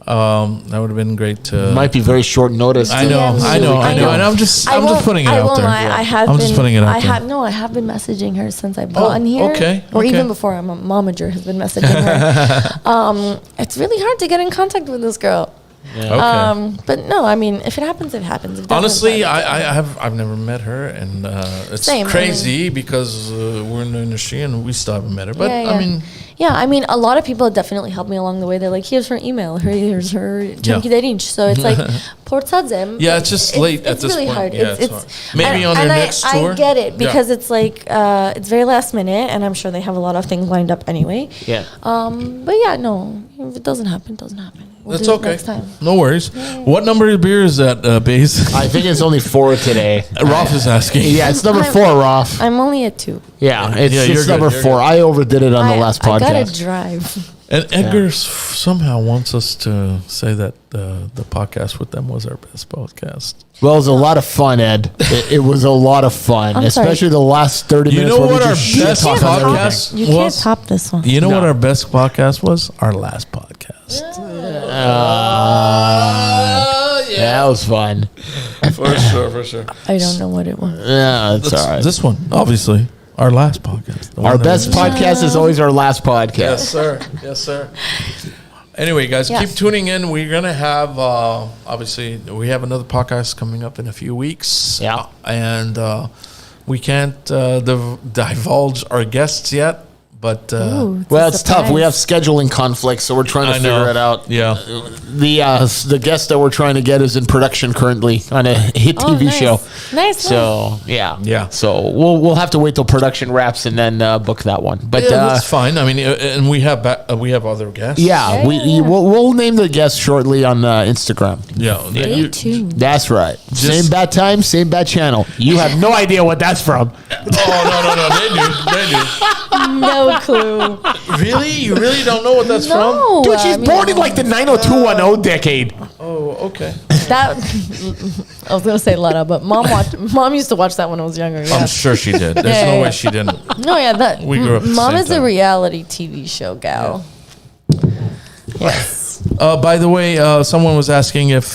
That would have been great to. Might be very short notice. I know, Yeah, I know, I I know, know. and I'm just won't- putting it I out won't there. lie, I have I'm been, just putting it out there. I have been messaging her since I've gotten here. okay, Or okay. even before I'm a momager has been messaging her. It's really hard to get in contact with this girl. Okay. But no, I mean, if it happens, it happens. If it doesn't, Honestly, it doesn't. I've never met her, and it's Same, I crazy because we're in the industry and we still haven't met her. But Yeah, I mean, a lot of people definitely helped me along the way. They're like, here's her email, here's her chunky darinch. So it's like, portadzem. Yeah, it's just late at it's this really point. hard. Yeah, it's hard. Maybe on and their next tour. I get it because Yeah. it's like, it's very last minute, and I'm sure they have a lot of things lined up anyway. Yeah. But yeah, no, if it doesn't happen, it doesn't happen. We'll That's do it okay. next time. No worries. What number of beer is that, Baze? I think it's only 4 today. Rolf is asking. Yeah, it's number 4, Rolf. I'm only at 2. Yeah, it's, Yeah, you're it's good, number you're 4. good. I overdid it on the last I gotta podcast. drive. And Edgar somehow wants us to say that the podcast with them was our best podcast. Well, it was a lot of fun, Ed. It was a lot of fun, I'm sorry. especially the last 30 You minutes. know where we what our just shit best talk on everything. podcast You can't was? top this one. You know what No. our best podcast was? Our last podcast. Yeah, that was fun. For sure. I don't know what it was. Yeah, it's all right. This one, obviously, our last podcast. The Our one that best we just- podcast is always our last podcast. Yes, sir. Yes, sir. Anyway, guys, Yes. keep tuning in. We're gonna have obviously we have another podcast coming up in a few weeks. Yeah. And we can't divulge our guests yet, but Ooh, Well, a it's tough. We have surprise. scheduling conflicts, so we're trying to I figure know. it out. Yeah. The guest that we're trying to get is in production currently on a hit Oh, TV nice. show. Nice. So yeah. Yeah. So we'll have to wait till production wraps and then book that one. But yeah, that's fine. I mean, and we have other guests. yeah, Yeah. we'll name the guest shortly on Instagram. Yeah. Stay tuned. That's right. Same bad time, same bad channel. You have no idea what that's from. Oh no, they do. No clue. Really? You really don't know what that's No. Dude, she's I mean, born in like the 90210 decade. from? Oh, okay. that. I was gonna say Letta, but mom used to watch that when I was younger. Yeah. I'm sure she did. There's Yeah, no yeah. way she didn't. No, yeah, that. We grew up at the Mom same is a time. reality TV show gal. Yes. By the way, someone was asking if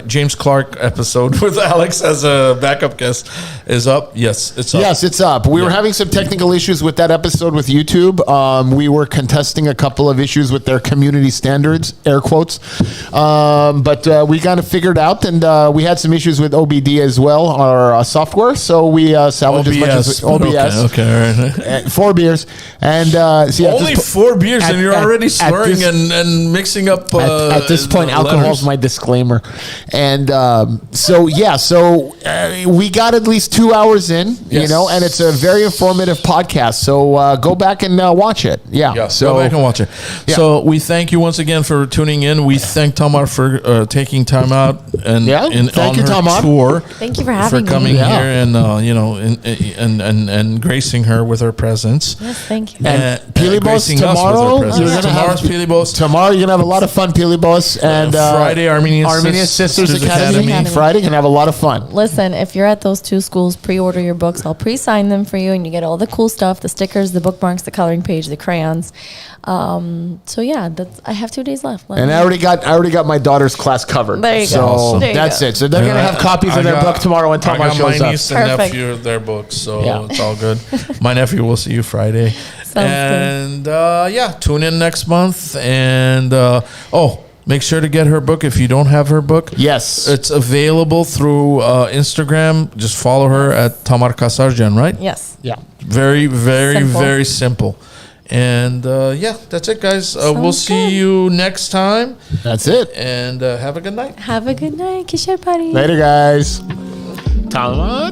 James Clark episode with Alex as a backup guest is up. Yes, it's up. Yes, it's up. We were having some technical issues with that episode with YouTube. We were contesting a couple of issues with their community standards, air quotes. But we got it figured out, and we had some issues with OBD as well, our software. So we salvaged as much as OBS. Okay, all right. 4 beers. And so yeah, Only 4 beers, and you're already slurring and mixing up. At this point, alcohol's letters. my disclaimer. And so we got at least 2 hours in, you Yes. know, and it's a very informative podcast. So go back and watch it. Yeah. Yeah, So go back and watch it. Yeah. So we thank you once again for tuning in. We thank Tamar for taking time out and Thank you, her Tamar. tour. Thank you for having me. coming Yeah. here and and gracing her with her presence. Yes, thank you. And Pilibos gracing us with her tomorrow, presence. you're gonna Tomorrow's have Pilibos. Tomorrow you're gonna have a lot of fun, Pilibos, and Friday, Armenian Sisters Sisters Academy. Academy. Friday can have a lot of fun. Listen, if you're at those 2 schools, pre-order your books. I'll pre-sign them for you, and you get all the cool stuff: the stickers, the bookmarks, the coloring page, the crayons. So yeah, I have 2 days left. And I already got my daughter's class covered. There you so go. Awesome. There you that's go. it. So they're gonna have copies of their book tomorrow when Tamar I got shows my up. niece and Perfect. nephew their books, so Yeah. it's all good. My nephew will see you Friday. Sounds good. And tune in next month. And make sure to get her book if you don't have her book. Yes. It's available through Instagram. Just follow her at Tamar Kassarjian, right? Yes. Yeah. Very, very, Simple. very simple. And that's it, guys. We'll Sounds see good. you next time. That's it. And have a good night. Have a good night. Kishar party. Later, guys. Tamar.